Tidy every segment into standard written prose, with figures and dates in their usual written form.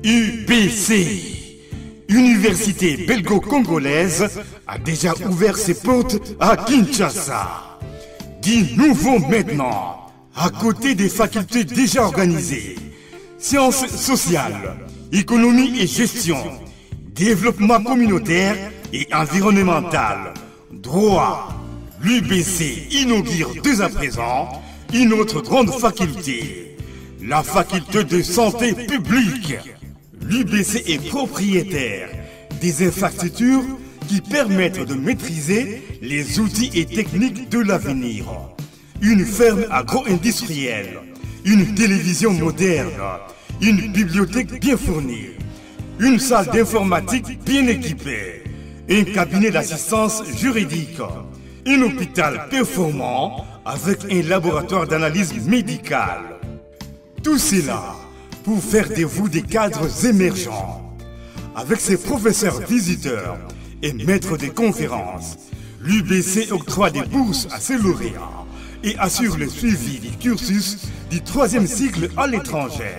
UBC, Université belgo-congolaise, a déjà ouvert ses portes à Kinshasa. Du nouveau maintenant, à côté des facultés déjà organisées, sciences sociales, économie et gestion, développement communautaire et environnemental, droit, l'UBC inaugure dès à présent une autre grande faculté, la faculté de santé publique. L'UBC est propriétaire des infrastructures qui permettent de maîtriser les outils et techniques de l'avenir. Une ferme agro-industrielle, une télévision moderne, une bibliothèque bien fournie, une salle d'informatique bien équipée, un cabinet d'assistance juridique, un hôpital performant avec un laboratoire d'analyse médicale. Tout cela pour faire de vous des cadres émergents. Avec ses professeurs visiteurs et maîtres de conférences, l'UBC octroie des bourses à ses lauréats et assure le suivi du cursus du 3e cycle à l'étranger.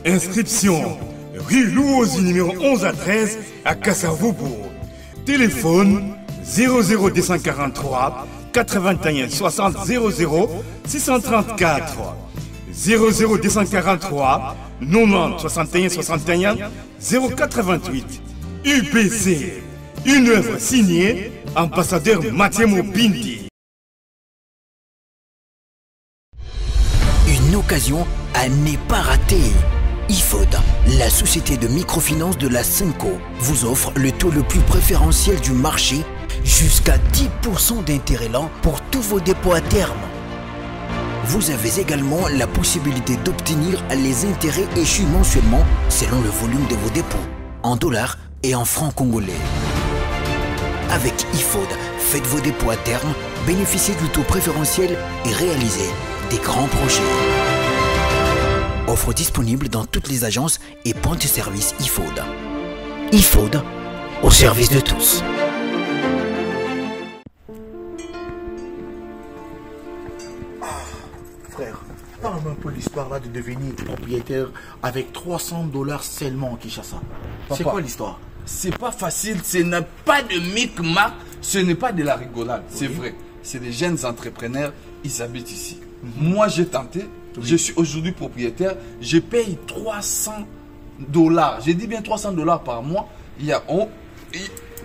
Inscription rue Louosi numéro 11 à 13 à Kassavobo. Téléphone 00243 81 60 00 634 00243 90 61 61 088. UPC, une œuvre signée ambassadeur Mathiemo Bindi. Une occasion à ne pas rater. IFOD, la société de microfinance de la Cinco, vous offre le taux le plus préférentiel du marché, jusqu'à 10% d'intérêt lent pour tous vos dépôts à terme. Vous avez également la possibilité d'obtenir les intérêts échus mensuellement selon le volume de vos dépôts, en dollars et en francs congolais. Avec IFOD, faites vos dépôts à terme, bénéficiez du taux préférentiel et réalisez des grands projets. Offre disponible dans toutes les agences et points de service IFOD. IFOD, au service de tous. Frère, parle-moi un peu l'histoire là de devenir propriétaire avec $300 seulement en Kinshasa. C'est quoi l'histoire? C'est pas facile, ce n'est pas de micmac, ce n'est pas de la rigolade, c'est vrai. C'est des jeunes entrepreneurs, ils habitent ici. Moi j'ai tenté, je suis aujourd'hui propriétaire, je paye $300. Je dis bien $300 par mois.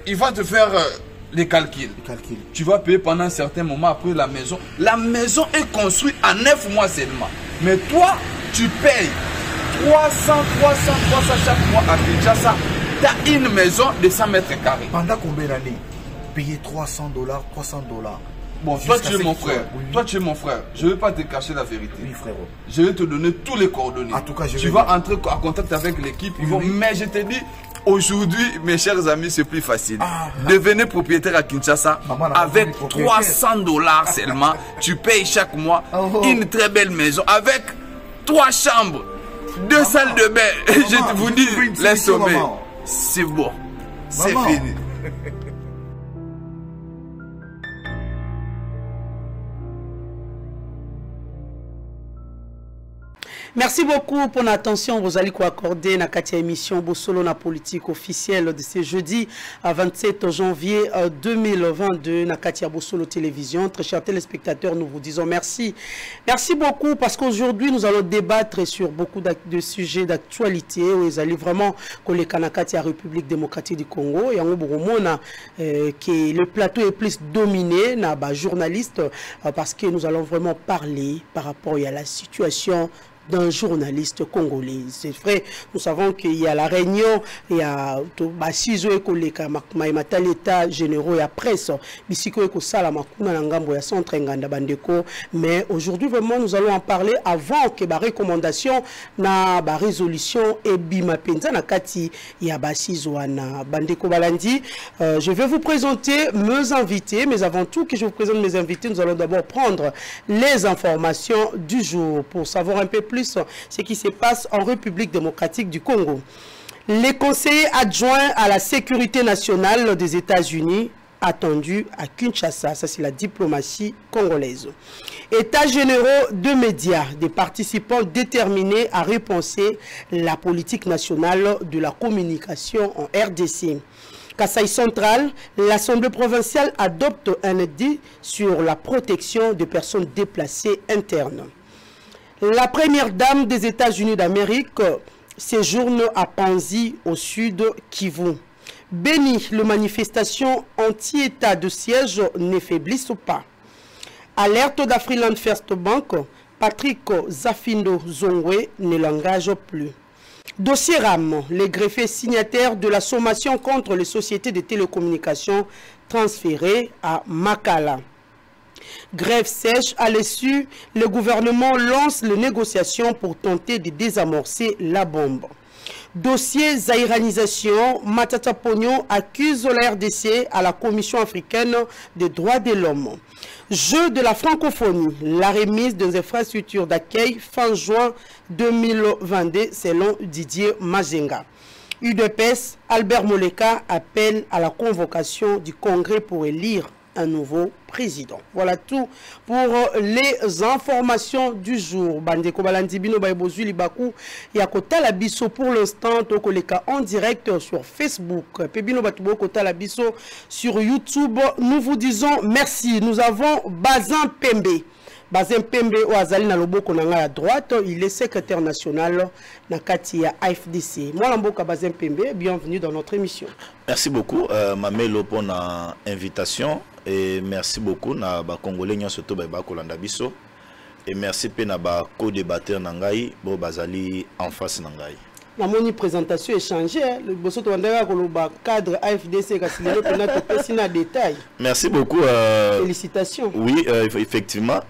Il va te faire les calculs. Tu vas payer pendant un certain moment après la maison. La maison est construite en 9 mois seulement. Mais toi, tu payes 300 chaque mois à Kinshasa. Tu as une maison de 100 mètres carrés. Pendant combien d'années? Payer $300, $300. Bon, toi tu es mon frère. Toi tu es mon frère. Je ne vais pas te cacher la vérité. Oui, frérot. Je vais te donner tous les coordonnées. En tout cas, tu vas entrer en contact avec l'équipe. Mais je te dis, aujourd'hui, mes chers amis, c'est plus facile. Devenez propriétaire à Kinshasa avec $300 seulement. Tu payes chaque mois une très belle maison avec 3 chambres, 2 salles de bain. Je vous dis, les sommets. C'est bon. C'est fini. Merci beaucoup pour l'attention. Vous allez accorder na katia émission Bosolo na politique officielle de ce jeudi à 27 janvier 2022 na katia Bosolo télévision. Très chers téléspectateurs, nous vous disons merci. Merci beaucoup parce qu'aujourd'hui nous allons débattre sur beaucoup de sujets d'actualité où ils allaient vraiment coller na katia République démocratique du Congo et en Oboromona que le plateau est plus dominé na ba journaliste parce que nous allons vraiment parler par rapport à la situation d'un journaliste congolais. C'est vrai, nous savons qu'il y a la réunion, il y a Basizo et Koleka, l'état généraux et la presse, Bisiko et Sala Makuna Nangambo et Centre Nganda Bandeko. Mais aujourd'hui, vraiment, nous allons en parler avant que la recommandation, la résolution et Bima Penza Nakati, il y a Basizo na Bandeko Balandi. Je vais vous présenter mes invités, mais avant tout que je vous présente mes invités, nous allons d'abord prendre les informations du jour pour savoir un peu plus ce qui se passe en République démocratique du Congo. Les conseillers adjoints à la sécurité nationale des États-Unis attendu à Kinshasa. Ça, c'est la diplomatie congolaise. États généraux de médias, des participants déterminés à repenser la politique nationale de la communication en RDC. Kasaï central, l'Assemblée provinciale adopte un édit sur la protection des personnes déplacées internes. La première dame des États-Unis d'Amérique séjourne à Panzi au sud Kivu. Béni, les manifestations anti-état de siège ne faiblissent pas. Alerte d'Afriland First Bank, Patrick Zafindo Zongwe ne l'engage plus. Dossier RAM, les greffiers signataires de la sommation contre les sociétés de télécommunications transférées à Makala. Grève sèche à l'issue, le gouvernement lance les négociations pour tenter de désamorcer la bombe. Dossier zaïranisation, Matata Pognon accuse la RDC à la Commission africaine des droits de l'homme. Jeu de la francophonie, la remise des infrastructures d'accueil fin juin 2022 selon Didier Mazenga. UDPS, Albert Moleka appelle à la convocation du Congrès pour élire un nouveau président. Voilà tout pour les informations du jour. Bandeko Balandibino Baibozui Libaku Yakota Labiso pour l'instant Tokoleka en direct sur Facebook. Pebino Batubo Kota Labiso sur YouTube. Nous vous disons merci. Nous avons Bazin Pembe. Bazin Pembe Oazali na loboko na à droite, il est secrétaire national na kati ya AFDC. Moi Lamboka Bazin Pembe, bienvenue dans notre émission. Merci beaucoup Mamelo pour l'invitation et merci beaucoup na ba Congolais surtout ba Kolanda biso et merci pe na ba co-débatteur nangai bo bazali en face nangai. La moni présentation échangée, le bosso to ndanga ko ba cadre AFDC kasilelo pena to pesina détail. Merci beaucoup félicitations. Oui, effectivement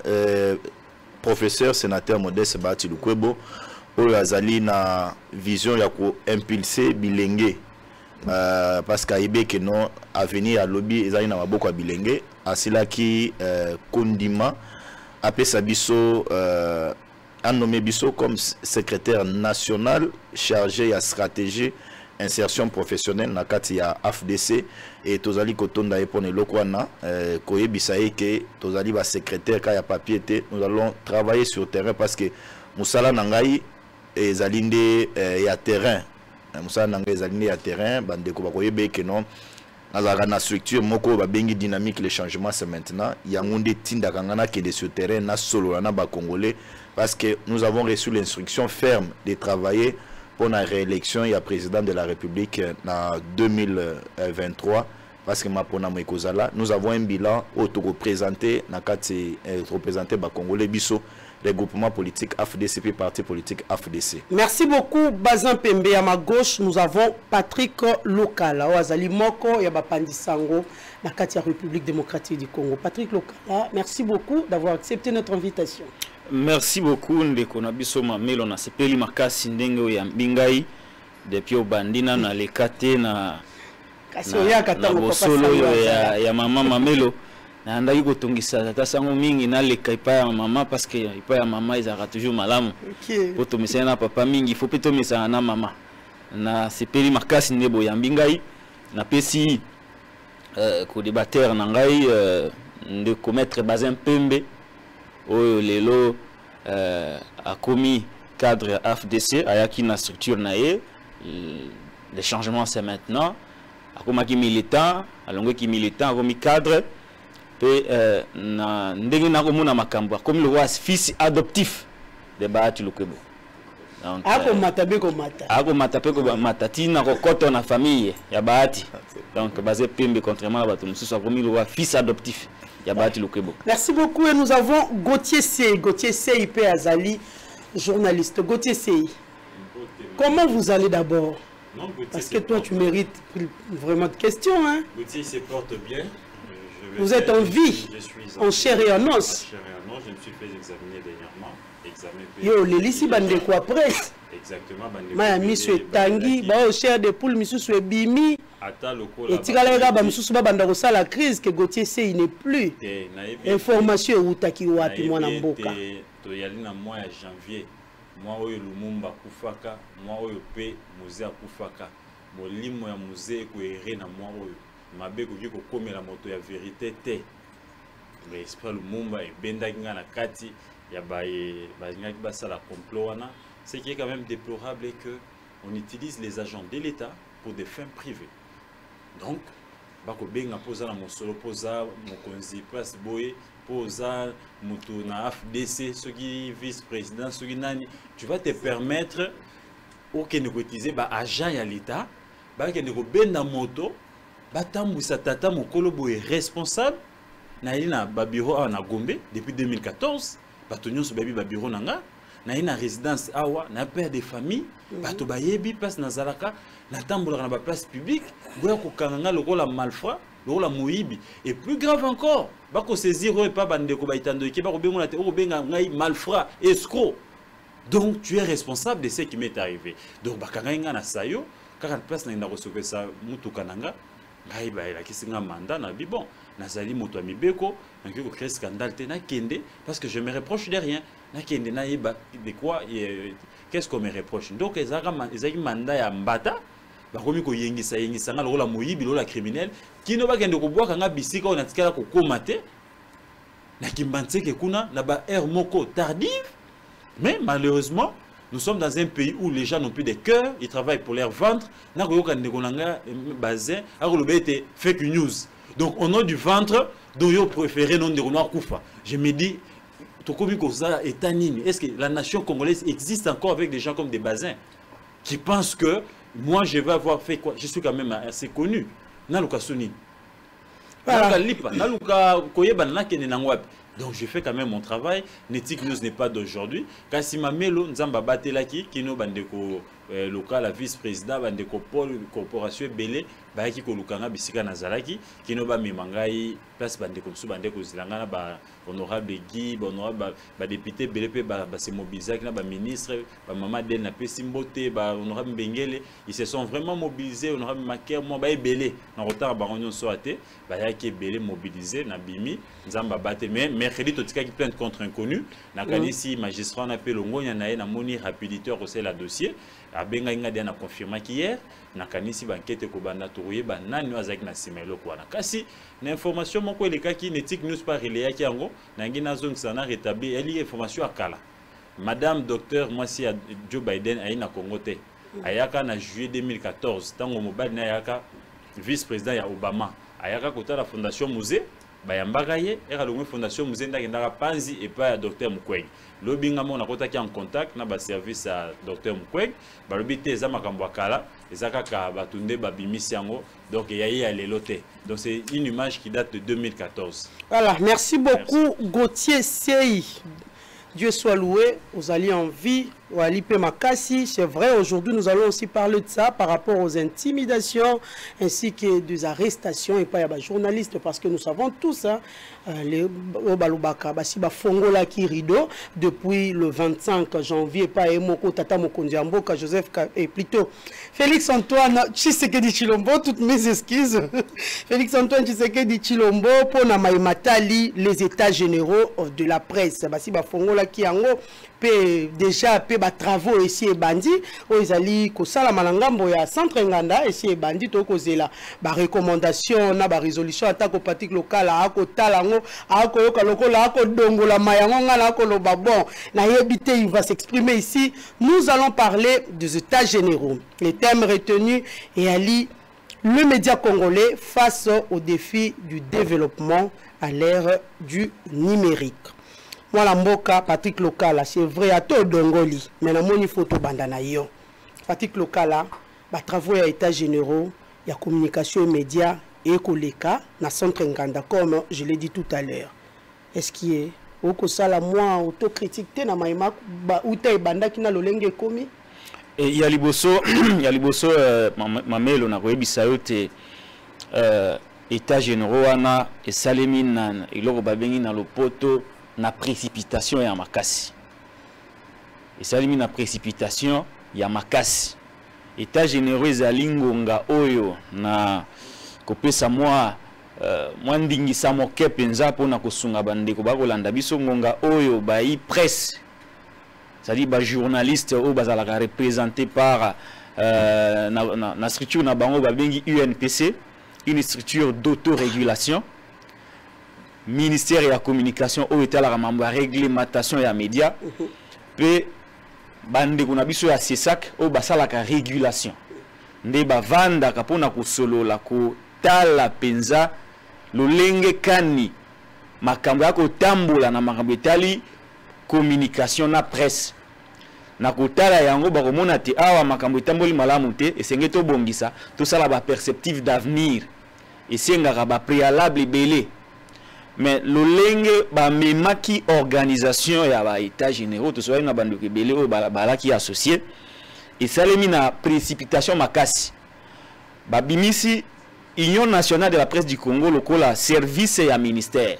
professeur sénateur Modeste Bahati Lukwebo oyo azali na vision ya ko impulser bilenge parce qu'aïbe que non avenir à lobby ezali na maboko ya bilenge asila ki kondima apesa biso a nommé Bisso comme secrétaire national chargé à stratégie insertion professionnelle na kati ya AFDC et tozali kotonda epone lokwana koyebisa que tozali ba secrétaire ka ya papier te nous allons travailler sur terrain parce que musala nangai ezali nde ya terrain musala nangai ezali nde ya terrain bandeko bakoyebe que non na structure moko ba bengi dynamique le changement c'est maintenant yangonde tinda kangana que de sur terrain na solo na ba congolais parce que nous avons reçu l'instruction ferme de travailler pour la réélection et à président de la République en 2023 parce que nous avons un bilan auto-représenté représenté par Congolais Bisso, les groupements politiques AFDC puis parti politique AFDC. Merci beaucoup Bazin Pembe. À ma gauche, nous avons Patrick Lokala, Oazali Moko et Bapandi Sango, la Katia République démocratique du Congo. Patrick Lokala, merci beaucoup d'avoir accepté notre invitation. Merci beaucoup ndeko na biso mamelo na sepeli makasi ndenge ya mbingai depuis obandina na lekate na bosolo ya mama mamelo na ndaki kotongisa tata sango mingi na leka ipa ya mama parce que ipa ya mama ezaka toujours malamu po tomisa na papa mingi faut peto misa na mama na sepeli makasi ndebo ya mbingai na pesi ko débatteur na ngai de commettre Bazin Pembe oyo lelo a commis cadre AFDC ayaki na structure nae le changement c'est maintenant akomaki militant alongo ki militant akomi cadre pe na ndenge na komona makambo akomi le roi fils adoptif de Bahati Lukwebo donc akomata be komata akomata pe ko matati na kokoto na famille ya Bahati donc Bazin Pembe contrairement à bato mususu akomi le roi fils adoptif. Merci beaucoup et nous avons Gauthier C. Gauthier CIP Azali, journaliste. Gauthier C. Comment vous allez d'abord? Parce que toi tu mérites vraiment de questions. Hein? Gauthier se porte bien. Vous êtes en vie, en chair et en os. Je me suis fait examiner dernièrement. Yo, les lissi bande quoi presse. Exactement. Maya misu tangi, ba chair de poule misu e bimi. Et tirala ba misu ba banda ko sala crise que Gauthier C il n'est plus. Information utaki wapi mwana mboka. To yali na mois de janvier. Moi oyo Lumumba kufaka, moi oyo pe musée kufaka. Molimo ya musée ko ere na moi oyo. mabe koki kokomela moto ya vérité te mais esprit Lumumba ebendaki nga na kati ya bazingaki basala complot wana. Ce qui est quand même déplorable est que on utilise les agents de l'État pour des fins privées. Donc bako benga poza na mosolo poza mokonzi place boye poza mutu na AFDC soki vice-président soki nani, tu vas te permettre aucun utiliser ba agent ya l'État ba ke ndeko benda moto batambwisa tata mokolo boye responsable na ina ba bureau na Gombe depuis 2014 bato nyonso babi ba bureau nanga na ina résidence awa na père de famille bato bayebi place na zalaka na tambola na ba place publique boya ko kanga lokola malfrat lokola moyibi et plus grave encore bako saisir et pas bandeko baitando ki bako benga te o benga ngai malfrat escroc. Donc tu es responsable de ce qui m'est arrivé. Donc bakanga nga na sayo 40 place na ndako sokesa mutu kananga ngai ba ela kisinga mandat na bi bon nazali moto ya mibeko na ko créer scandale te na kende parce que je me reproche de rien na kende na yeba de quoi qu'est-ce qu'on me reproche. Donc ezaki mandat ya mbata bakomi ko yengisa nga lokola moyibi lokola criminel kino bakende ko bwaka nga bisika on atikala ko komate na kimbantseke kuna na ba air moko tardive. Mais malheureusement nous sommes dans un pays où les gens n'ont plus de cœur, ils travaillent pour leur ventre. Fake news. Donc au nom du ventre, donc ils préfèrent non de Renoir Koufa. Je me dis, est-ce que la nation congolaise existe encore avec des gens comme des Bazins qui pensent que moi je vais avoir fait quoi? Je suis quand même assez connu. Donc je fais quand même mon travail. Netik News n'est pas d'aujourd'hui. Kassima Melo Nzamba Batelaki, Kino Bandeko local, la vice-président Bandeko Paul Corporation Belé, Bayaki Kolukanga Bisika Nazalaki, Kino Ba Mimangai, place Bandeko Sou Bandeko Zilangana, honorable Guy, honorable député Belé, se mobiliser, ba ministre, ba Mama Den na Pesimbote, ba honorable Bengele, ils se sont vraiment mobilisés, honorable Maker, moi ba Belé, en retard ba Union Soate, Bayaki Belé mobilisé, na Bimi, Nzamba Bate, mais mercredi totika qui plainte contre inconnu, na kanisi magistrat on appelle Ngonya na na moni rapidité au la dossier. Abenga inga dia na confirma qu'hier na kanisi banquete ko banda touye ba nani azaki na simelo kwa na kasi na information moko elekaki Netik News par relais ki yango na ngina zone sana rétabli eli information akala madame docteur Mwasi Joe Biden aina Congo te ayaka na juillet 2014 tango mobali na ayaka vice-président ya Obama ayaka kota la fondation musée bayambaka ye ekalongwe fondation musée ndakendaka panzi epa ya docteur Mukwege lobinga mona kotaki en contact na ba service à docteur Mukwege balobi te eza makambo akala eza kaka batunde babimisi yango donc yayi ya lelo te. Donc c'est une image qui date de 2014. Voilà, merci beaucoup. Merci. Gauthier Sey, Dieu soit loué, vous allez en vie, Walipe Makassi, c'est vrai, aujourd'hui nous allons aussi parler de ça par rapport aux intimidations ainsi que des arrestations et pas les journalistes parce que nous savons tous hein, les Balubaka, Basiba Fongola qui rideau depuis le 25 janvier, pas Emoko Tata Mokondiambo, Joseph et plutôt Félix Antoine Tshisekedi Chilombo, toutes mes excuses. Félix Antoine Tshisekedi Chilombo pour Namaïmatali, les états généraux de la presse. Basiba Fongola qui en haut déjà ba travaux ici et bandi oizali ko sala malangambo ya centre nganda ici et bandi to ko zela ba recommandation na ba résolution attaque au parti local a ko talango a ko yoka lokola a ko dongola mayango ngala ko loba bon na yebité il va s'exprimer ici. Nous allons parler des états généraux. Les thèmes retenus et Ali le média congolais face au défi du développement à l'ère du numérique. Moi la mboka Patrick Lokala c'est vrai à tout dongoli mais na moni photo bandana yo Patrick Lokala ba travaux ya état généraux ya communication et médias et koleka na centre nganda comme je l'ai dit tout à l'heure. Est-ce qui est au kosala moi autocritique te na maima ba uta banda kina lolenge komi et ya liboso mamelo na koyebisa yo te état généraux wana et salemina iloko babengi na lopoto na précipitation ya makasi. Et ça limite na précipitation ya makasi. État généraux ezali ngonga oyo na kopesa moi ndingisa moke penza pona kosunga bandeko bakolanda biso ngonga oyo bayi presse. C'est-à-dire ba journaliste o bazalaka représenté par na structure na bango babengi UNPC une structure d'autorégulation. Ministère de la communication au état la réglementation et la média. Puis bande kuna biso ya CESAC au basala ka régulation. Nde bavanda kapona ko solo la ko tala penza lolenge kani makambo ya ko tambola na makambo etali communication na presse. Na kotala yango bakomona te awa makambo etamboli malamu te esenge to bongisa to sala ba perceptive d'avenir esenga ba préalable belé. Mais lolenge ba memaki organisation ya ba état généraux to soyena banduke belé o bala ki associé et salemi na précipitation makasi. Ba bimisi Union nationale de la presse du Congo lokola service ya ministère.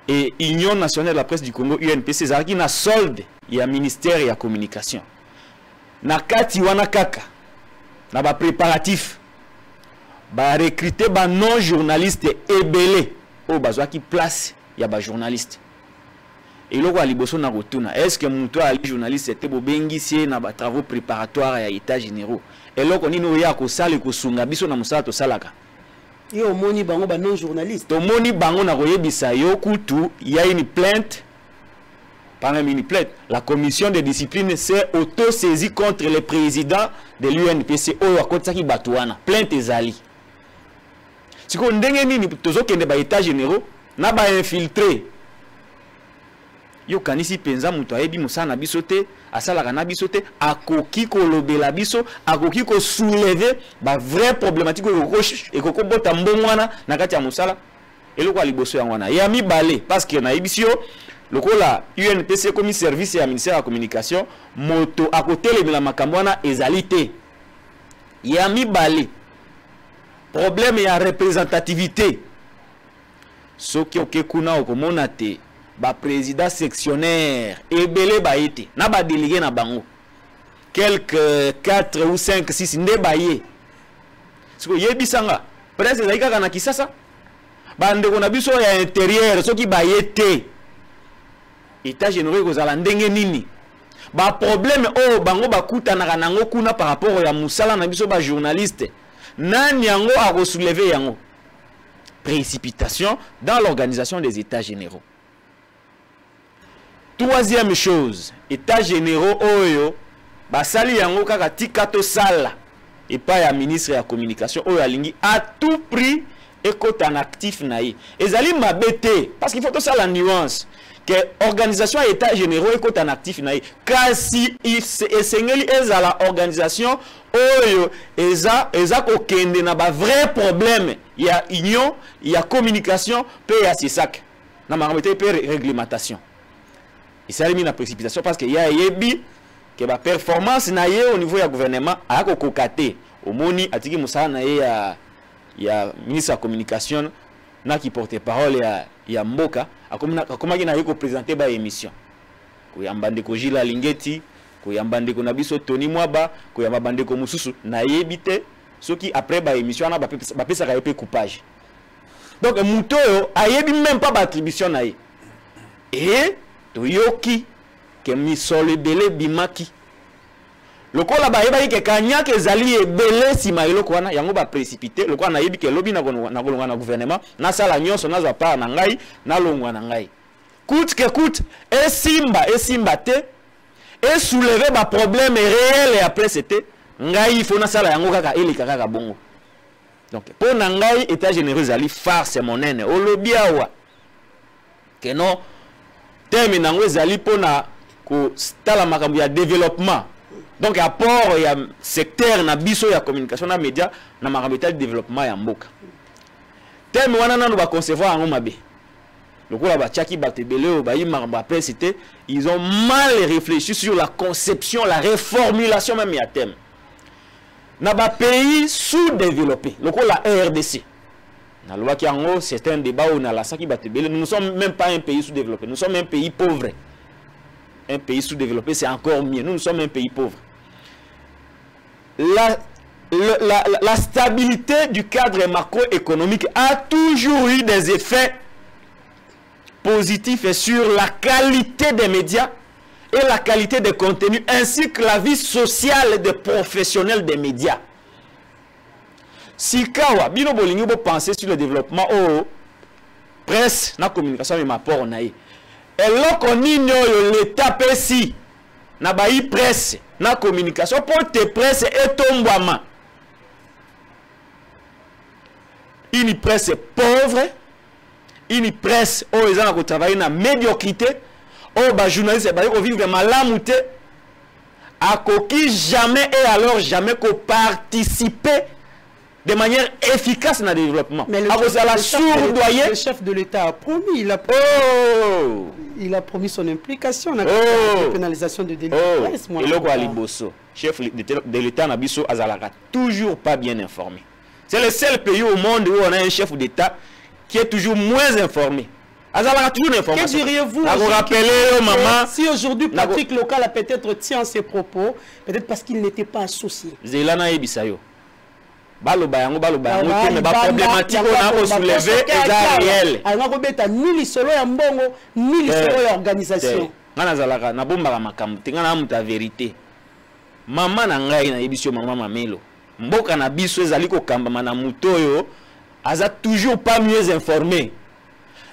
Et Union nationale de la presse du Congo UNPC zaki na solde ya ministère ya communication. Na kati wana kaka na ba préparatif ba recruter ba non journaliste ebele o bazwa ki place ya ba journaliste. Et loko a liboso na rotuna est-ce que muto ali journaliste était bobengisi na ba travaux préparatoires ya état généraux. Et loko nino ya ko sala ko sunga biso na musala to salaka. Yo moni bango ba non journaliste. To moni bango na koyebisa yo kutu il y a une plainte. Pas même une plainte. La commission de discipline s'est auto-saisie contre le président de l'UNPC oyo akotaki batouana. Plainte ezali. Siko ndenge nini tozo kende ba état généraux na ba infiltré. Yo kanisi penza muto ayebi musana biso te asalaka na biso te akoki ko lobela biso akoki ko soulever ba vrai problématique et ko bota mbongwana na kati ya musala eloko a liboso ya ngwana ya mibale parce que na yebisio lokola UNPC comme service ya ministère de la communication moto akotelemela makambo wana ezalité ya mibale problème ya représentativité soki okekuna okomona te ba président sectionnaire ebele ba été na ba délégué na bango quelques 4 ou 5 6 nde baye siko yebisanga presque zaika kana kisasa bande kona biso ya intérieur soki baye te état généraux kozala ndenge nini ba problème o bango bakutanaka nango kuna par rapport ya musala na biso ba journaliste nani yango a soulever yango précipitation dans l'organisation des états généraux. Troisième chose, état généraux oyo basali yango kaka tikato sala et pas ya ministre ya communication oyo alingi à tout prix écoute en actif naï. Ezali mabete parce qu'il faut tout ça la nuance que organisation état généraux écoute en actif naï. Kasi esengeli ezala organisation oyo eza ko kende na ba vrai problème ya union ya communication pe ya CESAC na makamete pe réglementation. Il s'est mis dans la précipitation parce qu'il y a yebi que la performance na ye au niveau du gouvernement a kokate au moni atiki musala na ye ya ministre de la communication na qui porte parole ya mboka akoma ki na ye ko présenter ba émission ko yambande ko Jila Lingeti ko yambande ko na biso Tony Mwaba ko yambande ko mususu na yebite soki après ba émission na ba pesa ka yepe coupage. Donc muto yo ayebi même pas ba attribution na ye et toyoki ke misolo ebele bimaki lokola bayeba ke kanya ke zali ebele sima eloko wana yango ba précipité lokola na yebi ke lobi na kolonga na gouvernement na sala nyonso na za part na ngai na longwa na ngai coûte que coûte esimba te et soulever ba problème réel et après c'était ngai il faut na sala yango kaka eleka kaka bongo. Donc pour na ngai état généraux zali farce monene olobi awa que non terme nango ezali pona ko stala makambo ya développement donc apport ya secteur na biso ya communication na média na makambo ya développement ya mboka terme wana nanu ba concevoir yango mabe lokola ba chaki batebele ba yi makambo après c'était ils ont mal réfléchi sur la conception la reformulation même ya terme na ba pays sous-développés lokola RDC. C'est un débat où nous ne sommes même pas un pays sous-développé, nous sommes un pays pauvre. Un pays sous-développé, c'est encore mieux. Nous sommes un pays pauvre. La stabilité du cadre macroéconomique a toujours eu des effets positifs sur la qualité des médias et la qualité des contenus, ainsi que la vie sociale des professionnels des médias. si kawa bino bolingi bo penser sur le développement au presse na communication et ma port na ye eloko nini oyo l'état pesi na ba presse na communication pour te presse etombwama une presse pauvre, une presse où ils ont travaillé dans la médiocrité, où les journalistes vivent malamouté, à qui jamais et alors jamais qu'on participer de manière efficace dans le développement. Mais le chef de l'État a promis, il a promis son implication dans la pénalisation de délit de presse. Et le roi Liboso, chef de l'État Nabiso Azalaka, toujours pas bien informé. C'est le seul pays au monde où on a un chef d'État qui est toujours moins informé. Azalaka toujours informé. Que diriez-vous si aujourd'hui Patrick Local a peut-être tient ses propos, peut-être parce qu'il n'était pas associé. Zelana Ebisayo. Balobayango, mais la problématique qu'on a soulevé est réelle. Alors, ni les solos ya mbongo, ni les solos ya organisation. Azalaka, na bomba makambo, tenga na vérité. Maman na ngai na ebisio maman Mamelo. Mboka na biso ezali ko kamba na mutoyo aza toujours pas mieux informé.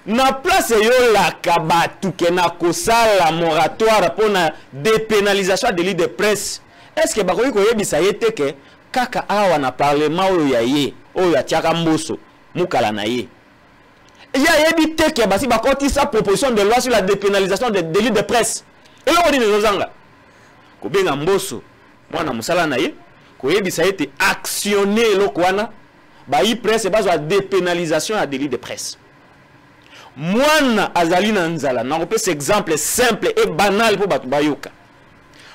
Na place yo la kabatu ke na kosala moratoire pour na dépénalisation de l'île de presse. Est-ce que bakoyi ko yebisa yete ke kaka awa na parlement oyo ya ye oyo ya tiaka mboso mukala na ye. Ya yebite ke basi bakoti sa proposition de loi sur la dépénalisation de l'île de presse. Et là on dit les zanga. Ko benga mboso mwana musala na ye. Koyebisa été actionné lokwana ba presse base à dépénalisation à délit de presse. Mwana azalina nzala na repose exemple simple et banal pour batu bayoka.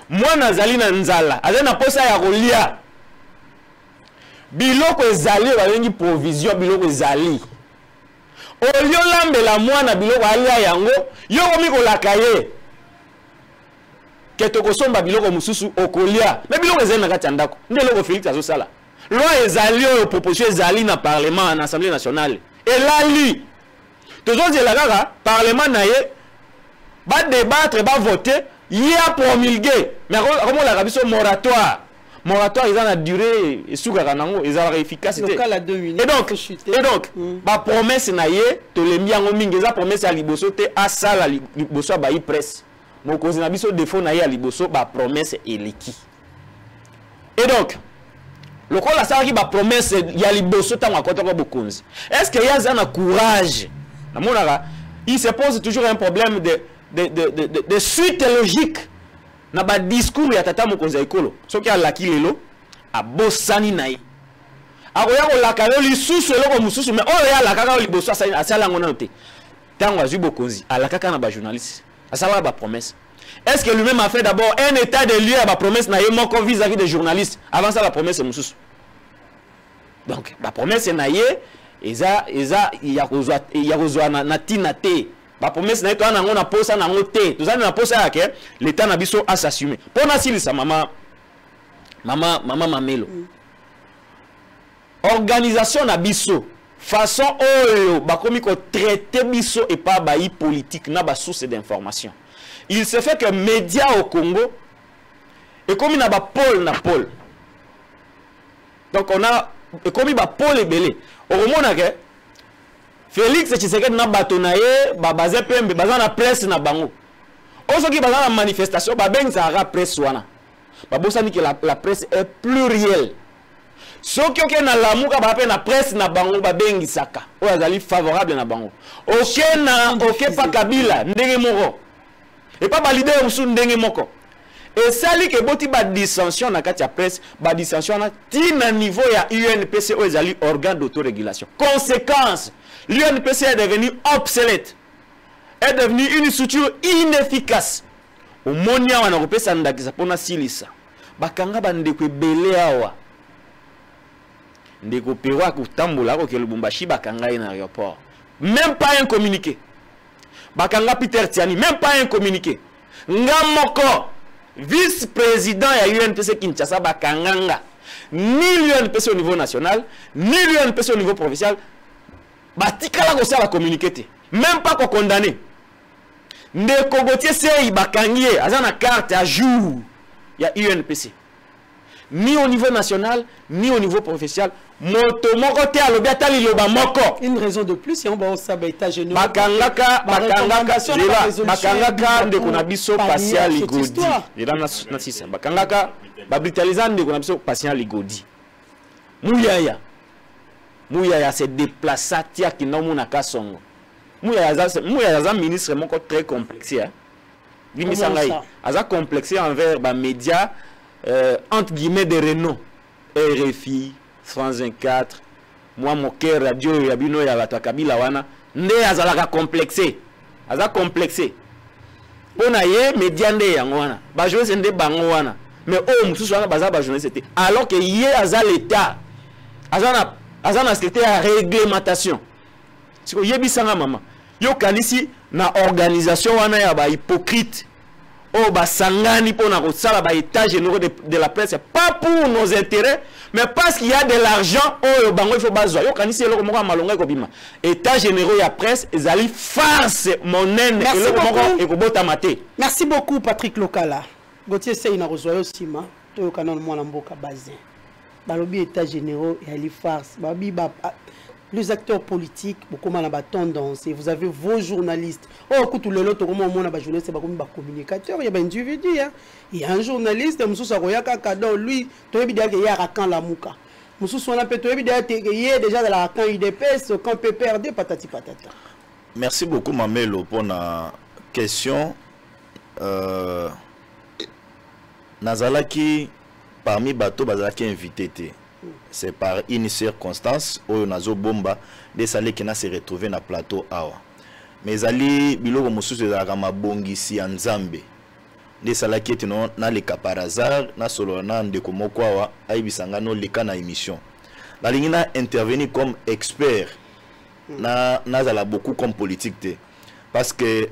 Mwana azalina nzala azana posa ya kolia. Biloko ezali balengi provision biloko ezali. Olio lambela mwana biloko alia yango yoko miko lakaye. Ketoko somba biloko mususu okolia mais biloko ezali na kati ya ndako ndelo ko Félix azosala loi ezali oyo proposition ezali na parlement na assemblée nationale elali tozozi la kaka parlement na ye ba débattre ba voter ya promulguer mais comment la biso moratoire ils ont la durée et soukaka nango ils ont la efficacité et donc ba promesse na ye to lembi yango mingi eza promesse ya liboso te asala liboso ba presse. Mon cousin a biso défaut na ya liboso ba promesse eleki. Et donc le col la sala qui ba promesse ya liboso tango akota ko bokonzi. Est-ce que ya zana courage? Na monaka il se pose toujours un problème de suite logique na ba discours ya tata mokonzi ekolo. Soki alaki lelo abosani na ye. Akoya ko lakalo lisusu eloko mususu mais oyo ya lakaka liboso asala ngona te. Tango azu bokonzi alakaka na ba journaliste. Ça va promesse. Est-ce que lui-même a fait d'abord un état de lieu à la promesse vis-à-vis des journalistes avant ça la promesse est moussous. Donc la promesse est naïe eza ya na tinate. La promesse naïe toi on a posé na ngote. Tout ça na posé à que l'état na biso à s'assumer. Pour na sili sa maman Mamelo. Organisation na biso façon oyo bakomi ko traiter biso et pas baï politique na ba source d'information. Il se fait que médias au Congo et comme na ba pôle na pôle. Donc on a et comme ba pôle et belé. Au moment que Félix Tshisekedi na batonaye ba bazé pembe baza na presse na bango. Oso ki baza na manifestation ba benza ra presse wana. Ba bosani que la presse est plurielle. Soki oke na lamuka ba pe na presse na bango ba bengi saka o azali favorable na bango oke pa Kabila ndenge moko et pas ba leader musu ndenge moko et sali ke boti ba dissension na kati ya presse ba dissension na tina niveau ya UNPC o ezali organe d'autorégulation. Conséquence l'UNPC est devenu obsolète, est devenu une structure inefficace. Au monia wana kopesa ndakisa pona silisa bakanga bandeko ebele awa ndeko pewa kutambola ko ke Lubumbashi bakanga na aéroport, même pas un communiqué. Bakanga Peter Tiani, même pas un communiqué. Ngamoko vice-président ya UNPC Kinshasa bakanga ni l'UNPC au niveau national ni l'UNPC au niveau provincial batikala ko sala communiqué, même pas ko condamner. Ndeko Gauthier Sey bakangié azana carte à jour ya UNPC. ni au niveau national, ni au niveau professionnel. Moto moko te alobi atali loba moko. Une raison de plus, si on va au sabbat état général. Bakangaka ndeko na biso patient ligodi. Ela na sisa. Bakangaka babrutaliza ndeko na biso patient ligodi. Muyaya se déplaça tia kinomu na kasongo. Muyaya za ministre moko très complexé. Bimisangai aza complexé envers ba médias entre guillemets de renom. RFI, France 24, moi mon cœur radio yabino ya batu kabila wana nde azalaka complexé. Aza complexé. Pona ye média nde yango wana. Ba journaliste nde bango wana. Mais oh mususu wana baza ba journaliste alors que ye aza l'état. Aza na secrétaire à réglementation. Siko yebisanga mama. Yo kanisi na organisation wana ya ba hypocrite. Oh ba sangani pona ko sala ba état généraux de la presse pas pour nos intérêts mais parce qu'il y a de l'argent oh bango il faut bazwa. Yo kanisi eloko moko malonga ko bima. État généraux ya presse ezali farce monene eloko moko ekobota maté. Merci beaucoup Patrick Lokala. Gauthier Seyna Rozoyo Sima to kanon mwana mboka bazin. Balobi état généraux et ali farce. Babi les acteurs politiques, beaucoup de tendance, et vous avez vos journalistes. Oh, écoute, le lot, comment on a des journalistes, c'est comme des communicateurs, il y a des individus. Il y a un journaliste, Moussou Saroyaka Kado, lui, tu as dit qu'il y a Rakan Lamouka. Moussou Sonape, tu as dit qu'il y a déjà de la Rakan UDPS, quand PPRD, patati patata. Merci beaucoup, Mamelo, pour la question. Nazalaki, parmi bateaux, Bazalaki invité. C'est par une circonstance où Nazo Bomba des salés qui n'a se retrouvé dans le plateau awa. Mais ali biloko mususu za kama bongisi ya Nzambe. Des salés qui étaient dans le cas par hasard na solo na ndeko moko awa aibisanga no leka na émission. La ligne a intervenu comme expert na zala beaucoup comme politique te. Parce que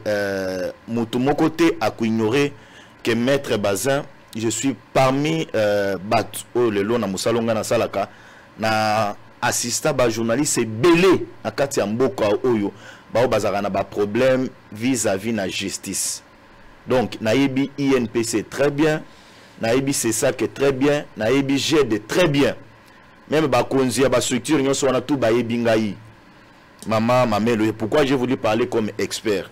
mutu moko te a ignoré que maître Bazin je suis parmi bat le long na musalonga na salaka na assista ba journaliste belé na kati ya mboka oyo ba bazaka na ba problème vis-à-vis na justice. Donc naïbi INPC très bien, naïbi c'est ça que très bien, naïbi GD très bien. Même ba konzi ya ba structure nyonso wana tout ba yebingai. Maman Mamelo, pourquoi j'ai voulu parler comme expert?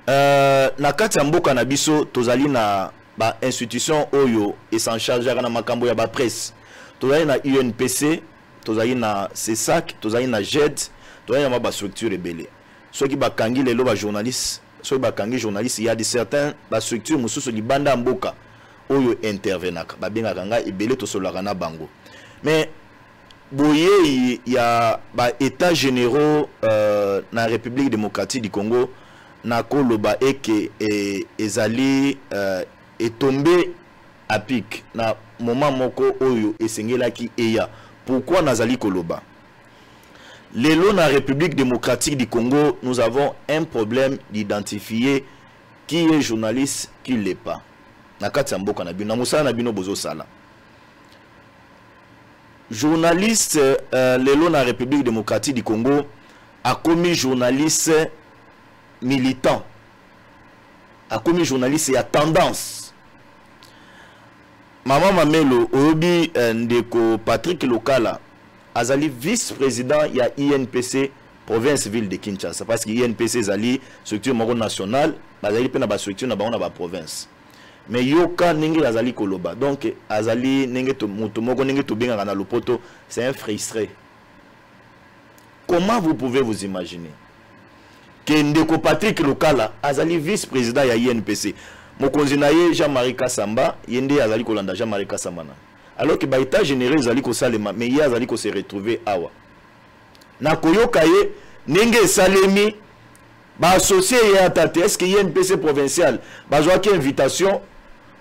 Na kati ya mboka na biso tozali na ba institution oyo et s'en charge na makambo ya ba presse. Tozali na UNPC, tozali na CESAC, tozali na GED, tozali na ba structure rebelle. Ceux qui ba kangi lelo ba journaliste, ceux ba kangi journaliste, il y a des certains ba structure mususu libanda mboka oyo intervenaka. Ba benga kanga ebele to solaka na bango. Mais boye il y a ba état généraux na République démocratique du Congo na koloba eke ezali est tombé à pic na moment moko oyo esengelaki eya. Pourquoi nazali koloba? Lelo na République démocratique du Congo, nous avons un problème d'identifier qui est journaliste, qui l'est pas. Na kati ya mboka na bino, na musala na bino bozo sala. Journaliste lelo na République démocratique du Congo a commis journaliste militant. A commis journaliste et à tendance. Maman Mamelo, Obi Ndeko Patrick Lokala, azali vice-président il y a INPC province ville de Kinshasa parce que INPC zali structure nationale, azali pe na ba structure na ba province. Mais yoka ningi azali koloba. Donc azali ningi to mutu moko ningi to benga na lopoto, c'est un frustré. Comment vous pouvez vous imaginer que Ndeko Patrick Lokala azali vice-président ya INPC? Mokonzi na ye Jean-Marie Kassamba, yende azali kolanda Jean-Marie Kassamba. Alors que ba état général azali ko salema, mais ye azali ko se retrouver awa. Na koyoka ye nenge salemi ba associé ya tate, est-ce que INPC provincial bazwa ki invitation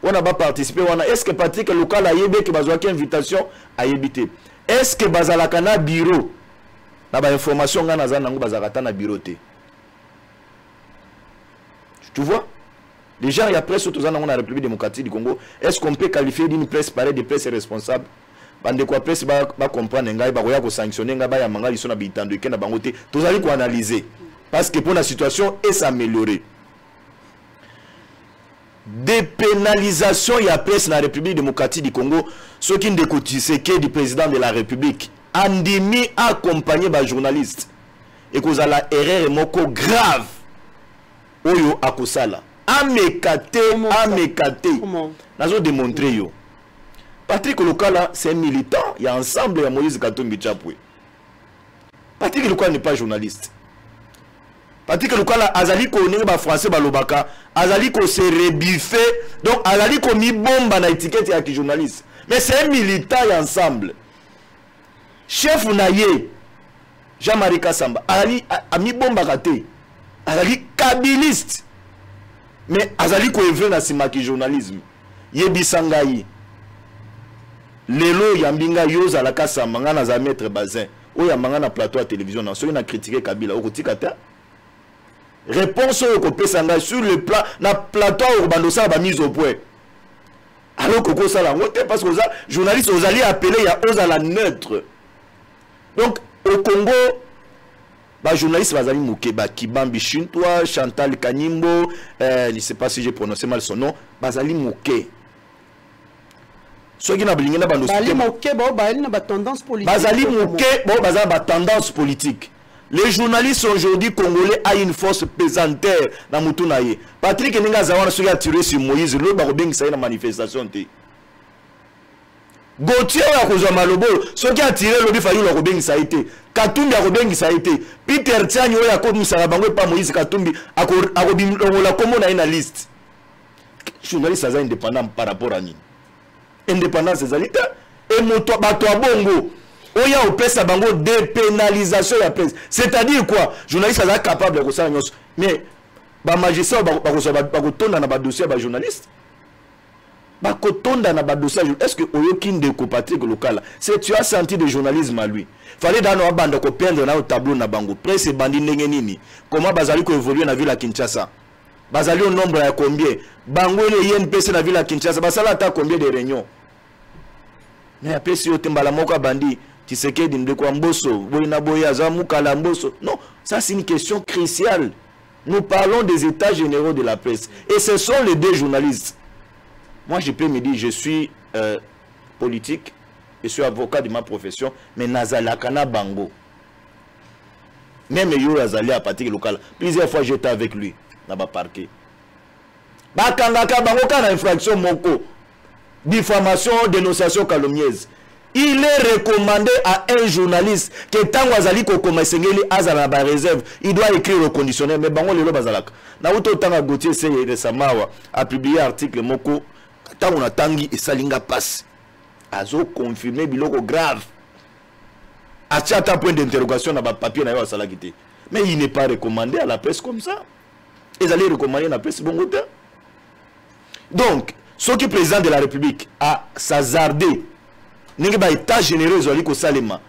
on a pas participé wana, est-ce que Patrick Lokala yebe ke bazwa ki invitation a yebité? Est-ce que bazalaka na bureau na ba information ngana za nango bazakata na bureau te? Tu vois? Déjà, il y a presse autour dans la République démocratique du Congo. Est-ce qu'on peut qualifier d'une presse pareille de presse responsable? Bande quoi presse va comprendre ngai ba koya ko sanctionner ngai ba ya manga liso na bitando ikena bangote. Tous allez ko analyser parce que pour la situation est s'améliorer. dépénalisation ya presse na République démocratique du Congo, ce qui ne que du président de la République andimi accompagné par journaliste et que la erreur moko grave oyo akosala amekate nazo démontrer yo Patrick Lokala c'est un militant, il y a ensemble ya Moïse Katumbi Chapwe. Patrick Lokala n'est pas journaliste. Patrick Lokala azali ko ninga ba français ba lobaka, azali ko se rebiffer, donc azali ko mi bomba na étiquette ya ki journaliste. Mais c'est un militant et ensemble. Chef naye Jean-Marie Kassamba, azali a mi bomba kate. Azali kabiliste. Mais azali ko evre na sima ki journalisme. Yebisangai. Lelo yambinga yoza la Kassamba ngana za maître Bazin. O yambanga na plateau à télévision na so na critiquer Kabila o kotikata. Réponse au copé sanga sur le plan na plateau urbano ça ba mise au point. Alors que ça la parce que ça journalistes aux alliés appelés il y a aux à la neutre. Donc au Congo ba journaliste bazali muke ba Kibambi Chintwa, Chantal Kanimbo, je ne sais pas si j'ai prononcé mal son nom, bazali muke. Ceux qui n'a blingué na bando bazali muke ba tendance politique. Bazali muke bazali ba tendance politique. Les journalistes aujourd'hui congolais a une force pesanteur dans Moutunaye. Patrick Ninga Zawana qui a tiré sur Moïse, le Barobing ça une manifestation. Gauthier a causé Malobo, ceux qui a tiré le Bifayou le Robing ça a été. Katumbi a Robing ça a été. Peter Tianyo a comme Sarabango pas Moïse Katumbi a Robing la commune a une liste. Journaliste ça indépendant par rapport à ni. Indépendance c'est zalita et moto bato bongo. Oya au presse à bango dépénalisation de la presse. C'est-à-dire quoi? Journaliste est capable de faire ça. Mais les magistrats ont un dossier de journaliste. Est-ce que Oyo Kinde Patrick Lokala, c'est tu as senti de journalisme à lui? Fallait dans nos bandes peindre dans le tableau na bango. Presse et bandi nengenini. Comment Bazali ko évolue dans la ville à Kinshasa? Bazali au nombre à combien? Bango le INPC dans la ville à Kinshasa. Basala a combien de réunions? Mais après si au Tembala Moka bandi. Tu sais que non, ça c'est une question cruciale. Nous parlons des états généraux de la presse. Et ce sont les deux journalistes. Moi, je peux me dire, je suis politique, je suis avocat de ma profession, mais Nazalakana Bango. Même Yo Azali à Patrick Lokala. Plusieurs fois, j'étais avec lui dans le parquet. Bakangaka Bango, quand infraction Moko, diffamation, dénonciation calomnieuse. Il est recommandé à un journaliste que tant Wazali Kokomasengeli Azala ba réserve, il doit écrire le conditionnel. Mais bango lelo bazalaka. Na uto tanga Gauthier c'est récemment a publié article moko tant on a tangi et salinga passe. Azo confirmé biloko grave. A un point d'interrogation na ba papier na yo asala kité. Mais il n'est pas recommandé à la presse comme ça. Ils allaient recommander à la presse bon côté. Donc, ce qui est président de la République a s'azardé n'est pas état généreux zoliko salema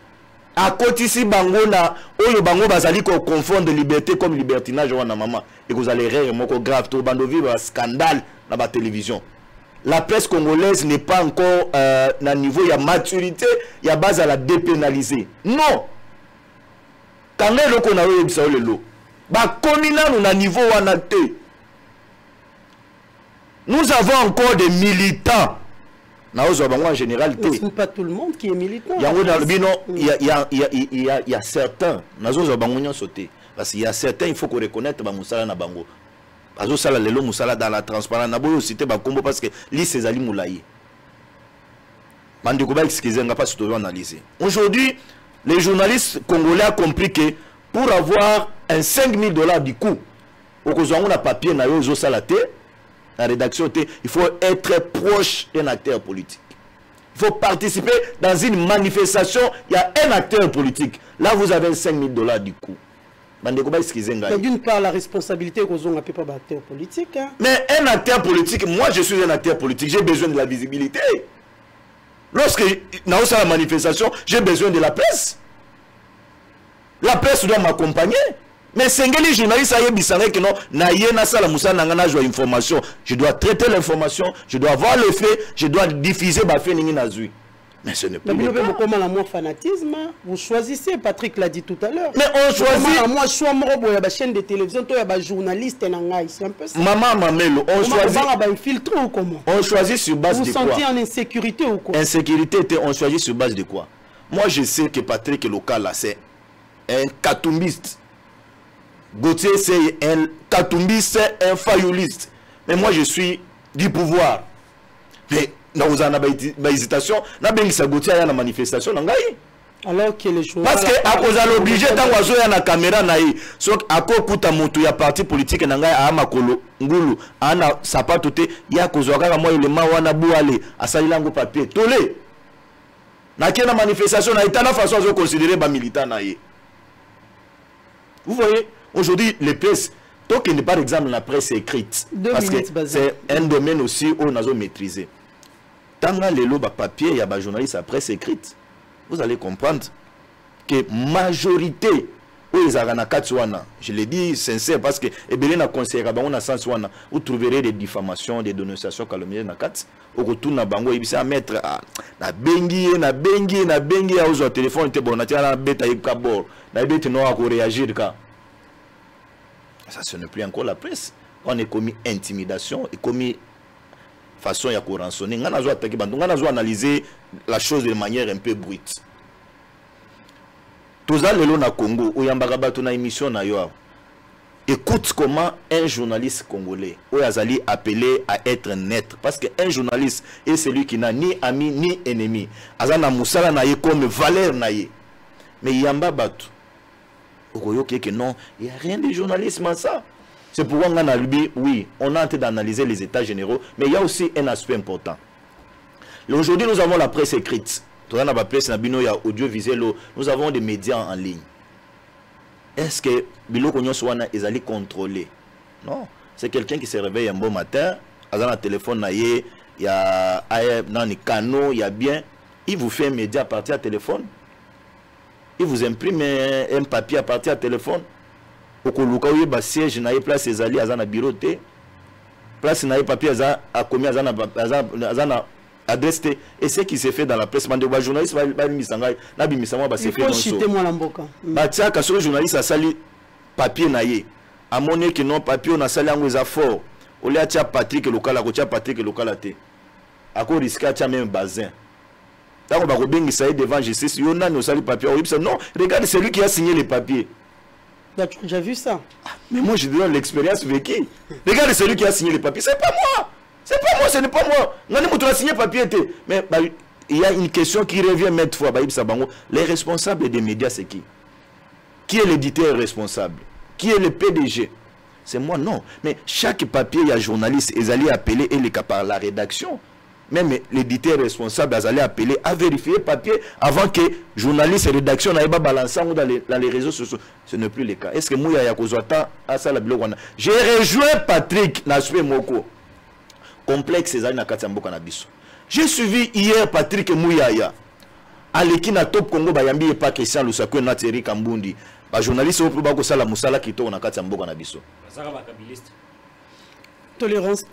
à côté si bango na oyo bango bazali ko confondre liberté comme libertinage wana mama et vous allez rire moko grave to bando vivre un scandale dans la télévision. La presse congolaise n'est pas encore na niveau ya maturité ya base à la dépénaliser. Non. Quand le ko na yo bisa lelo ba komina na niveau wana te. Nous avons encore des militants. En général, ce n'est pas tout le monde qui est militant. Il y a certains. Parce qu'il y a certains, il faut qu'on reconnaisse que Moussala na bango. Azosala lelo Moussala dans la transparence. Na boyo cité ba kombo parce que li Césali Moulaye. Mandiko ba excusez, on va pas surtout analyser. Aujourd'hui, les journalistes congolais ont compris que pour avoir un 5 000 $ du coup, au cas où on a papier na yo zo salaté. La rédaction, il faut être proche d'un acteur politique. Il faut participer dans une manifestation. Il y a un acteur politique. Là, vous avez 5 000 $ du coup. D'une part, la responsabilité qu'on n'a pas d'acteur politique. Hein. Mais un acteur politique, moi je suis un acteur politique, j'ai besoin de la visibilité. Lorsque dans la manifestation, j'ai besoin de la presse. La presse doit m'accompagner. Mais Sengeli journaliste a dit que non, information. Je dois traiter l'information, je dois avoir le fait, je dois diffuser ma fait. Mais ce n'est plus le le cas. Comment la moins fanatisme, vous choisissez, Patrick l'a dit tout à l'heure. Mais on choisit. Moi, je suis il y a chaîne de télévision, il y a journaliste, c'est un peu ça. Maman Mamelo, on choisit. Infiltré ou comment? On choisit sur base de quoi? Vous sentez en insécurité ou quoi? Insécurité, on choisit sur base de quoi? Moi, je sais que Patrick Local, là, c'est un katumbiste. Gauthier, c'est un katumbiste, un fayouliste. Mais moi, je suis du pouvoir. Mais dans une hésitation, dans une manifestation, alors que les choses. parce que à cause de l'obligé d'envoyer à la caméra, à cause de la parti politique, à Makolo, Ngulu, à Sapatote, il y a cause de moi, il est mawana bouale, à Salilango papier, tolé. Dans la manifestation, il y a une façon de considérer les militants. Vous voyez, aujourd'hui, les presses, tant qu'il n'est pas d'exemple, la presse écrite. Parce que c'est un domaine aussi où on a maîtrisé. Tant que les papier, il y a des journalistes à presse écrite. Vous allez comprendre que majorité où ils ont je le dis sincère parce que vous trouverez des diffamations, des dénonciations calomnieuses au retour na bango ibisa mettre na bengi au téléphone te bon na beta ikabor na beta no à réagir ka. Ça ce n'est plus encore la presse. On est commis intimidation et commis façon ya ko rançonner ngana zo attaquer bandu ngana zo analyser la chose de manière un peu brute. Toza lelo na Congo oyambaka bato na émission na yo. Écoute comment un journaliste congolais Oyazali appelé à être net parce que un journaliste est celui qui n'a ni ami ni ennemi. Azana musala na ye comme valeur na ye. Mais yamba bato okoyoke que non, il y a rien de journalisme en ça. C'est pourquoi on a lui, oui, on a en train d'analyser les états généraux, mais il y a aussi un aspect important. Aujourd'hui, nous avons la presse écrite. Nous avons des médias en ligne. Est-ce que Biloko Nyoswana est allé contrôler? Non. C'est quelqu'un qui se réveille un bon matin, il a un téléphone, il y a dans les canaux, il y a bien. Il vous fait un média à partir du téléphone. Il vous imprime un papier à partir du téléphone. Okoluka oui ba siège na place ezali azana bureau te place na papier a commis azana adresse te et ce qui s'est fait dans la presse bande ba journaliste ba misanga na bimisama ba se fait donc so ba tia ka so journaliste a sali papier na ye a monné que non papier na sali yango eza fort o le tia Patrick Local ko tia Patrick Local te a ko risquer tia même bazin tant ba ko bengisa devant justice yo na no sali papier o non regarde c'est lui qui a signé les papiers. Tu as déjà vu ça? Mais moi, je donne l'expérience vécue. Regarde celui qui a signé les papiers. C'est pas moi. C'est pas moi, ce n'est pas moi. On a signé les papiers. Mais il y a une question qui revient maintes fois. Les responsables des médias, c'est qui? Qui est l'éditeur responsable? Qui est le PDG? C'est moi, non. Mais chaque papier, il y a journaliste, ils allaient appeler et les cas par la rédaction. Même l'éditeur responsable a allé appeler à vérifier le papier avant que journalistes et rédaction n'aient pas balancé dans les réseaux sociaux. Ce n'est plus le cas. Est-ce que Mouya Yakozwata a ça la bilowana? J'ai rejoint Patrick Nasue Moko. Complexe Ezali na Katambo Kanabiso. J'ai suivi hier Patrick Mouyaya. Aleki na Top Congo Bayambi et pas Christian Lusako na Thierry Kambundi. Ba journaliste au plus bas que ça la musala qui tourne na Katambo Kanabiso. Tolérance.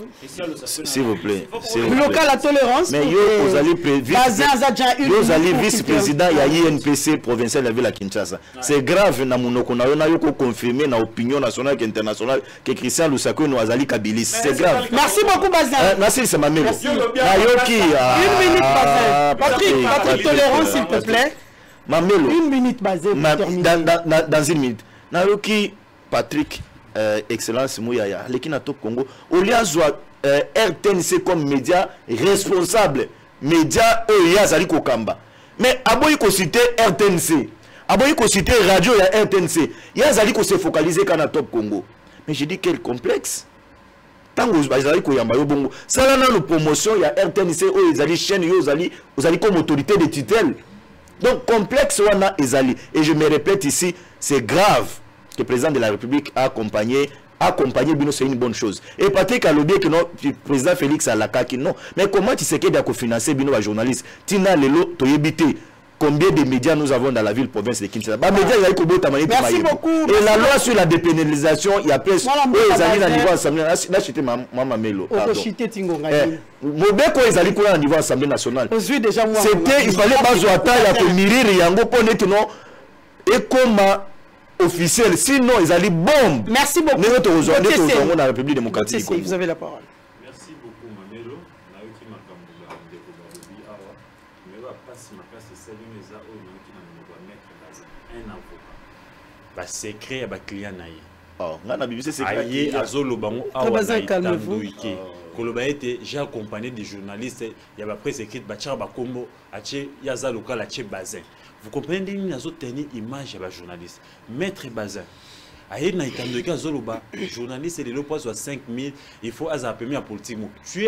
S'il vous plaît. Local la tolérance. Mais vous allez vice-président, il y a INPC provincial de la ville à Kinshasa. C'est grave, na monoko na yo confirmé na opinion nationale et internationale que Christian Lusako nous azali kabilis. C'est grave. Merci beaucoup Bazin. Merci c'est ma mère. Une minute Bazin. Patrick tolérance s'il te plaît. Mamelo. Une minute Bazin. Dans une minute. Nayoki Patrick Excellence Mouyaya, l'équipe Top Congo, au lieu de RTNC comme média responsable, média Oyazali Kokamba. Mais aboyi ko citer RTNC, aboyi ko citer radio ya RTNC, Yazali ko se focaliser kana Top Congo. Mais je dis quel complexe. Tango bazali ko yamba yo bongo. Ça na le promotion ya RTNC Oyazali chaîne yo ozali comme autorité de tutelle. Donc complexe wana ezali et je me répète ici, c'est grave. Que le président de la République a accompagné Bino, c'est une bonne chose. Et Patrick a l'oublié que non, le président Félix Alakaki, non. Mais comment tu sais qu'il y a financé Bino, un journaliste? Tina Lelo, Toyebite, combien de médias nous avons dans la ville province de Kinshasa. Merci beaucoup. Et la loi sur la dépénalisation, il y a presque les amis à niveau assemblée. Là, c'était Maman Melo. Mobeko ils allaient à niveau assemblée nationale. C'était, il fallait pas jouer à taille à mourir yango pour net non et comme officiel, sinon ils allaient bombe. Merci beaucoup. Nous la République démocratique. Vous avez la parole. Merci beaucoup Mamelo. Ba secret ya ba client na ye. Oh, ngana bibi c'est secret. Aye azolo bango awa na itando ike. Koloba ete j'ai accompagné des journalistes, il y a ba presse écrite ba tchar ba kombo, ache yaza local ache Bazin. Vous comprenez ni nazo tenir image ya ba journaliste. Maître Bazin. Aye na itando ike azolo ba journaliste et le poids soit 5000, il faut aza permis à politique. Tu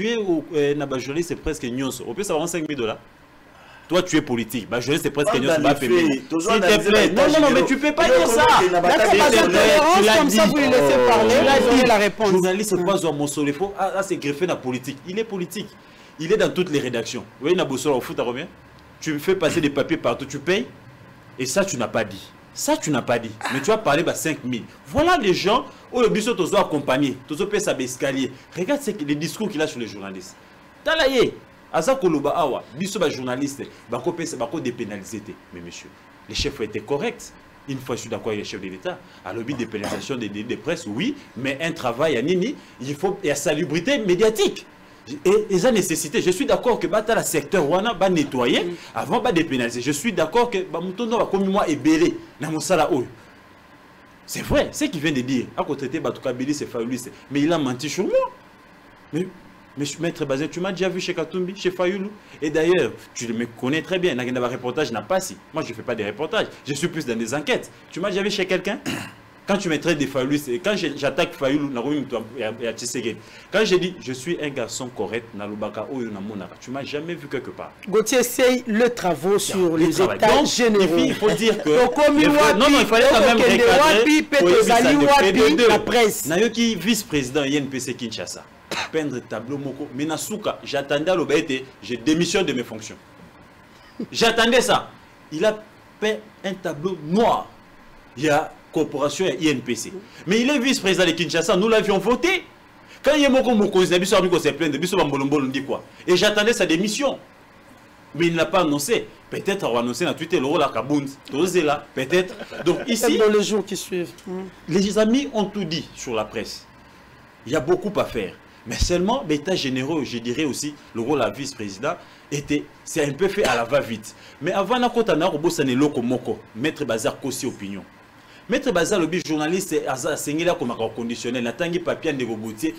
es na ba journaliste presque nyonso. On peut savoir $5,000. Toi, tu es politique. Bah, je sais presque que pas fait. S'il te plaît. Non, mais tu peux pas dire ça. Comme ça, vous lui laissez parler. Là, il donne la réponse. Journaliste, c'est pas un morceau. C'est greffé dans la politique. Il est politique. Il est dans toutes les rédactions. Vous voyez, Naboussola au foot, à combien? Tu fais passer des papiers partout, tu payes. Et ça, tu n'as pas dit. Ça, tu n'as pas dit. Mais tu as parlé de 5000. Voilà les gens où le biseau t'os accompagné. T'os payé sa escalier. Regarde les discours qu'il a sur les journalistes. T'as là, Aza Koloba Awa, biso ba journaliste, bako pesa bako dépénaliser. Mais monsieur, les chefs étaient corrects. Une fois je suis d'accord avec les chefs de l'État, à l'objet de dépénalisation des presse, oui, mais un travail à Nini, il faut et à salubrité médiatique. Et ça nécessité. Je suis d'accord que le secteur wana va nettoyer avant de dépénaliser. Je suis d'accord que Bamutono va comme moi ébélé dans mon sala. C'est vrai, c'est ce qu'il vient de dire. À côté de Batouka Béli, c'est Fayoulou, mais il a menti sur moi. Mais Maître Bazin, tu m'as déjà vu chez Katumbi, chez Fayoulou. Et d'ailleurs, tu me connais très bien. Dans un reportage, n'a pas si. Moi, je ne fais pas des reportages. Je suis plus dans des enquêtes. Tu m'as déjà vu chez quelqu'un? Quand tu me traites des Fayoulou, quand j'attaque Fayoulou, quand je dis je suis un garçon correct, tu ne m'as jamais vu quelque part. Gauthier essaye le travail sur les états généraux. Il faut dire que... Non, il fallait quand même recadrer la presse. Nayoki, vice-président INPC Kinshasa. Peindre tableau moko mais nasuka j'attendais à l'obéité, je démissionne de mes fonctions. J'attendais ça. Il a peint un tableau noir. Il y a corporation et INPC. Mais il est vice-président de Kinshasa, nous l'avions voté. Quand il y a moko moko il s'est plaint de biso bambolombo dit quoi. Et j'attendais sa démission. Mais il n'a pas annoncé. Peut-être on va annoncer dans Twitter le rôle à Kabound. Là, peut-être. Donc ici dans les jours qui suivent. Les amis ont tout dit sur la presse. Il y a beaucoup à faire. Mais seulement, l'État généraux, je dirais aussi, le rôle à vice-président, c'est un peu fait à la va-vite. Mais avant, Maître Bazar Kossi opinion. Maître Bazar, le journaliste, c'est comme un conditionnel. Natangi papier de Goboutier,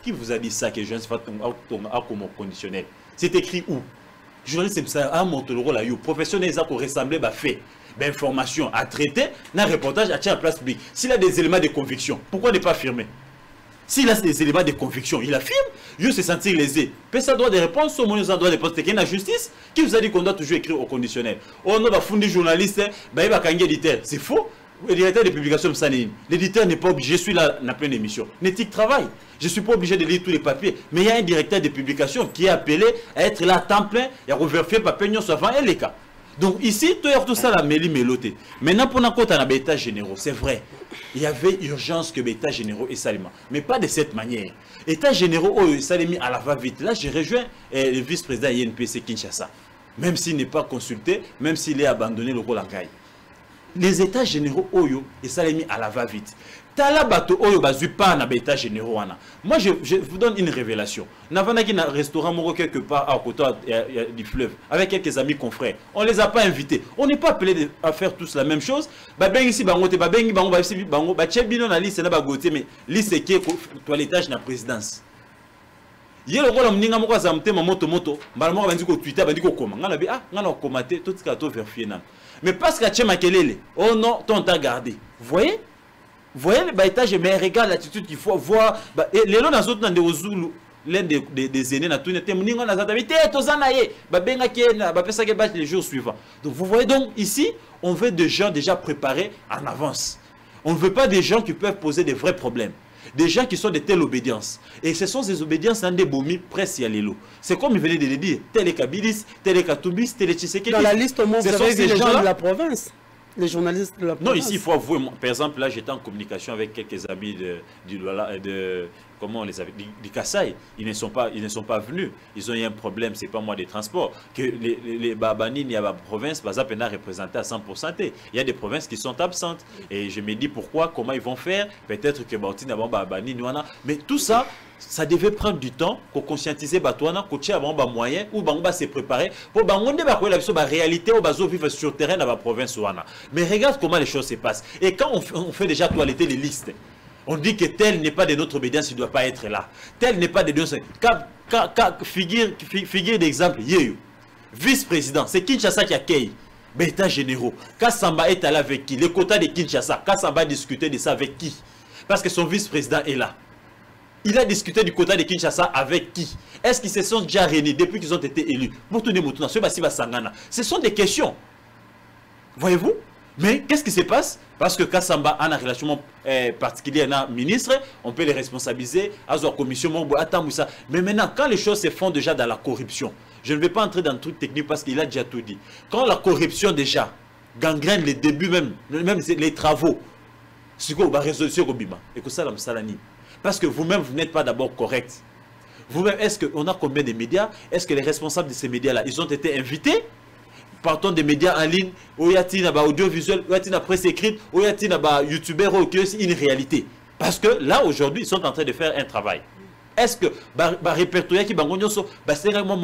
qui vous a dit ça que je ne sais pas comme conditionnel? C'est écrit où? Journaliste, c'est un montre le rôle à you. Professionnel, ça ressemblait à fait. Information à traiter, un reportage à tirer la place publique. S'il a des éléments de conviction, pourquoi ne pas affirmer? S'il a des éléments de conviction, il affirme, il se sentir lésé. Personne doit des réponses, au moins il doit des réponses. C'est la justice qui vous a dit qu'on doit toujours écrire au conditionnel. On a fondé journaliste, il va gagner l'éditeur. C'est faux. L'éditeur de publication, l'éditeur n'est pas obligé, je suis là dans pleine émission. L'éthique travail. Je ne suis pas obligé de lire tous les papiers. Mais il y a un directeur de publication qui est appelé à être là à temps plein et à revérifier les papiers avant et les cas. Donc ici, tout ça, la méli méloté. Maintenant, pour nous, on a des états généraux, c'est vrai. Il y avait urgence que les états généraux et Salima. Mais pas de cette manière. États généraux, ça les mis à la va-vite. Là, j'ai rejoint le vice-président INPC Kinshasa. Même s'il n'est pas consulté, même s'il est abandonné le rôle à Gaï. Les états généraux, et ça les mis à la va-vite. Talabato oyo bazu pas na état généraux wana. Moi je vous donne une révélation. Navana qui na restaurant moro quelque part à côté du fleuve avec quelques amis confrères. On les a pas invités. On n'est pas appelé à faire tous la même chose. Ba bengi ici bango te ba bengi bango ba ici bango ba chebino na liste na ba goté mais liste qui toilettage na présidence. Yé le rôle mninga moko za mtema moto mbala moko bandi ko Twitter bandi ko koma. Ngana bi ngana komater tout ce ka to vérifier na. Mais parce que Tchema Kelele, oh non, ton t'a gardé. Vous voyez le baïtage, mais regarde l'attitude qu'il faut voir. Les gens dans d'autres, dans l'un des aînés, dans tout le monde, on a les jours suivants. Donc vous voyez, donc ici, on veut des gens déjà préparés en avance. On ne veut pas des gens qui peuvent poser des vrais problèmes. Des gens qui sont de telle obédience. Et ce sont ces obédiences dans des bomis presque à l'élo. C'est comme il venait de le dire. Tel est Kabilis, tel est Katumbis, tel est Tshisekedi. Dans la liste, au moins, vous avez vu les gens de la province. Les journalistes de la province. Non, ici, il faut avouer. Par exemple, là, j'étais en communication avec quelques amis comment on les avait, du Kassai. Ils ne sont pas venus. Ils ont eu un problème, c'est pas moi, des transports. Que les Babani, il y a la province, par exemple, représenté à 100%. Il y a des provinces qui sont absentes. Et je me dis pourquoi, comment ils vont faire. Peut-être que Bautine avant Babani, mais tout ça, ça devait prendre du temps pour conscientiser Batouana, coacher avant bas moyen ou bangba se préparer pour bangonde ba la réalité ou bazo vivre sur terrain dans la province ouana. Mais regarde comment les choses se passent. Et quand on fait déjà toiletter les listes, on dit que tel n'est pas de notre obédience, il ne doit pas être là. Tel n'est pas de notre... Figure d'exemple, Yeyo, vice-président, c'est Kinshasa qui accueille. États généraux. Kassamba est allé avec qui? Les quotas de Kinshasa. Kassamba a discuté de ça avec qui? Parce que son vice-président est là. Il a discuté du quota de Kinshasa avec qui? Est-ce qu'ils se sont déjà réunis depuis qu'ils ont été élus? Ce sont des questions. Voyez-vous? Mais qu'est-ce qui se passe? Parce que Kassamba a une relation particulière avec le ministre, on peut les responsabiliser, à la commission, mais maintenant, quand les choses se font déjà dans la corruption, je ne vais pas entrer dans le truc technique parce qu'il a déjà tout dit. Quand la corruption déjà gangrène les débuts, même les travaux, c'est quoi la résolution et que ça, parce que vous-même, vous n'êtes pas d'abord correct. Vous-même, est-ce qu'on a combien de médias? Est-ce que les responsables de ces médias-là, ils ont été invités? Partons des médias en ligne, où y a-t-il audiovisuel, où y a-t-il presse écrite, où y a-t-il youtubeur, où y a une réalité? Parce que là, aujourd'hui, ils sont en train de faire un travail. Est-ce que répertorier qui c'est vraiment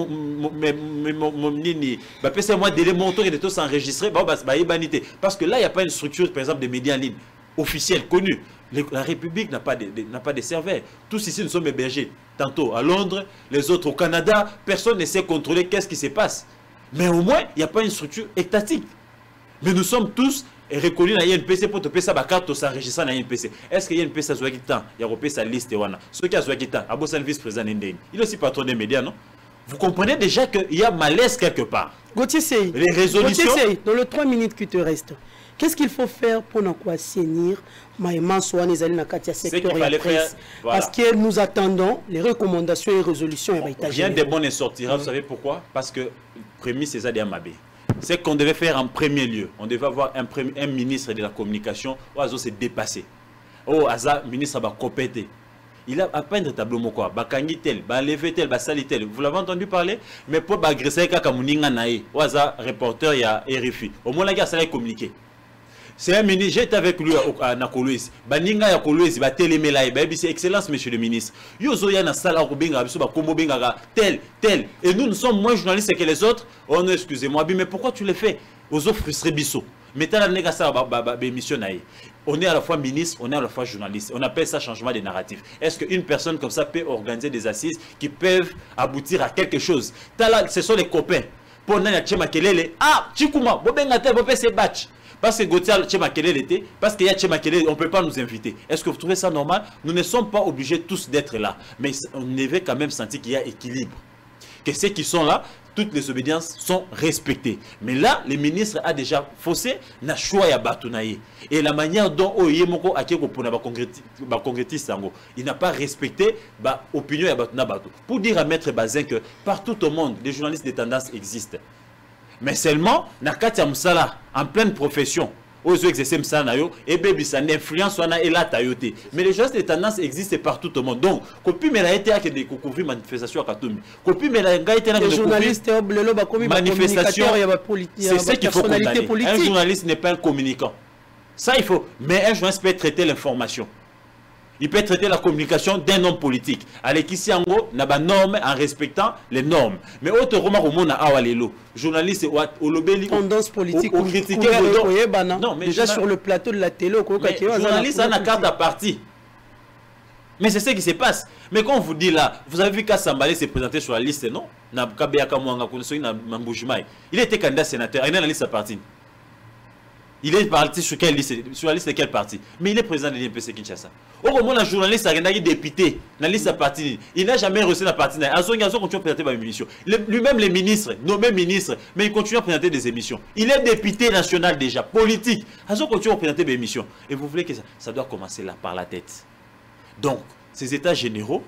moi délai mon tour et de tout s'enregistrer parce que là il n'y a pas une structure par exemple des médias en ligne officiels connus. La République n'a pas de serveurs. Tous ici nous sommes hébergés tantôt à Londres, les autres au Canada. Personne ne sait contrôler qu'est-ce qui se passe. Mais au moins il n'y a pas une structure étatique. Mais nous sommes tous et reconnu dans INPC pour te payer sa carte s'enregistre dans INPC. Est-ce qu'il y a une PC à Zouakitan? Il y a repéré sa liste. Ceux qui a Zouakitan, à Bossan vice-président Ndeng. Il est aussi patron des médias, non? Vous comprenez déjà qu'il y a malaise quelque part. Gauthier Sey, les résolutions. Dans les 3 minutes qui te restent, qu'est-ce qu'il faut faire pour ne pas assainir Maïman Soane et Zalina Katia secteur et presse? Voilà. Parce que nous attendons les recommandations et résolutions. Rien de bon ne sortira. Vous savez pourquoi? Parce que prémisse c'est Zadia Mabé. C'est qu'on devait faire en premier lieu. On devait avoir un ministre de la communication. Oazo s'est dépassé. Oh, Aza, ministre va compéter. Il a à peindre tableau quoi. Bakangi tel, lever tel, sali tel. Vous l'avez entendu parler? Mais pour agresser Kakamuninga Nae, Oaza, reporter, il y a RFI. Au moins, la gare, ça va communiquer. C'est un ministre, j'étais avec lui à Nakolwezi. Baninga ya Kolwezi, ba télémela, c'est excellence, monsieur le ministre. Yozo ya na sala rubenga, biso ba kombo benga tel. Et nous sommes moins journalistes que les autres. Oh non, excusez-moi, mais pourquoi tu le fais? Ozo frustrer biso. Mettez la nega ça ba émission naïe. On est à la fois ministre, on est à la fois journaliste. On appelle ça changement de narratif. Est-ce qu'une personne comme ça peut organiser des assises qui peuvent aboutir à quelque chose? Ce sont les copains. Pour Nanya Tchema Kelele, ah, Chikuma, Bobenga tel, Bopé se batch. Parce que Gauthier Tchema Kelele était, parce qu'il y a Tchema Kelele, on ne peut pas nous inviter. Est-ce que vous trouvez ça normal? Nous ne sommes pas obligés tous d'être là. Mais on devait quand même sentir qu'il y a équilibre. Que ceux qui sont là, toutes les obédiences sont respectées. Mais là, le ministre a déjà faussé, n'a choix à Batounaye. Et la manière dont Oyemoko Akeko pour concrétiste, il n'a pas respecté l'opinion de Batouna Batou. Pour dire à Maître Bazin que partout au monde, les journalistes de tendance existent. Mais seulement, Nakati Amsala, en pleine profession, aux exercer Msanayo, et baby, ça n'influence et la tayoté. Mais les journalistes de tendance existent partout au monde. Donc, copie mais la été à des couvrir manifestations à Katoumi. Copie mais la été à des journalistes manifestations. C'est ce qu'il faut condamner. Un journaliste n'est pas un communicant. Ça, il faut. Mais un journaliste peut traiter l'information. Il peut traiter la communication d'un homme politique. Avec ici, en gros, on a des normes en respectant les normes. Mais autre roman au monde, journaliste, tendance politique, ou critiquer non, mais déjà sur le plateau de la télé, journaliste a une carte à partie. Mais c'est ce qui se passe. Mais quand on vous dit là, vous avez vu qu'Assambalé s'est présenté sur la liste, non? Il était candidat sénateur, il est dans la liste à partie. Il est parti sur quelle liste? Sur la liste de quel parti? Mais il est président de l'INPC Kinshasa. Au moment où un journaliste a été député dans la liste de parti, il n'a jamais reçu la partie. Il continue à présenter des émissions. Lui-même les ministres, nommés ministres, mais il continue à présenter des émissions. Il est député national déjà, politique. Il continue à présenter des émissions. Et vous voulez que ça doit commencer là, par la tête. Donc, ces états généraux,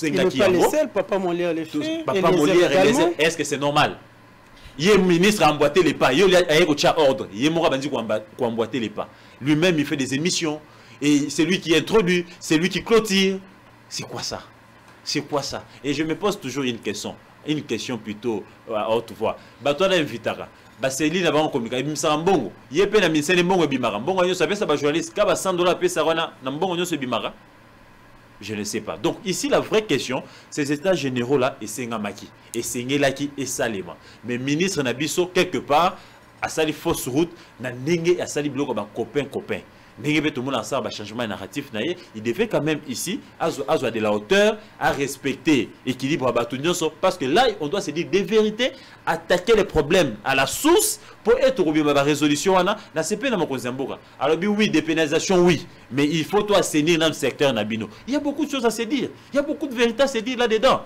il n'est pas le seul, Papa Molière les fait. Papa Molière et les est-ce que c'est normal? Il est ministre a emboîté les pas, il a ordre, il est mort à emboîter les pas. Lui-même, il fait des émissions, et c'est lui qui introduit, c'est lui qui clôture. C'est quoi ça? C'est quoi ça? Et je me pose toujours une question plutôt à haute voix. Toi, là, invitara. C'est lui qui a communiqué. Il me semble bon. Il y a un ministère de Bongo Bimara. Bongo, il y a un journaliste qui a $100 payé ça. Je ne sais pas. Donc ici, la vraie question, ces états généraux-là, et c'est Ngamaki, et c'est Ngelaki, et Salema. Mais ministre Nabiso, quelque part, a sali fausse route, na nenge a sali bloc comme copain. Nenge tout le monde ensemble, changement narratif, il devait quand même ici, à de la hauteur, à respecter l'équilibre à Batunyoso, parce que là, on doit se dire des vérités, attaquer les problèmes à la source pour être au bien de la résolution. Alors oui, dépénalisation, oui, mais il faut toi assainir dans le secteur Nabino. Il y a beaucoup de choses à se dire, il y a beaucoup de vérités à se dire là-dedans.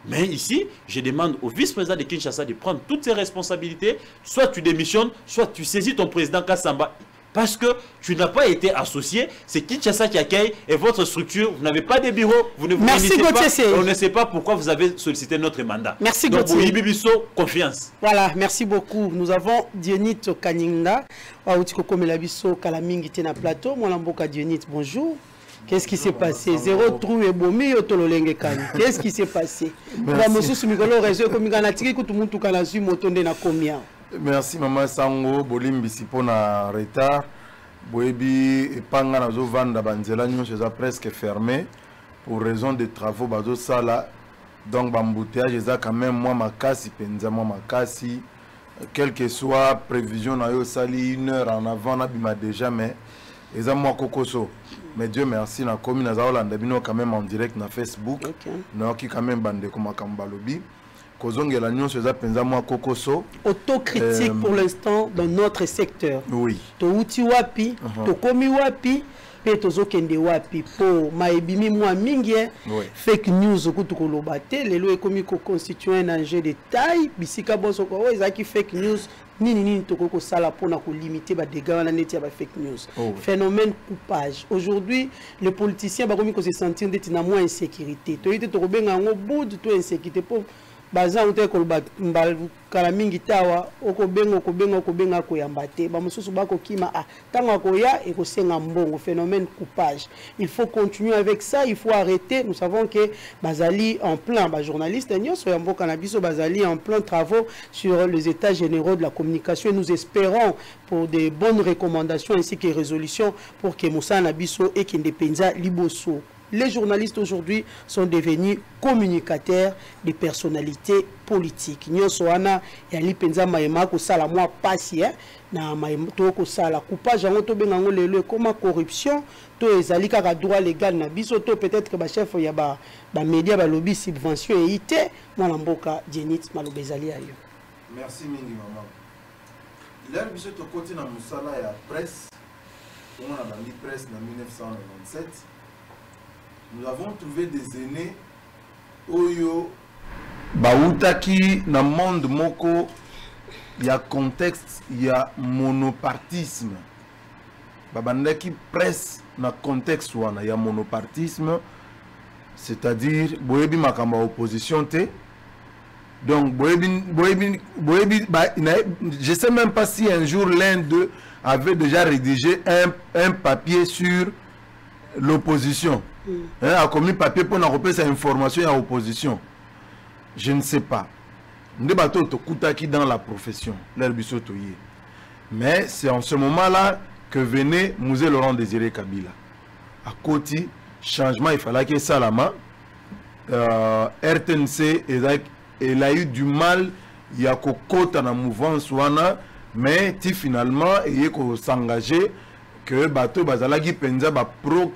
Mais ici, je demande au vice-président de Kinshasa de prendre toutes ses responsabilités, soit tu démissionnes, soit tu saisis ton président Kassamba. Parce que tu n'as pas été associé, c'est Kinshasa qui accueille et votre structure, vous n'avez pas de bureau, vous ne vous réunissez pas, on ne sait pas pourquoi vous avez sollicité notre mandat. Merci Gauthier. Donc, confiance. Voilà, merci beaucoup. Nous avons Dionit Kaninga, Kalamingi Tena Plateau, Molamboka Dionit, bonjour. Qu'est-ce qui s'est passé? Zéro trou et bomi otololenge kani. Qu'est-ce qui s'est passé? Merci maman Sango, bolimbi sipona retard. Boebi epanga nazo vanda banzela nyonso eza presque fermé pour raison de travaux bazo sala. Donc bambouteillage eza quand même moi makasi penza moi makasi. Quelle que soit prévision na yo sali 1 heure en avant na bima déjà mais eza moi kokoso. Mais Dieu merci na komi na zaolanda bino quand même en direct na Facebook. Na ki quand même bande ko makamba lobi. Kozongela nyonso eza penza moi kokoso. Autocritique pour l'instant dans notre secteur. Oui. To uti wapi, to komi wapi, pe tozo kende wapi po maebimi moi mingi fake news okutu kolobate lelo ekomi ko constituer un enjeu de taille bisika boso ko ezaki fake news nini toko sala pona ko limiter ba dégâts na net ya ba fake news. Phénomène coupage. Aujourd'hui, les politiciens ba komi ko se sentir d'être na moins insécurité. To yite to ko benga ngo bout to insécurité po baza ute ko mbal kala mingi tawa okobenga ko yambate ba mususu bako kima tanga ko ya e ko senga mbongo. Phénomène coupage. Il faut continuer avec ça, il faut arrêter. Nous savons que bazali en plein ba journaliste nyonso ya mboka na biso bazali en plein travaux sur les états généraux de la communication et nous espérons pour des bonnes recommandations ainsi que résolutions pour que Moussa Nabiso et Kindepenza Liboso. Les journalistes aujourd'hui sont devenus communicateurs des personnalités politiques. Nyonso wana ya lipenza maema ko sala moi pasi na maema to ko sala coupage en to benga lelo comme corruption to ezali kaka droit légal na biso to peut-être que ba chef ya ba média ba lobby subvention et ité mwana mboka Dionit malobezali ayo. Merci mingi maman. Il a biso to côté na musala ya presse. On a la presse en 1997. Nous avons trouvé des aînés oyo bautaki na monde moko ya contexte ya monopartisme babandaki presse na contexte wana ya monopartisme, c'est-à-dire boyebi makamba opposition te. Donc boyebi je sais même pas si un jour l'un d'eux avait déjà rédigé un papier sur l'opposition. A commis papier pour nous repérer cette information à l'opposition. Je ne sais pas. Nous débattons qui dans la profession. Mais c'est en ce moment-là que venait Mouzé Laurent Désiré Kabila. À côté, changement, il fallait que Salama, RTNC, il a eu du mal, il y a côté dans la mouvance, mais finalement, il y a s'engager que Bato Bazalagi Penza pro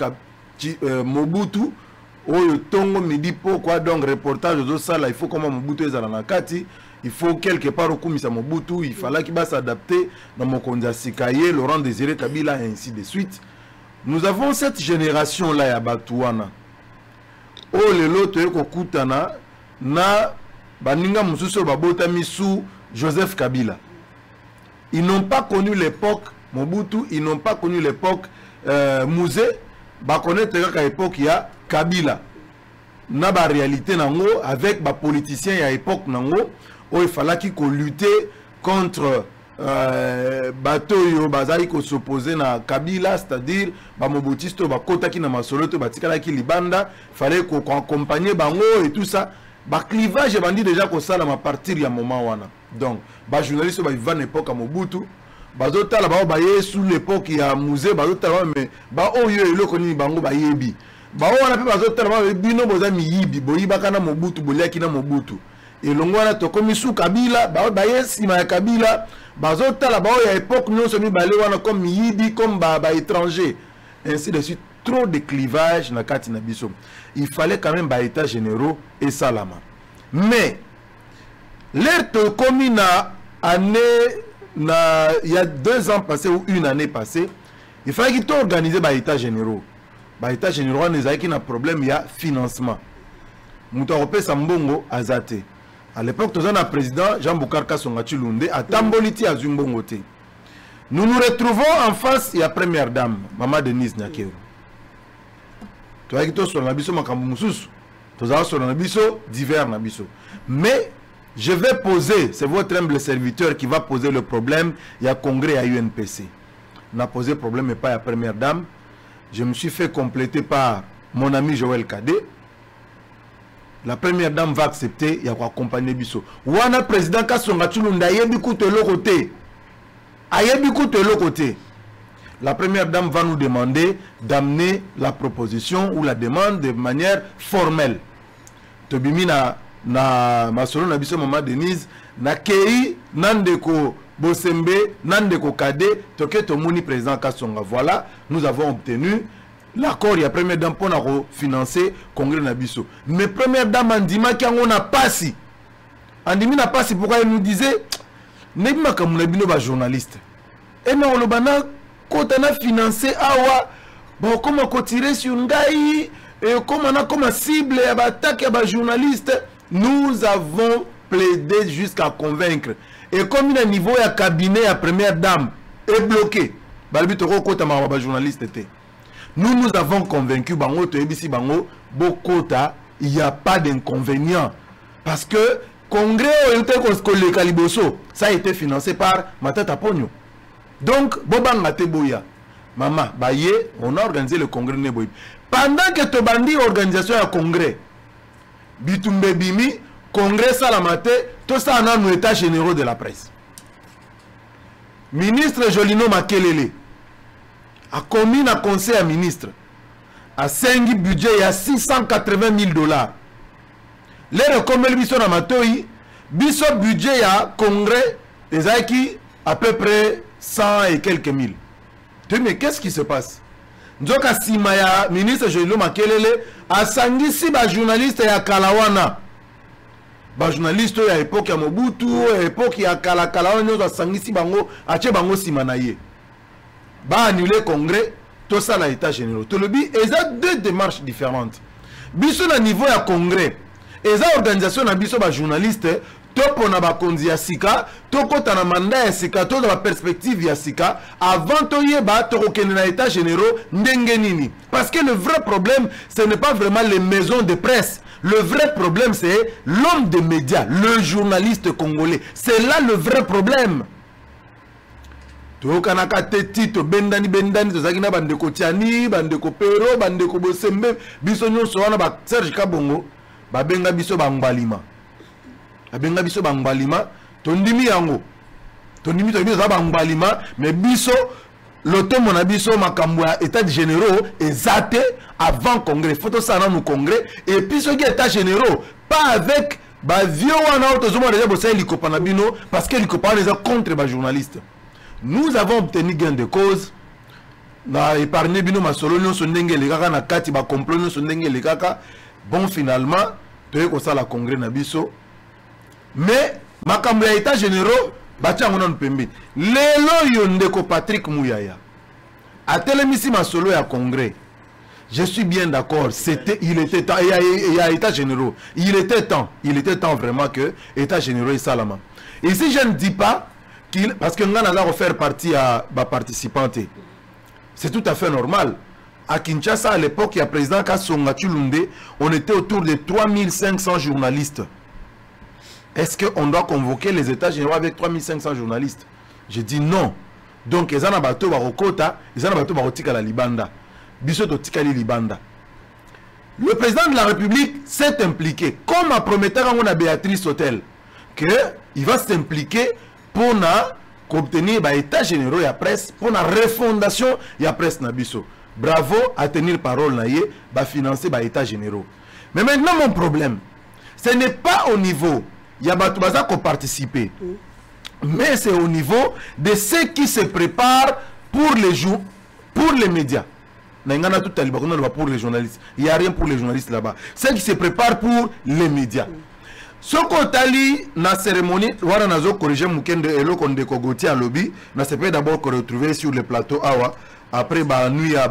Mobutu oyo tongo midi pourquoi donc reportage de ça là il faut comment Mobutu ezala na kati il faut quelque part okumisa Mobutu il fallait qu'il va s'adapter dans mon konza sikaye Laurent Désiré Kabila et ainsi de suite. Nous avons cette génération là ya batuana o lelo to ekokutana na baninga mususu babotami sous Joseph Kabila. Ils n'ont pas connu l'époque Mobutu, ils n'ont pas connu l'époque Mouzé. ba connaître qu'à l'époque il y a Kabila na ba réalité nango avec ba politiciens à l'époque nango où il fallait qu'il lutter contre bato yo bazali ko s'opposer na Kabila, c'est-à-dire ba Mobutu ba kota ki na masolo to batikala ki libanda, fallait ko accompagner bango et tout ça. Ba clivage bandi déjà ko sala à partir ya moment wana. Donc ba journaliste ba vivant époque à Mobutu, ba zota la ba sous l'époque ya musée ba zota mais ba oyo eloko ni bango ba yebi. Ba wana pe ba zota ba bino boza mi yibi, boyiba kana Mobutu boliaki na Mobutu. Et l'ongwana to komi sous Kabila, ba yesima ya Kabila. Bazota là-bas, il y a époque, nous sommes comme Yibi, comme étranger. Ainsi de suite, trop de clivage dans Katina Bisso. Il fallait quand même des états généraux et Salama. Mais, l'air de commune année, il y a 2 ans passés ou 1 année passée, il fallait qu'ils organisent des états généraux. Les états généraux, il y a un problème, il y a financement. Moutaropé Sambongo Azate. À l'époque, nous avons un président Jean-Boukar Kassonga Chilunde à Tamboliti à Zumbongote. Nous nous retrouvons en face de la première dame, Maman Denise Nyakero. Tu as dit sur Nabiso Makamboumoussous, tu as sur Nabiso divers Nabiso. Mais je vais poser, c'est votre humble serviteur qui va poser le problème. Il y a congrès à UNPC. On a posé le problème, mais pas à la première dame. Je me suis fait compléter par mon ami Joël Kadé. La première dame va accepter, il y a quoi accompagner Bisso. Wana président Kassonga Chulunda ayebi koute le côté. Ayebi koute le côté. La première dame va nous demander d'amener la proposition ou la demande de manière formelle. Tobimi na masolo na Bisso Maman Denise na kei nandeko Bosembe nandeko Kade toke tomoni président Kassonga. Voilà, nous avons obtenu l'accord, il y a première dame pour financer le congrès Nabiso. Mais première dame, Andima qui on a passé. Andima n'a pas, pourquoi elle nous disait, n'est pas comme les journalistes. Et non, le bana, quand on a financé, bon, comment on tirer sur une gaï, et comment on a comme cible, et attaque les journalistes, nous avons plaidé jusqu'à convaincre. Et comme il y a un niveau, il y a cabinet, à première dame, est bloqué. Les journalistes étaient. Nous avons convaincu Bango, Toebisi Bango, Bokota, il n'y a pas d'inconvénient. Parce que le congrès ça a été financé par Matata Pogno. Donc, Bobanga Teboya, Maman, Baye, on a organisé le congrès Neboy. Pendant que Tobandi organisation à congrès, Bitumbe Bimi, congrès Salamate, tout ça en a nos états généraux de la presse. Ministre Jolino Makelele a commis un conseil à ministre à 5 budget à 680 000 $. Les recommandés biso na matoi biso budget à congrès des qui à peu près 100 et quelques mille. Mais qu'est-ce qui se passe? Nzoka Simaya ministre Jolino Makelele a sangisi ba journaliste ya Kalawana. Ba journaliste ya époque ya Mobutu, époque ya Kalawana nyoza sangisi bango ache bango simanaye. Ba annuler congrès, tout ça l'état général. Tout le but, ils ont 2 démarches différentes. Biso na niveau ya congrès, ils ont organisation na biso ba journaliste, to pona ba konzi ya sika, to kota na mandat ya sika, to na perspective ya sika, avant to yeba to kokene na état général ndenge nini. Parce que le vrai problème, ce n'est pas vraiment les maisons de presse. Le vrai problème, c'est l'homme des médias, le journaliste congolais. C'est là le vrai problème. Tokanaka Tito bendani tozaki na bandeko Tiani, bandeko Pero, bandeko Bosembe, biso nyonso wana ba Serge Kabongo, ba benga biso bangbalima. Ba benga biso bangbalima, tondimi yango. Tondimi to biso bangbalima, mais biso l'automne mon biso makambo ya état généraux ezate avant congrès. Photo ça na nous congrès et puis ce qui est état généraux pas avec ba vieux wana autozoma déjà bossa likopana bino parce que likopana les contre ba journalistes. Nous avons obtenu gain de cause. Na épargné bino masolo nyonso ndenge le kaka na kati ba complot nyonso ndenge le kaka. Bon finalement, toye ko sala congrès na biso. Mais makambo ya état généraux batia ngona mpembe. Lelo yondeko Patrick Mouyaya. A telemisi masolo ya congrès. Je suis bien d'accord, il était temps, il y a état généraux. Il était temps vraiment que état généraux et salama. Et si je ne dis pas parce que nous allons faire partie à ma participante. C'est tout à fait normal. à Kinshasa, à l'époque, il y a le président Kassonga Tshilunde, on était autour de 3500 journalistes. Est-ce qu'on doit convoquer les États généraux avec 3500 journalistes? Je dis non. Donc, ils ont un bateau barokota, ils ont un bateau barotika la Libanda. Bisoto Tikali Libanda. Le président de la République s'est impliqué, comme a promis à Béatrice Hôtel, qu'il va s'impliquer pour obtenir les États généraux et la presse, pour la refondation de la presse Nabiso. Bravo à tenir parole, va financer les États généraux. Mais maintenant, mon problème, ce n'est pas au niveau, il y a des gens qui ont participé, mais c'est au niveau de ceux qui se préparent pour les médias. Pour les journalistes. Il n'y a rien pour les journalistes là-bas. Ceux qui se préparent pour les médias. Ce qu'on a dit dans la cérémonie, on a corrigé Mukende et l'eau qu'on décogoté à lobby. On s'est d'abord retrouvé sur le plateau Awa. Après, nuit à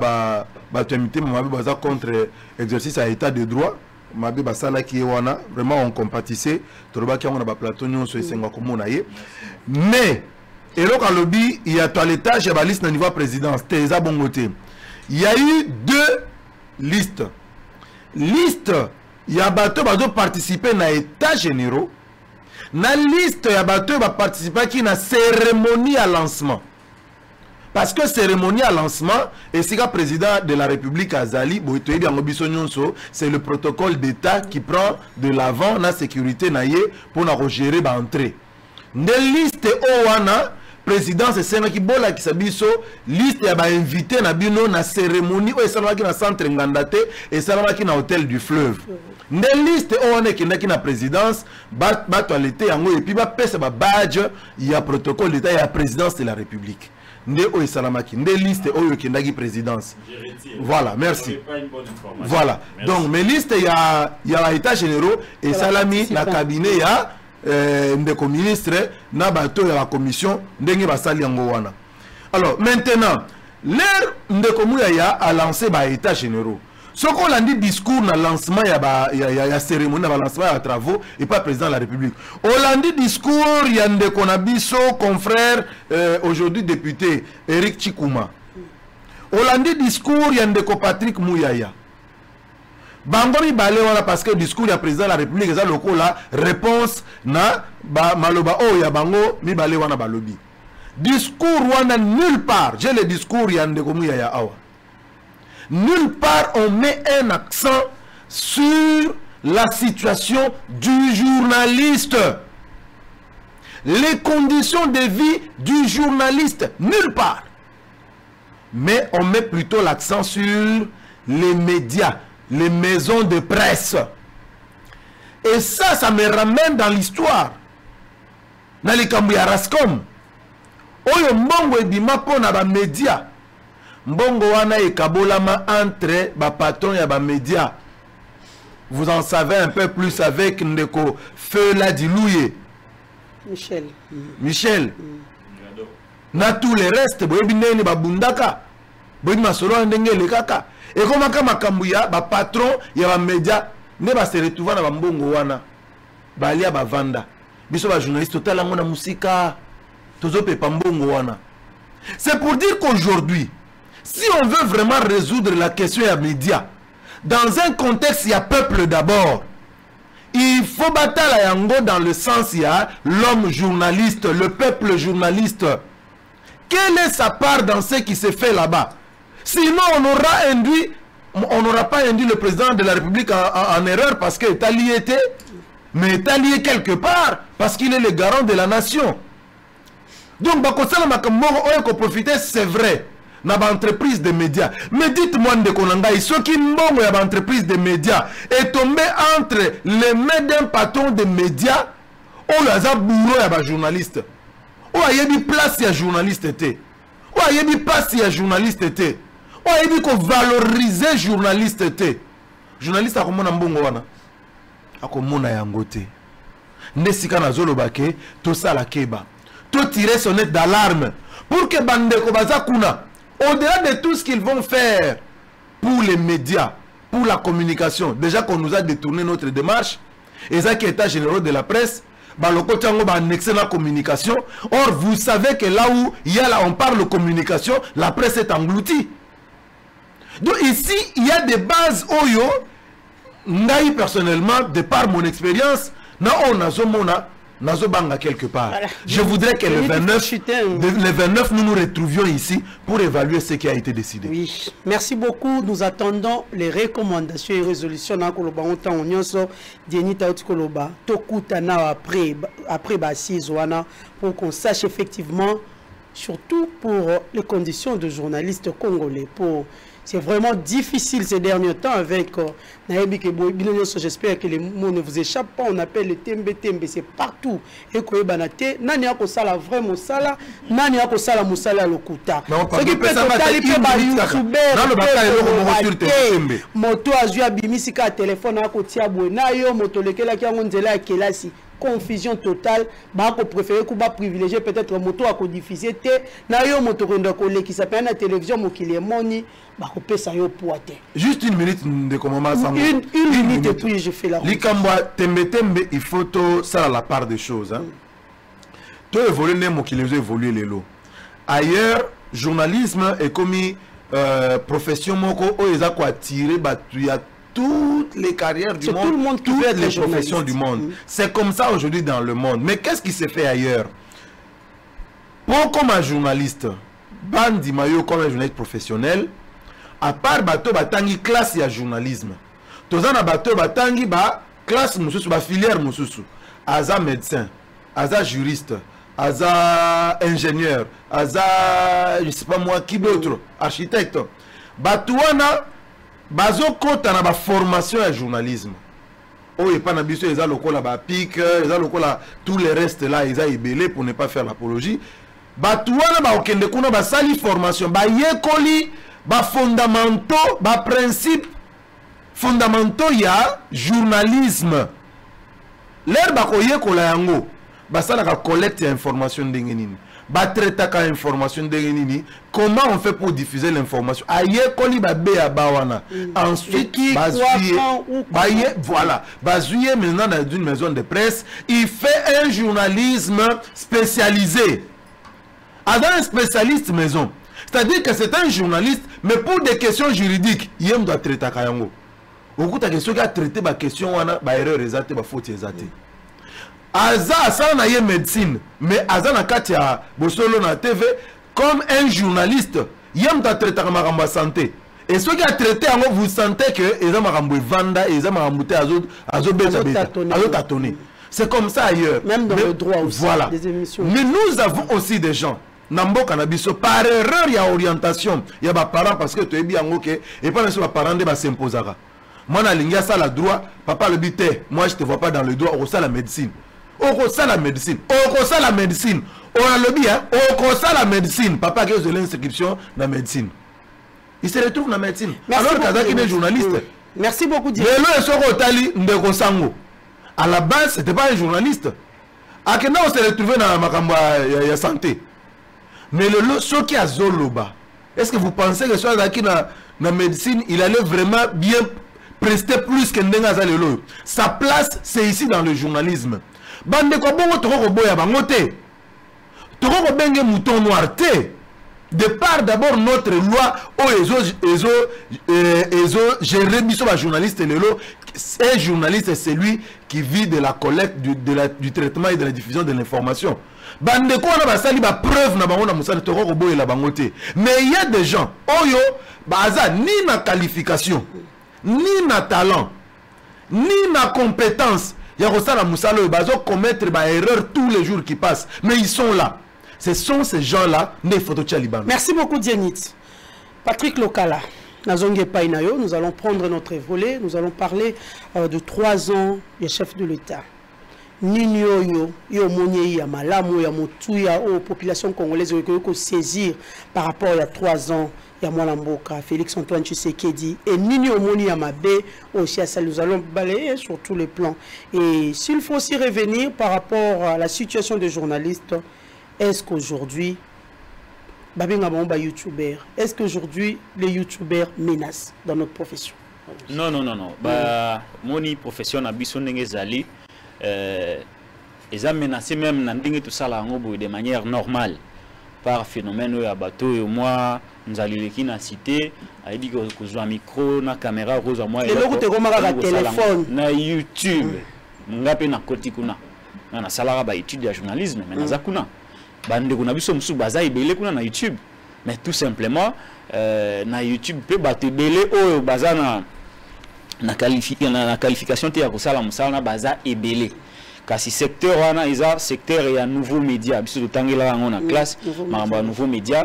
contre exercice à l'état de droit. Vraiment, on compatissait. Mais, et l'eau à lobby, il y a toilettage et la liste au niveau présidence. Il y a eu 2 listes. Liste, il y a bateau qui participer à l'état généraux. Dans la liste, il y a bateau qui participer à la cérémonie à lancement. Parce que cérémonie à lancement, et c'est le président de la République Azali, c'est le protocole d'État qui prend de l'avant la sécurité pour gérer l'entrée. Dans la liste Owana, président c'est ça qui bola qui sabiso liste ya ba invité na bino na cérémonie ou ça na centre Ngandate et ça na hôtel du fleuve. Nde liste on est qui na présidence ba toilette yango et puis ba pesa ba badge il y a protocole d'état ya présidence de la République. Nde o salamaki nde liste oyo qui ndaki présidence. Voilà, merci. Voilà. Merci. Donc mes listes il y a état généraux et salami la cabinet ya ndeko ministre na bato ya la commission ndenge basali yango wana. Alors maintenant l'air ndeko Mouyaya a lancé ba état généraux. Ce qu'on a dit discours na lancement ya cérémonie na lancement ya travaux et pas président de la République. On a dit discours ya ndeko Nabiso confrère aujourd'hui député Eric Chikuma. On a dit discours ya ndeko Patrick Mouyaya. Bango mi balé wana parce que le discours du président de la République est loko la réponse na maloba o ya bango mi balé wana balobi. Discours wana nulle part, j'ai le discours ya ndeko Mouyaya awa. Nulle part on met un accent sur la situation du journaliste. Les conditions de vie du journaliste, nulle part. Mais on met plutôt l'accent sur les médias, les maisons de presse. Et ça me ramène dans l'histoire. Dans les Kambouya Rascom. Oyo mbongo ebima pona ba médias. Mbongo wana e kabolama entre ba patron ya ba médias. Vous en savez un peu plus avec Ndeko Fela Dilouye. Michel. Na tous les restes, boyebi nene ba bundaka. Boyebi masolo ndenge le kaka. Et comme kama Kambouya ba patron ya ba médias ne ba se retrouver na ba mbongo wana. Ba lia ba vanda. Biso ba journaliste total ngona musika. Tozo pe pa mbongo wana. C'est pour dire qu'aujourd'hui, si on veut vraiment résoudre la question des médias, dans un contexte, il y a peuple d'abord. Il faut battre la yango dans le sens, il y a l'homme journaliste, le peuple journaliste. Quelle est sa part dans ce qui se fait là-bas? Sinon, on n'aura pas induit le président de la République en erreur parce que Tali était, mais Tali est quelque part parce qu'il est le garant de la nation. Donc, on profiter, c'est vrai. Dans l'entreprise de médias. Mais dites-moi, ce qui est l'entreprise de médias est tombé entre les mains d'un patron de médias ou les bourreaux et les journalistes. Ou il y a des places, il y a journalistes. Ou il y a des places, il y a journalistes. Ou il y a des valoriser journalistes. Journaliste, à comment on a à comment on a yangote. Nesika na zolo bake, tout ça la keba. Tout tirer sonnette d'alarme pour que Bandeko Bazakuna, au-delà de tout ce qu'ils vont faire pour les médias, pour la communication, déjà qu'on nous a détourné notre démarche, et ça qui est état généraux de la presse, on va annexer la communication. Or, vous savez que là où il y a là, on parle de communication, la presse est engloutie. Donc ici, il y a des bases oyo. Ngai personnellement, de par mon expérience, Nazobanga quelque part. Voilà. Je voudrais que le 29, nous nous retrouvions ici pour évaluer ce qui a été décidé. Oui, merci beaucoup. Nous attendons les recommandations et résolutions après pour qu'on sache effectivement, surtout pour les conditions de journalistes congolais. C'est vraiment difficile ces derniers temps avec j'espère que les mots ne vous échappent pas. On appelle le tembe, c'est partout. Et que banate, nani a kosala vraiment sala, nani a kosala musala lokuta. Ce qui peut totaler moto azua bimisika téléphone a kotia buena yo moto lekela ki nzela ya kelasi. Confusion totale, bah qu'on préfère qu'on va privilégier peut-être moto à codifier te na yo moto renda collé qui s'appelle la télévision mo qui les moni bah qu'on peut ça yo poate. Juste une minute de comment ça une minute et puis je fais la route. Likamba tembe il faut to ça la part des choses hein. To évoluer né mo qui les évoluer les lots. Ailleurs journalisme est commis profession moko o eza ko attirer batuya toutes les carrières du monde, toutes les professions du monde. C'est comme ça aujourd'hui dans le monde. Mais qu'est-ce qui s'est fait ailleurs? Pour comme un journaliste, Bandi Mayo comme un journaliste professionnel, à part bateau batangi classe et journalisme. Tozana bateau batangi ba classe mususu ba filière mususu. Aza médecin, aza juriste, aza ingénieur, aza je sais pas moi qui d'autre, architecte. Batouana bazo kota na ba formation ya journalisme. Oh et pas na biso eza lokola ba pic, eza lokola tous les restes là eza ibelé pour ne pas faire l'apologie. Batouana ba okende kuna ba sali formation, ba yekoli ba fondamentaux, ba principe fondamentaux ya journalisme. L'air ba ko yekola yango, ba sala ka collecte information ndenge nini. Batretaka information de nini, comment on fait pour diffuser l'information? Aye koli ba be ya bawana. Ensuite voilà, bazouye maintenant dans une maison de presse, il fait un journalisme spécialisé. Dans un spécialiste maison. C'est-à-dire que c'est un journaliste, mais pour des questions juridiques, il doit traiter kayango. Beaucoup de questions qui a traité ba question wana ba erreur ezate ba faute ezate. Aza ça na ye médecine, mais aza na katia bosolo na TV comme un journaliste, yem ta traiter makambo santé. Et ceux qui a traité yango vous sentez que eza makambo vanda, eza makambo te azo tâtonner. C'est comme ça ailleurs. Même dans le droit aussi. Voilà. Des émissions. Mais nous avons aussi des gens Nambo Canabiso par erreur il y a orientation, il y a des parents parce que tu es bien ok et pas les parents de s'imposera. Moi na linga ça la droit, papa le bité, moi je te vois pas dans le droit, on ça la médecine. On ça la médecine. On ça la médecine. On a le bien, on ça la médecine. Papa qui a l'inscription dans la médecine. Il se retrouve dans la médecine. Alors Kazaki est journaliste. Merci beaucoup Dieu. Mais le soko tali ndeko sango. À la base, c'était pas un journaliste. À Kenya on s'est retrouvé dans la makamba ya santé. Mais le ce qui a Zoloba, est-ce que vous pensez que ce soit qui dans la médecine, il allait vraiment bien prester plus que Ndenga Zalelo? Sa place, c'est ici dans le journalisme. Bande ko bongo toko boya bangote. Toko benge mouton noir té. De part d'abord notre loi gérer biso ba journaliste lelo. Un journaliste c'est celui qui vit de la collecte du traitement et de la diffusion de l'information. Bande ko na basali ba preuve na bango na musala toko boya la bangote. Mais il y a des gens oyo baza ni na qualification, ni na talent, ni na compétence. Il y a aussi la Moussalo, ils vont commettre des erreurs tous les jours qui passent. Mais ils sont là. Ce sont ces gens-là, les photos Tchaliban. Merci beaucoup, Dienit. Patrick Lokala, Nazongue Painayo, nous allons prendre notre volet. Nous allons parler de 3 ans du chef de l'État. Ninyo yo monye ya malamu ya motuya aux populations congolaises qui saisir par rapport à 3 ans. Il y a Mboka, Félix Antoine Tshisekedi et Nini Omoni Yamabe aussi à ça. Nous allons balayer sur tous les plans. Et s'il faut aussi revenir par rapport à la situation des journalistes, est-ce qu'aujourd'hui, est-ce qu'aujourd'hui les youtubeurs menacent dans notre profession? Non. Moni profession na biso ndenge zali ils ont menacé même na ndenge tout ça là de manière normale. par phénomène ya bateau et moi nous allons qui na cité a dit que un micro na caméra rose moi et l'autre te téléphone na YouTube ngape na koti kuna na salara ba étude de journalisme mais na kuna bande kuna biso musu baza ibele kuna na YouTube mais tout simplement na YouTube peut battre belé o baza na qualification te ya kosala musala na baza ebele kasi secteur wana isa secteur ya nouveau média biso tangela yango na classe mamba nouveau média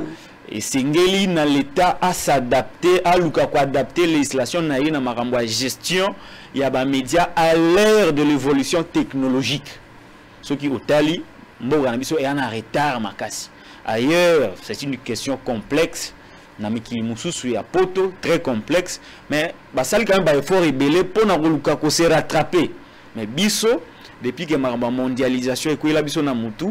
et singeli na l'état à s'adapter à luka ko adapter législation na yina makambo ya gestion ya ba média à l'ère de l'évolution technologique ce qui otali mboga na biso ya na retard makasi ailleurs c'est une question complexe na mikili mususu ya poto très complexe mais basali quand même ba effort ebele pona ko luka ko se rattraper mais biso depuis que la mondialisation et que la biso na mutu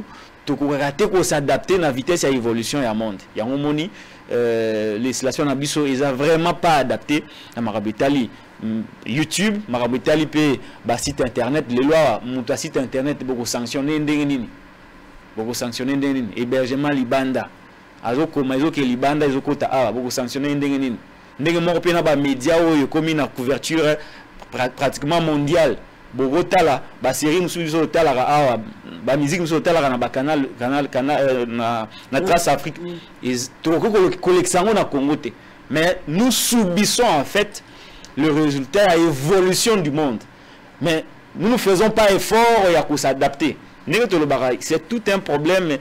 to ko rater ko s'adapter na vitesse à évolution ya monde ya ngomoni législation na biso ils a vraiment pas adapté na marabitali YouTube marabitali pe ba site internet les lois mutu site internet beaucoup sanctionner ndenge nini beaucoup sanctionner ndenge nini hébergement libanda azoko mazo ke libanda ezoko ta awa beaucoup sanctionner ndenge nini ndenge moko pe na ba média oyo komi na couverture pratiquement mondiale Bogotala, ba série musubiso tala awa, ba musique musubiso tala na ba canal na Trace Afrique. Et tout collection na Congo te. Mais nous subissons en fait le résultat à l'évolution du monde. Mais nous ne faisons pas effort à s'adapter. C'est tout un problème,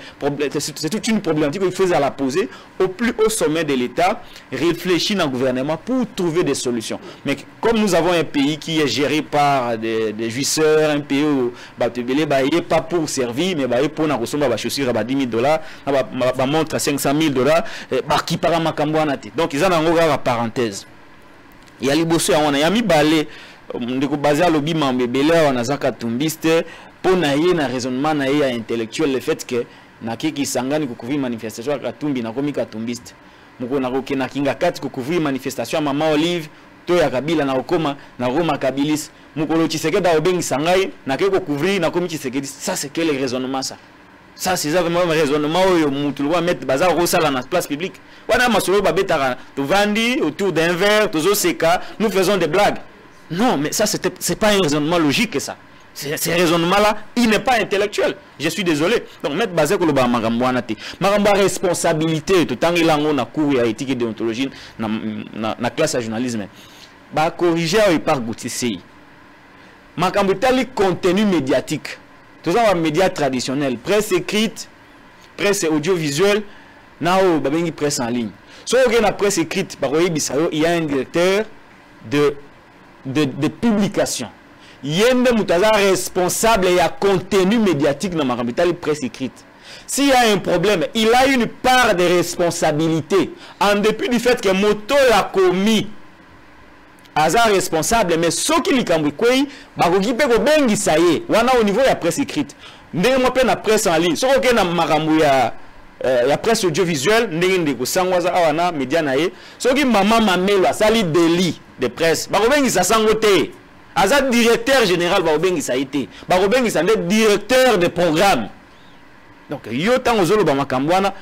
c'est toute une problématique qu'il faut la poser au plus haut sommet de l'État, réfléchir dans le gouvernement pour trouver des solutions. Mais comme nous avons un pays qui est géré par des jouisseurs, un pays où il n'est pas pour servir, mais pour nous recevoir des chaussures à $10 000, des montres à $500 000, qui part à donc ils ont une parenthèse. Il y a les bosseurs, on a mis balai, on a basé à l'objet Mambébélé, on a zaka tumbiste. Pour naïe na raisonnement naïe intellectuel le fait que na kiki sangani kukuvi manifestation ya Katumbi na komi katumbiste muko na roke na kinga kati kukuvi manifestation ya Mama Olive to ya Kabila na okoma na Roma Kabilis muko lo Tshisekedi da obengi sangai na keko couvrir na komi Tshisekedi ça c'est quel raisonnement ça c'est vraiment un raisonnement où mutu lo mettre bazar rosala na place publique wana masolo babetara to vandi autour d'un verre tozo seka nous faisons des blagues non mais ça c'est pas un raisonnement logique ça. Ces raisonnements-là, il n'est pas intellectuel. Je suis désolé. Donc, mettre basé sur le magamboanate. Magamba responsabilité, tout temps il a un cours à éthique et déontologie na classe à journalisme. Bah corriger par Goutissei. Magambo tali contenu médiatique. Tout ça, médias traditionnels, presse écrite, presse audiovisuelle, nao babengi presse en ligne. Si on regarde la presse écrite, il y a un directeur de publication. Yende Moutaza responsable et à contenu médiatique dans ma presse écrite. S'il y a un problème, il a une part de responsabilité. En dépit du fait que Moto l'a commis, Aza responsable, mais ce qui lui cambi quoi, bagogi pe ko bengi saye. Wana au niveau de la presse écrite. Ndenge mo pe na presse en ligne. So ko na makambu ya presse audiovisuelle, ndenge ndeko sangwaza awana média na ye. So ki mama mamelo asali délit de presse. Bago bengi sa sangote. Azad directeur général Baobengi ça a été. Baobengi ça directeur de programme. Donc yo tango zolo ba makambwana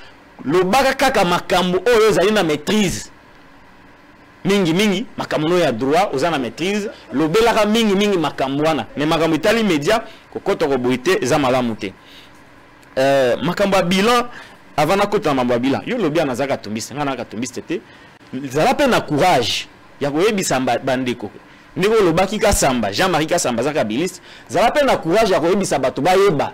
lo baka kaka makambo oyo zali na maîtrise. Mingi makambo ya droit ozana maîtrise, lo belaka mingi makambwana. Mais makambo itali média kokoto ko boité za malamu te. Makambo bilan avant na kota makambo bilan. Yo lo bia na zaka tumbiste, ngana ka tumbiste te. Zala pe na courage ya ko yebisa bandeko. Ndeko lobaki Kasamba, Jean-Marie Kasamba zaka biliste, zala pe na courage ya koyebisa bato bayeba.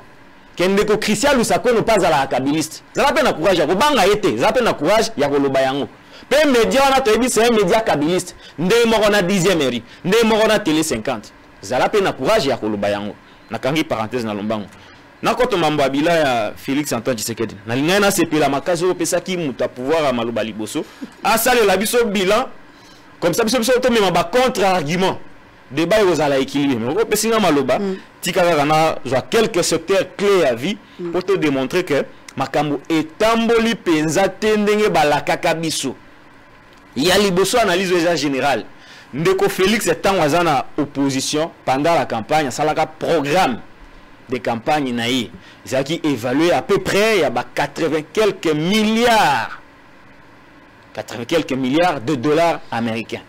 Kendeko Christian Lusako no pas ala kabiliste. Zala pe na courage ya kobanga ete, zala pe na courage ya koloba yango. Pe média wana toyebisa un média kabiliste, nde moko na 10e heure, nde moko na télé 50. Zala pe na courage ya koloba yango. Nakangi parenthèse na lombango. Nakoto mambo abila ya Félix Antoine Tshisekedi. Na lingana na sepela makazo pesaki muta pouvoir à maloba liboso. Asale la biso bilan. Comme ça, biso tombe ma contre-argument. Débat aux ala équilibré. Mais on peut signer maloba. Tikara na joa quelques secteurs clés à vie pour te démontrer que makambo etamboli penza tendenge balaka kabiso. Il y a liboso analyse déjà générale. Ndeko Félix est en opposition pendant la campagne, ça la programme. de campagne naïe. C'est qui évalué à peu près il y a 80 quelques milliards. 80 quelques milliards de dollars américains.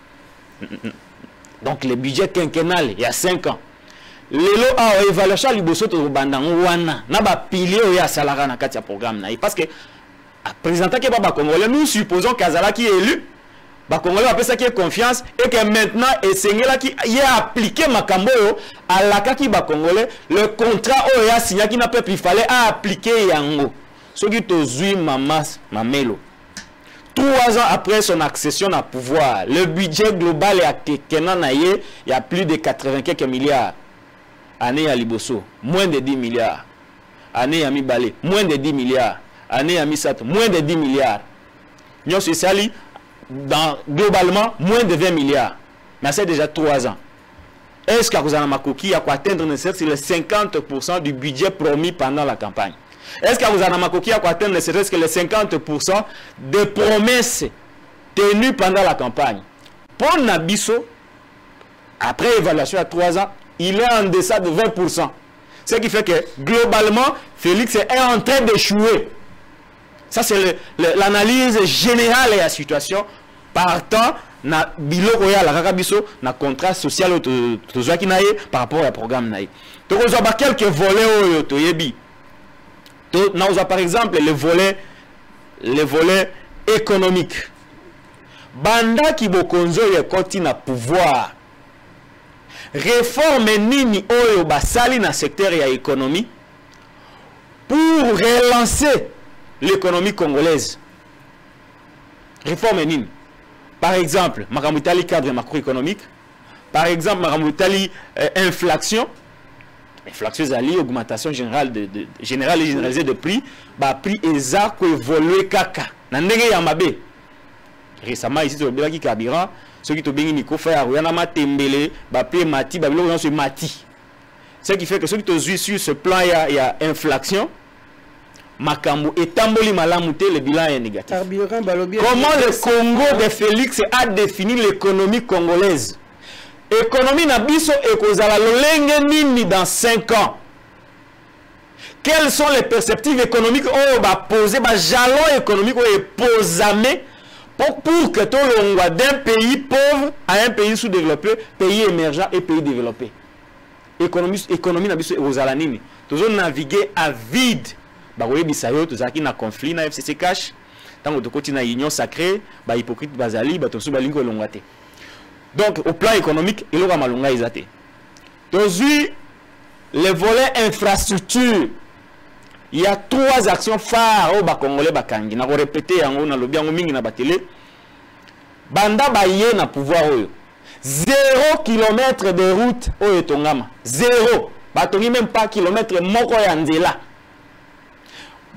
Donc le budget quinquennal il y a 5 ans. Lelo a évalué ça liboso to bandango wana na ba pilier o ya salara na kati ya programme naïe parce que à présenter que Baba Congolais nous supposons qu'Azala qui est élu ba Congolais appelle ça qui est confiance et que maintenant Esengela qui y a appliqué Makambo à la kaki ba Congolais le contrat o ya signé qui n'a pas il fallait appliquer yango ce qui tozui mamas mamelo 3 ans après son accession à pouvoir le budget global est à Kenanaye il y a plus de 80 quelques milliards année à Liboso moins de 10 milliards année à Mibale moins de 10 milliards année à Misato moins de 10 milliards Nyon Sali dans globalement moins de 20 milliards. Mais c'est déjà 3 ans. Est-ce qu'Akouzana Makoki a atteindre les 50% du budget promis pendant la campagne? Est-ce qu'Akouzana Makoki a atteindre les 50% des promesses tenues pendant la campagne? Pour Nabiso, après évaluation à 3 ans, il est en deçà de 20%. Ce qui fait que globalement, Félix est en train d'échouer. Ça, c'est l'analyse générale de la situation. Partant, na biloko ya la kakabiso na contrat social par rapport au programme naïe. Donc, on a quelques volets au yebi. On a par exemple le volet économique. Banda qui bokonzo ye koti na pouvoir. Réforme nini oyo basali na secteur ya économie pour relancer l'économie congolaise. Réforme nini. Par exemple, Makamutali cadre macroéconomique. Par exemple, Makamutali inflation. Inflation zali augmentation générale générale et généralisée de prix. Ba prix exact ko évoluer kaka. Na ndenge ya mabe. Récemment ici to belaki carburant, ceux qui to bengi niko fa ya na matembele, ba prix mati, ba biloko sur mati. Ce qui fait que ceux qui to sur ce plan il y a inflation. Makambo et Tamboli Malamute, le bilan est négatif. Comment le Congo de Félix a défini l'économie congolaise? Économie Nabiso et Kozala Lolenge Nini dans 5 ans. Quelles sont les perspectives économiques on va poser, jalons économiques on posamé pour que tout le monde d'un pays pauvre à un pays sous-développé, pays émergent et pays développé. Économie Nabiso et Kozala Nini. Toujours naviguer à vide. Baroye bisayo tozaki na conflit na FCC cash tango tokoti na union sacrée ba hypocrite bazali ba tosu balingo longate. Donc au plan économique eloka malonga ezate. Tozui le volet infrastructure. Il y a 3 actions phares au bakongolais bakangi na ko répéter yango na lobi yango mingi na batele. Banda baye na pouvoir oyo. 0 km de route oyo tongama. 0. Batongi même pas kilomètre moko ya nzela.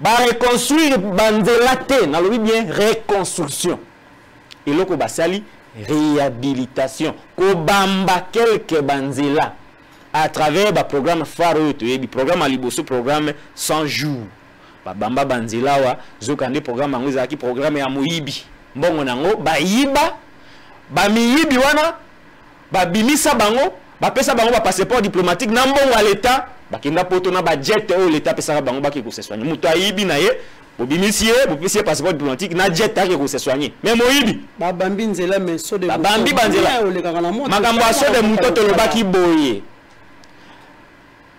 Ba reconstruire banzela te na lobi bien reconstruction et loko basali réhabilitation ko bamba quelques banzela à travers ba programme phare to yebi programme aliboso programme 100 jours ba bamba banzela wa zokande programme ngo zaki programme ya moyibi mbongo nango ba yiba ba miyibi wana ba bimisa bango ba pesa bango ba passeport diplomatique na mbongo à l'état bakenda poto na budget o l'état pesa bango baki ko se soigner muto ayibi na ye obimisie bopesi passeport diplomatique na jet ta ko se soigner mais moyibi ba bambi nzela mais so de ba bambi banzela makambo aso de muto to lobaki boye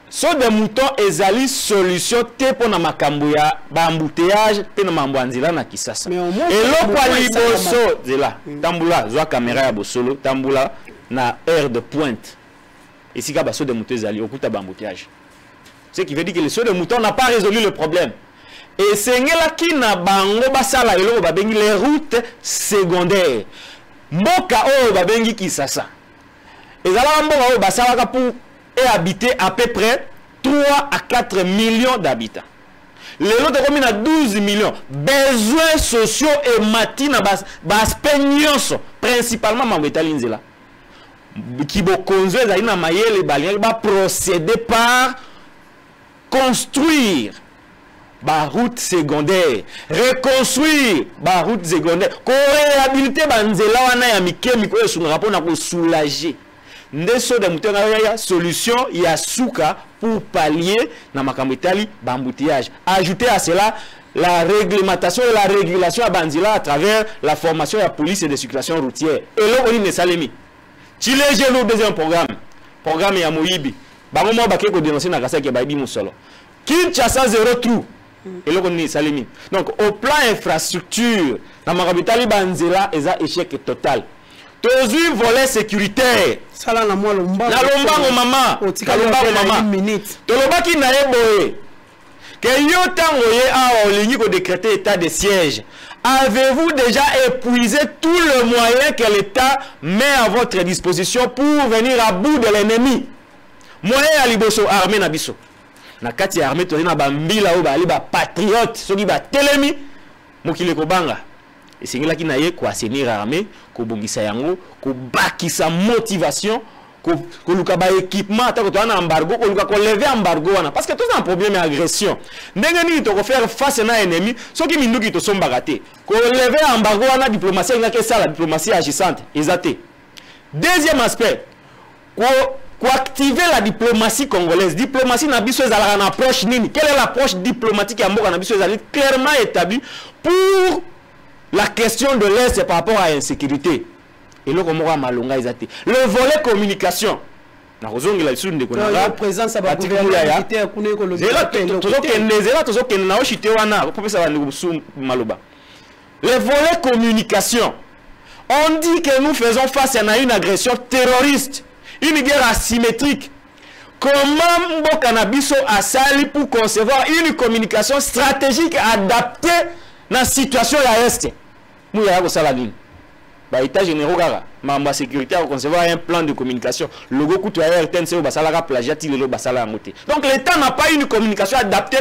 so de muto ezali solution te pona makambo ya ba embouteillage pe na mambo nzela na Kisasa eloko liboso zela tambula zwa caméra ya bosolo tambula na aire de pointe ici ka baso de muto ezali okuta ba embouteillage. Ce qui veut dire que le saut de mouton n'a pas résolu le problème. Et c'est là qui n'a bango basala eloko babengi les routes secondaires. Mboka o babengi Kisasa. Et là mboka o basala pour habiter à peu près 3 à 4 millions d'habitants. Les autres communes à 12 millions. Besoins sociaux et matina bas peignos principalement Mambetali Nzela. Qui bo konzo ezali na mayele balien ba procéder par construire ba route secondaire, reconstruire ba route secondaire, ko réhabiliter ba nzela wana ya mikemi ko esunga pona ko soulager ndeso de mutenga ya solution ya souka pour pallier na makambo etali bambouteillage. Ajouter à cela la réglementation et la régulation à Banzila à travers la formation de la police et de circulation routière. Et là, on est salemi. Chile, j'ai le deuxième programme ya Moïbi. Bango mo baké ko dénoncer na kasa ke baibi musolo. Kinshasa zéro trou. Et là, on est salemi. Donc, au plan infrastructure, na makabitali Banzila eza échec total. Tozu volet sécuritaire. Sala na moi lomba. Na lomba ngo mama. Lomba mama. Toloba ki na yeboye. Que yo tangoye a olingi ko décréter état de siège. Avez-vous déjà épuisé tout le moyen que l'État met à votre disposition pour venir à bout de l'ennemi? Moyen à liboso armée na biso. Na kati armée to na bambila o ba ali ba patriote soki ba telemi mokile ko banga. Et c'est là qui na ye ko assainir armée, ko bongisa yango, ko bakisa motivation. Ko luka ba équipement ata ko na embargo ko luka ko lever embargo wana parce que tout un problème d'agression ndenge ni to ko faire face na ennemi soki minduki to somba raté ko lever embargo wana diplomatie ngake ça la diplomatie agissante exacté. Deuxième aspect ko activer la diplomatie congolaise. Diplomatie na biso ezala na approche nini? Quelle est l'approche diplomatique ya mboka na biso ezali clairement établie pour la question de l'Est par rapport à l'insécurité. Et le volet communication. La présence à le volet communication. On dit que nous faisons face à une agression terroriste, une guerre asymétrique. Comment Mbokanabiso a sali pour concevoir une communication stratégique adaptée dans la situation à l'Est? Nous avons ça. État généraux ma sécurité à concevoir un plan de communication. Le logo coûte à RTNC au Basalara plagiat le Basala moté. Donc l'État n'a pas une communication adaptée.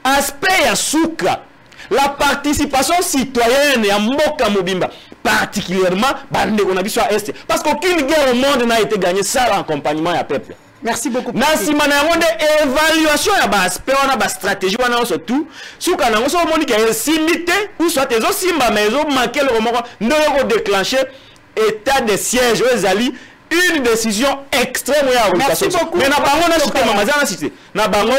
Aspect à Souka, la participation citoyenne à Mboka Mobimba, particulièrement bande qu'on a vu sur Est, parce qu'aucune guerre au monde n'a été gagnée sans l'accompagnement à peuple. Merci beaucoup. Nasi manangonde évaluation ya ba aspect on a ba stratégie on a surtout souka nango so moni ka simité ou soit ezo simba mais ezo manquer le moment ndoko déclencher état de siège aux ali une décision extrême ya Merci beaucoup. Mais na bango na cité mamazana cité na bango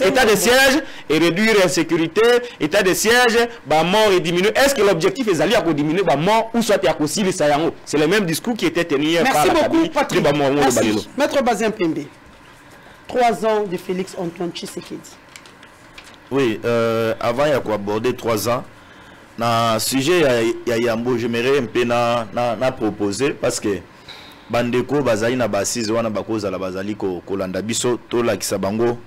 état de siège et réduire l'insécurité état de siège ba mort et diminuer. Est-ce que l'objectif est d'aller à diminuer ba mort ou soit ya kosili sayango? C'est le même discours qui était tenu hier par la Merci beaucoup Patrick. Merci. Maître Bazin Pembe. 3 ans de Félix Antoine Tshisekedi. Oui, avant il y a quoi aborder 3 ans. Na sujet ya Yambo, j'aimerais un peu na proposer parce que bandeko bazali na basise wana bakoza la bazali ko landa biso to la kisabango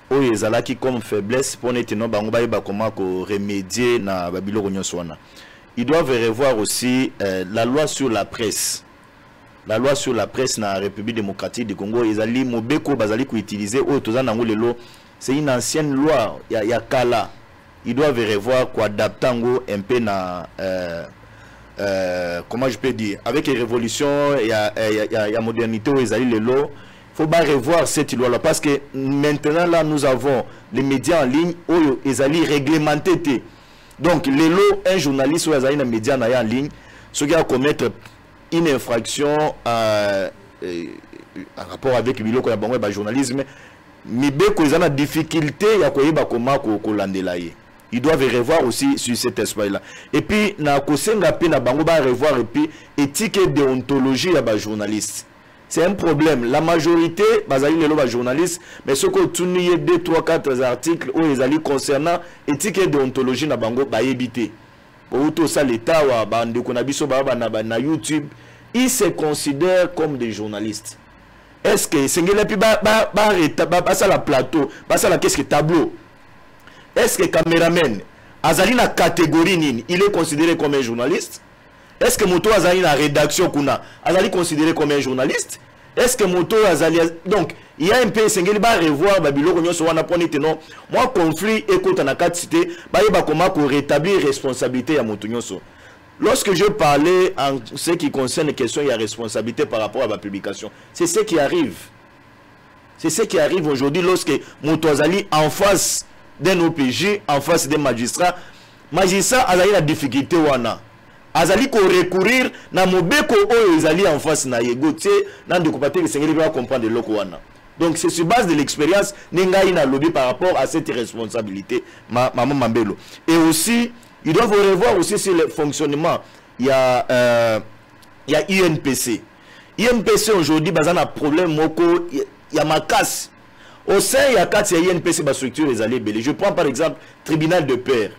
oyo ezalaki comme faiblesse pour netino bango ba comment ko remédier na babiloko nyonso wana. Ils doivent revoir aussi la loi sur la presse. La loi sur la presse na République démocratique du Congo ezali mobeko bazali ko utiliser oyo tozana ngo lelo, c'est une ancienne loi ya kala. Ils doivent revoir quoi adapter un peu na comment je peux dire, avec les révolutions et la modernité où ils allaient les lois, il faut pas revoir cette loi-là parce que maintenant là nous avons les médias en ligne où ils allaient réglementer. Donc les lois, un journaliste où ils allaient les médias en ligne, ceux qui ont commettre une infraction en rapport avec le journalisme, mais ils ont des difficultés à comment colandelayer. Ils doivent revoir aussi sur cet aspect-là. Et puis, na kosenga pe na bango ba revoir et puis éthique et déontologie ya ba journaliste. C'est un problème. La majorité bazali lelo ba journaliste, mais ce que tuniye 2 3 4 articles où ils allaient concernant éthique et déontologie na bango ba yebité. Pour tout ça l'état wa bande ko na biso ba na YouTube, ils se considèrent comme des journalistes. Est-ce que sengela pi ba ça la plateau, ba ça la qu'est-ce que tableau? Est-ce que caméraman azali na catégorie nini, il est considéré comme un journaliste? Est-ce que moto azali na rédaction kuna azali considéré comme un journaliste? Est-ce que moto azali donc il y a un peu sengeli ba revoir babiloko nyonso wana poni teno moi conflit écoute na quatre cité ba yeba comment ko rétablir responsabilité ya moto nyonso. Lorsque je parlais en ce qui concerne les questions il y a responsabilité par rapport à la publication, c'est ce qui arrive. C'est ce qui arrive aujourd'hui lorsque moto azali en face d'un OPJ, en face des magistrats. Magistrat a la difficulté wana azali ko recourir na mobeko oyo ezali en face na yegotie na ndeko pateli sengeli ba comprendre loko wana. Donc c'est sur base de l'expérience n'engai na lobby par rapport à cette responsabilité maman Mambelo. Et aussi ils doivent revoir aussi sur le fonctionnement. Il y a INPC. INPC aujourd'hui bazana problème moko il y a ma casse. Au sein il y a 4 INPC ba structure les allées belé. Je prends par exemple tribunal de paix.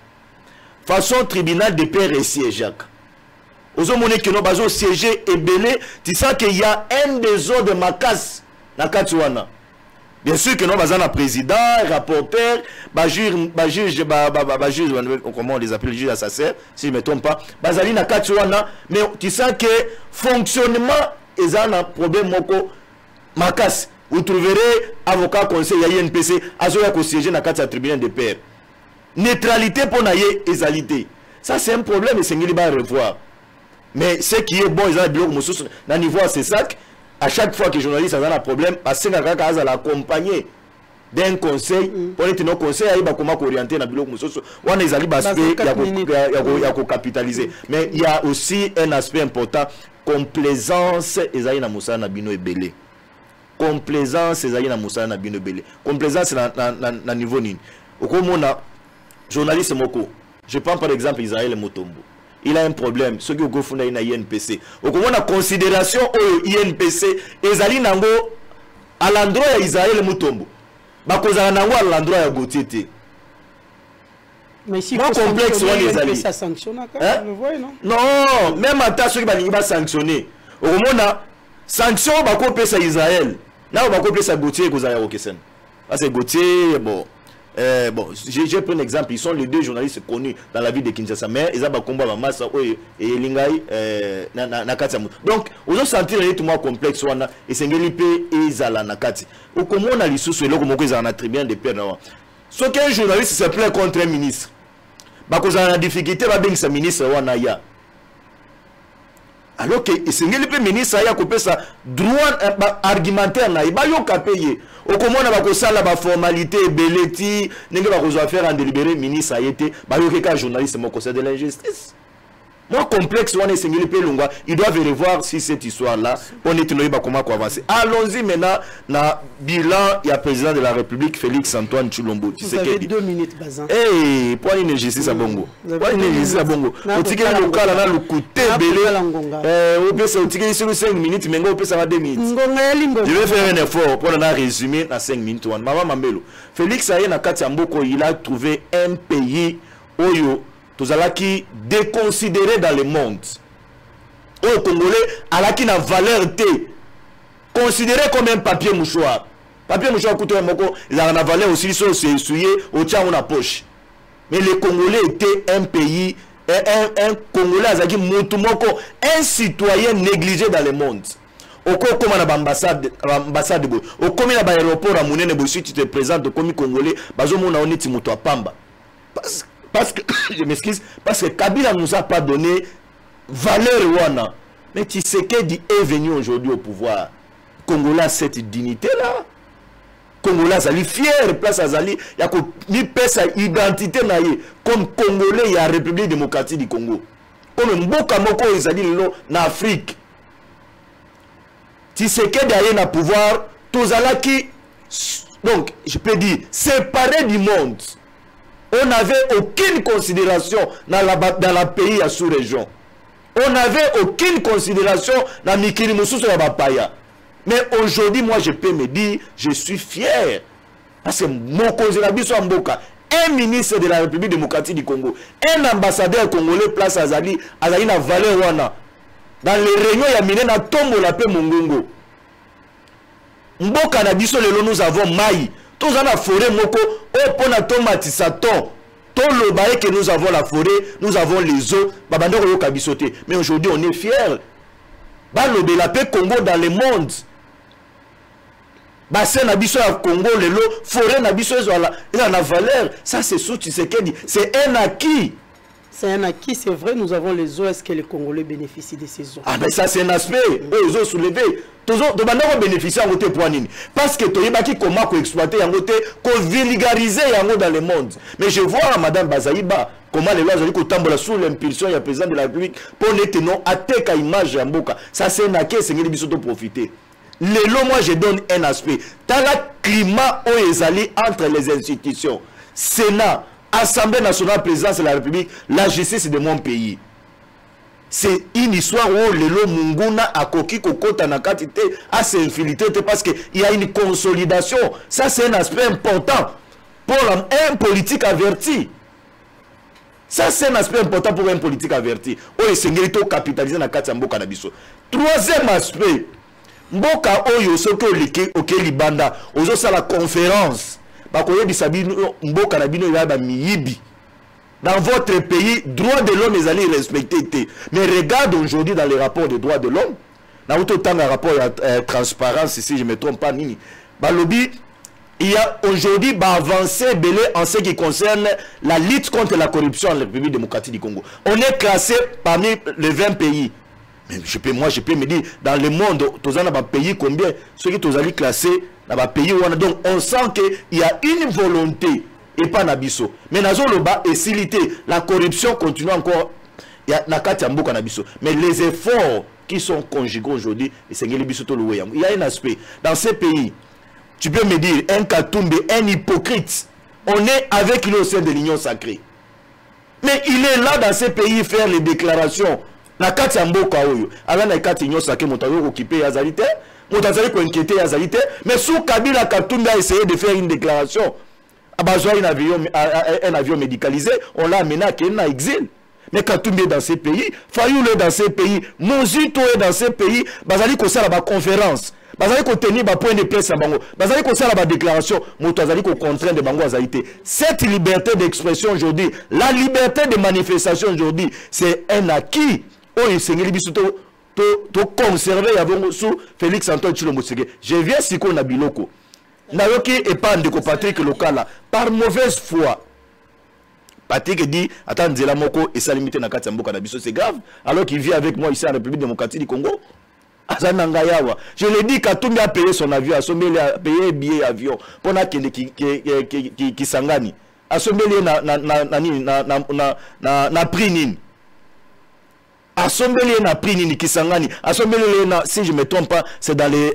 Façon tribunal de paix et siège. Aux hommes que nous bazo siéger et belé, tu sens qu'il y a un des autres de ma casse na Katouana. Bien sûr que nous bazana président, rapporteur, juge, comment on les appelle, juge assassin, si je ne me trompe pas, bazali na Katouana, mais tu sens que fonctionnement est un problème moko makas. Vous trouverez avocat conseil à INPC, azoya ko siéger na Katia tribunal de paix. Neutralité pour naïe égalité. Ça c'est un problème et c'est qu'il va revoir. Mais ce qui est bon, ils ont un bloc dans niveau c'est ça. À chaque fois que les journalistes ont un problème, parce que ils ont accompagné d'un conseil, pour être nos conseils, ils vont orienter dans le bloc mususu. On est allé aspect, il y a capitaliser. Mais il y a aussi un aspect important, complaisance. Ils ont Moussa Nabino et Belé. Complaisance, ils ont Moussa Nabino et Belé. Complaisance na niveau nini. Au moment journaliste Moko, je prends par exemple Israël Motombo. Il a un problème. Ce qui est fondé na INPC. Au moment de considération au INPC, Ezali nango à l'endroit d'Israël Motombo. Bakozala nango à l'endroit de Gauthier. Mais si vous complexe INPC ça sanctionne quand vous voyez non? Non, même à ta ceux qui va sanctionner. Au moment de sanction bako pesa Israël. Là bako pesa Gauthier kozala okesen. Parce que Gauthier bon j'ai pris un exemple, ils sont les deux journalistes connus dans la ville de Kinshasa, mais ils ont un combat avec Massa et Lingai Nakati. Donc, ils ont senti tout le complexe, et c'est Ngelipe et Zala Nakati. Au comment on a les sous-soués, comme ils ont un tribunal de paix. Ce qu'un journaliste se plaint contre un ministre, ils ont une difficulté, ils ont un ministre. Alors que c'est le ministre qui a coupé sa droit argumentaire, il a payé. Au comment on a fait la formalité, beleti, il a faire un délibéré ministre a été, il y a un journaliste qui conseil de l'injustice. Moi, complexe, ils doivent revoir si cette histoire-là, on est comment avancer. Allons-y maintenant, dans le bilan, il y a le président de la République, Félix Antoine Tshilombo. Vous avez 2 minutes, Bazin. Eh, pour une injustice à Bongo. Pour une injustice à Bongo. Au ticket local, on a le côté belé. Au pire, c'est au ticket sur 5 minutes, mais on peut ça va 2 minutes. Je vais faire un effort pour en résumer dans 5 minutes. Maman Mambelo. Félix Aye Nakati Mboko, il a trouvé un pays où qui déconsidéré dans le monde. Au Congolais, à qui n'a valeur T. Considéré comme un papier mouchoir. Papier mouchoir coûte un moko, il a une valeur aussi, c'est essuyé au tien ou la poche. Mais les Congolais étaient un pays, un Congolais, un citoyen négligé dans le monde. Au comme à l'ambassade, au comme à l'aéroport à Mounene, si tu te présentes comme Congolais, on est Timoto à Pamba. Parce que, je m'excuse, parce que Kabila ne nous a pas donné valeur wana. Mais Tshisekedi est venu aujourd'hui au pouvoir. Congolais a cette dignité-là. Congolais a fier, place Azali, il y a une sa identité comme Congolais, il y a la République démocratique du Congo. Comme Mboka Moko Ezali en Afrique. Tshisekedi a eu un pouvoir, Tozalaki, donc je peux dire, séparé du monde. On n'avait aucune considération dans la pays à sous-région. On n'avait aucune considération dans Mikili Moussou sur la Bapaya. Mais aujourd'hui, moi, je peux me dire, je suis fier. Parce que mon conseiller Mboka, un ministre de la République démocratique du Congo, un ambassadeur congolais place Azali, Azali na valeur wana. Dans les réunions, il y a miné na tombo la paix Mongongo. Mboka na biso lelo nous avons maï. Tous en la forêt moko, au pona tomati saton. Tout le bail que nous avons la forêt, nous avons les eaux, babando ko kabisoté. Mais aujourd'hui on est fiers. Balo de la paix Congo dans le monde. Bassin na biso ya Congo lelo, forêt na biso ezala, il a la valeur. Ça c'est sous Tshisekedi, c'est un acquis. C'est un acquis, c'est vrai, nous avons les eaux. Est-ce que les Congolais bénéficient de ces eaux? Ah ben ça c'est un aspect, les eaux soulevées. De manière à bénéficier en côté pour nini. Parce que tu as comment exploiter en côté, qu'on vulgariser dans le monde. Mais je vois Madame Bazaïba, comment les lois ont tambola sous l'impulsion du président de la République pour n'être non attaquer image en boka. Ça c'est naké c'est ngeli biso to profiter. Les lois moi je donne un aspect. Dans le climat où ils allaient entre les institutions, Sénat, Assemblée nationale, présidence de la République, la justice de mon pays. C'est une histoire où les lois munguna a koki kokota na katite à s'infiltrer parce qu'il y a une consolidation. Ça c'est un aspect important pour un politique averti. Ça, c'est un aspect important pour un politique averti. Oyo sengeli capitaliser na kati ya mboka na biso. Troisième aspect, mboka oyo soki oliki okeli banda, ozo sala conférence. Ba koyebisa bino mboka na bino ya ba miyibi. Dans votre pays, droits de l'homme les allez respecter. Mais regarde aujourd'hui dans les rapports des droits de l'homme, dans autant de rapports de transparence, si je ne me trompe pas, nini. Ba lobby, il y a aujourd'hui avancé belé en ce qui concerne la lutte contre la corruption en République démocratique du Congo. On est classé parmi les 20 pays. Mais moi, je peux me dire, dans le monde, tous les pays combien, ceux qui sont classés dans les pays où on a. Donc, on sent qu'il y a une volonté, et pas Nabiso. Mais dans le bas, et la corruption continue encore. Il y a Nabiso. Mais les efforts qui sont conjugués aujourd'hui, il y a un aspect. Dans ces pays, tu peux me dire, un Katumbe, un hypocrite, on est avec lui au sein de l'Union sacrée. Mais il est là dans ces pays faire les déclarations. Na kati mboka oyo, ala na kati l'Union sacrée, motayo occupé Yazalite, motayo ko inquiété Yazalite, mais sous Kabila Katumbe a essayé de faire une déclaration. A besoin un avion médicalisé, on l'a amené à Kenya exil. Mais Katumbe est dans ces pays, Fayoul est dans ces pays, Mozito est dans ces pays, bazali ko sala ba conférence. Bazali ko tenir ba point de presse à bango. Bazali ko sala ba déclaration, moto azali ko contraindre de bango azalité. Cette liberté d'expression aujourd'hui, la liberté de manifestation aujourd'hui, c'est un acquis. Oh, il s'est to conserver avant sous Félix Antoine Tshilombo Tshisekedi. Je viens si qu'on a biloko. Nayoki et pas ndeko Patrick Lokala par mauvaise foi. Patrick dit attends Nzela Moko et sa limité na kati mboka na biso, c'est grave alors qu'il vit avec moi ici en République démocratique du Congo. Je l'ai dit, Katumbi a payé son avion, Assombele a payé un billet avion pour qui sangani. Assombele na prix nini. Assombele na prix nini qui sangani. Assombele si je ne me trompe pas, c'est dans les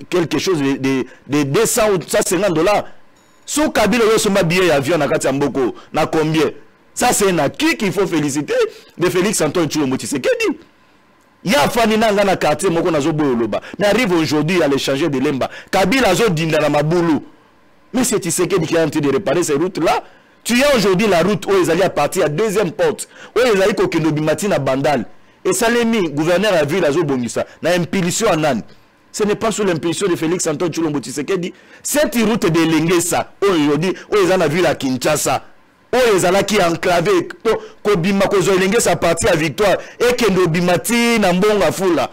quelque chose de 200 ou 150 $. Sous Kabila yosoma billet avion na kati mboko na combien? Ça c'est un acquis qu'il faut féliciter de Félix Antoine Tshilombo Tshisekedi. Il y a Fanina dans le quartier, mais arrive aujourd'hui à l'échanger de l'Emba. Kabila zo dinda na mabulu. Mais c'est Tshisekedi qui est en train de réparer ces routes-là. Tu as aujourd'hui la route où ils allaient à partir à deuxième porte, où ils allaient au Kinobimati na Bandal. Et Salemi, gouverneur a vu la zo bongisa, na impulsion en Anne. Ce n'est pas sous l'impulsion de Félix Antoine Tshilombo Tshisekedi. Cette route de Lengesa, aujourd'hui, où ils ont vu la Kinshasa. Oyo ezalaki enclavé ko bima ko zoelenge sa parti à victoire et que ndobimati na mbonga fula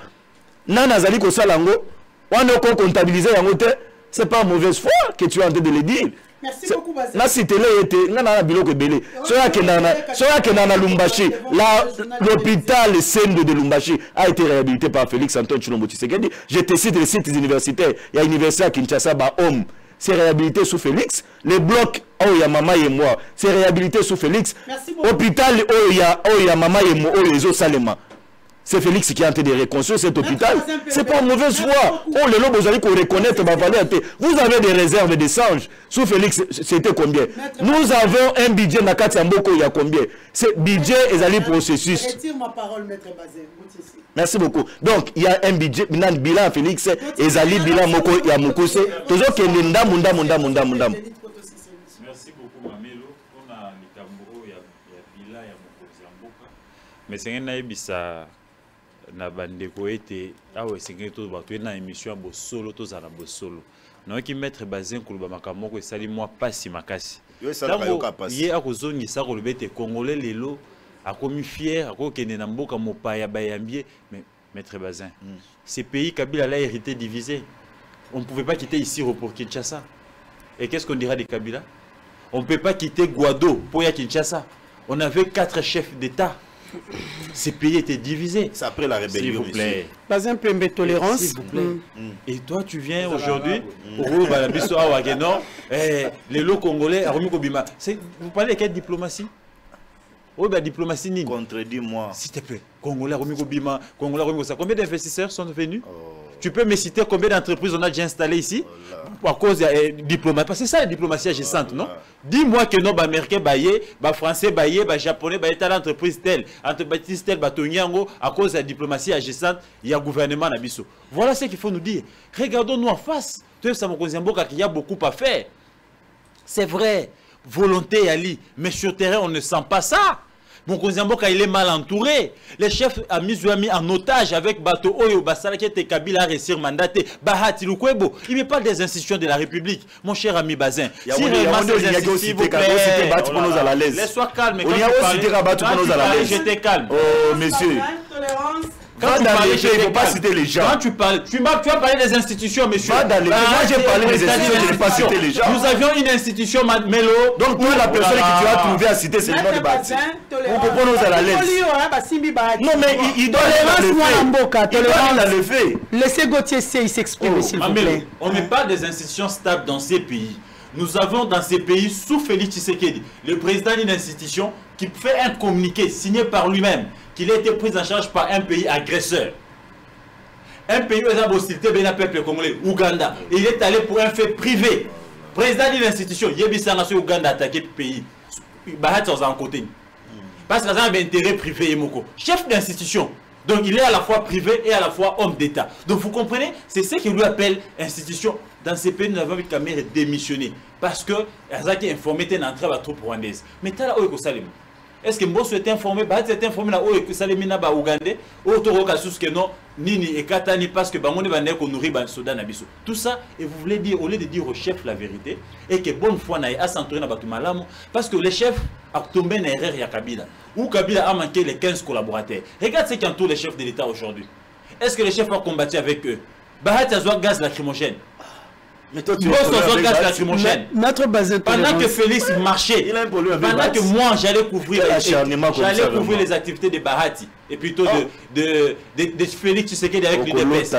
nana azali ko salango wana ko comptabiliser yango te, c'est pas mauvaise foi que tu es en train de le dire. Merci beaucoup Bazé. Na citele ete nana na biloko belé soya ke na Lumbashi, l'hôpital Sendo de Lumbashi a été réhabilité par Félix Antoine Tshilombo Tshisekedi. Je te cite les sites universitaires, il y a l'université à Kinshasa ba homme. C'est réhabilité sous Félix. Les blocs, oh, il y a maman et moi. C'est réhabilité sous Félix. Hôpital, oh, il y a maman et moi, oh, les autres Salema. C'est Félix qui est en train de reconstruire cet hôpital. C'est pas une mauvaise foi. Oh, les lobes, vous allez reconnaître ma valeur. Vous avez des réserves de singes. Sous Félix, c'était combien? Nous avons un budget Nakati Mboko, il y a combien? C'est budget et les processus. Retire ma parole, maître Bazé. Merci beaucoup. Donc, il y a un budget, bilan Félix, et Zali, bilan Moko, il y a Mokose. Toujours qu'il y a munda. Merci beaucoup, Mamelo. On a Nikambo, il y a bilan, il y a Mokose Mboka. Mais c'est un aïbisa. Na bandeko ete awe sengeli to bato na émission ya bosolo to za na bosolo na ki mettre Bazin kuluba makamoko esali moi pasi makasi ye akozongisa koloba ete congolais lelo akomi fier akokende na mboka mopaya bayambie. Mais maître Bazin, ces pays Kabila l'a hérité divisé. On ne pouvait pas quitter ici pour Kinshasa. Et qu'est-ce qu'on dira de Kabila? On ne peut pas quitter Guado pour y aller à Kinshasa. On avait 4 chefs d'État. Ces pays étaient divisés. C'est après la rébellion. S'il vous plaît. Pas un peu de tolérance. S'il vous plaît. Et toi, tu viens aujourd'hui les lots congolais, vous parlez de quelle diplomatie? Oh, bah, diplomatie nini. Contredis-moi. S'il te plaît. Congolais, Romiko Bima, Congolais, Romiko ça. Combien d'investisseurs sont venus? Tu peux me citer combien d'entreprises on a déjà installées ici à cause de diplomatie? Parce que c'est ça la diplomatie agissante, non? Dis-moi que nos Américains baillés, Français baillés, Japonais baillés, t'as l'entreprise telle, entreprise telle, Tonyango, à cause de la diplomatie agissante, il y a un gouvernement Nabiso. Voilà ce qu'il faut nous dire. Regardons-nous en face. Il y a beaucoup à faire. C'est vrai. Volonté Ali, mais sur terrain on ne sent pas ça. Mon Konzamboka il est mal entouré. Les chefs a mis en otage avec Bato Oyo Basala qui était Kabila réussir mandaté. Bahati Lukwebo. Il n'est pas des institutions de la République, mon cher ami Bazin. Si réellement ces institutions, laisse-toi calme. J'étais calme. Oh monsieur. Quand tu parlais, il ne faut pas citer les gens. Quand tu parles, tu as parlé des institutions, monsieur. Moi, j'ai parlé des institutions, je n'ai pas cité les gens. Nous avions une institution, Mélo. Donc, toi, la personne que tu as trouvé à citer, c'est le nom de Bati. On comprend nous à la laisse. Non, mais il doit le faire. Laissez Gauthier s'exprimer, s'il vous plaît. On n'est pas des institutions stables dans ces pays. Nous avons dans ces pays, sous Félix Tshisekedi, le président d'une institution qui fait un communiqué signé par lui-même, qu'il a été pris en charge par un pays agresseur. Un pays où il y a hostilité bien le peuple congolais, Ouganda. Et il est allé pour un fait privé. Président d'une institution, Yebisa Nation Ouganda a attaqué le pays. Parce qu'il a un intérêt privé. Chef d'institution. Donc il est à la fois privé et à la fois homme d'État. Donc vous comprenez, c'est ce qu'il lui appelle institution. Dans ces pays, nous avons vu Kamere démissionner. Parce que Azaki informé une entrée à la troupe rwandaise. Mais tu as là où est-ce que Mbosso est informé? Bah, c'est informé là où Salemina ba Ougandais, autour de que non, Nini et Katani parce que Bamone va naître qu'on nourrit ban Soudan Abisso. Tout ça, et vous voulez dire, au lieu de dire au chef la vérité, et que bonne foi n'a pas s'entourer dans Batou Malamu, parce que le chef a tombé dans l'erreur à Kabila, où Kabila a manqué les 15 collaborateurs. Regarde ce qui entoure les chefs de l'État aujourd'hui. Est-ce que les chefs ont combattu avec eux? Bahat Azouak gaz lacrymogène. Mais toi, tu Notre Bazin pendant que Félix marchait, pendant que moi j'allais couvrir les activités de Bahati et plutôt de Félix Tshisekedi avec l'UDPS,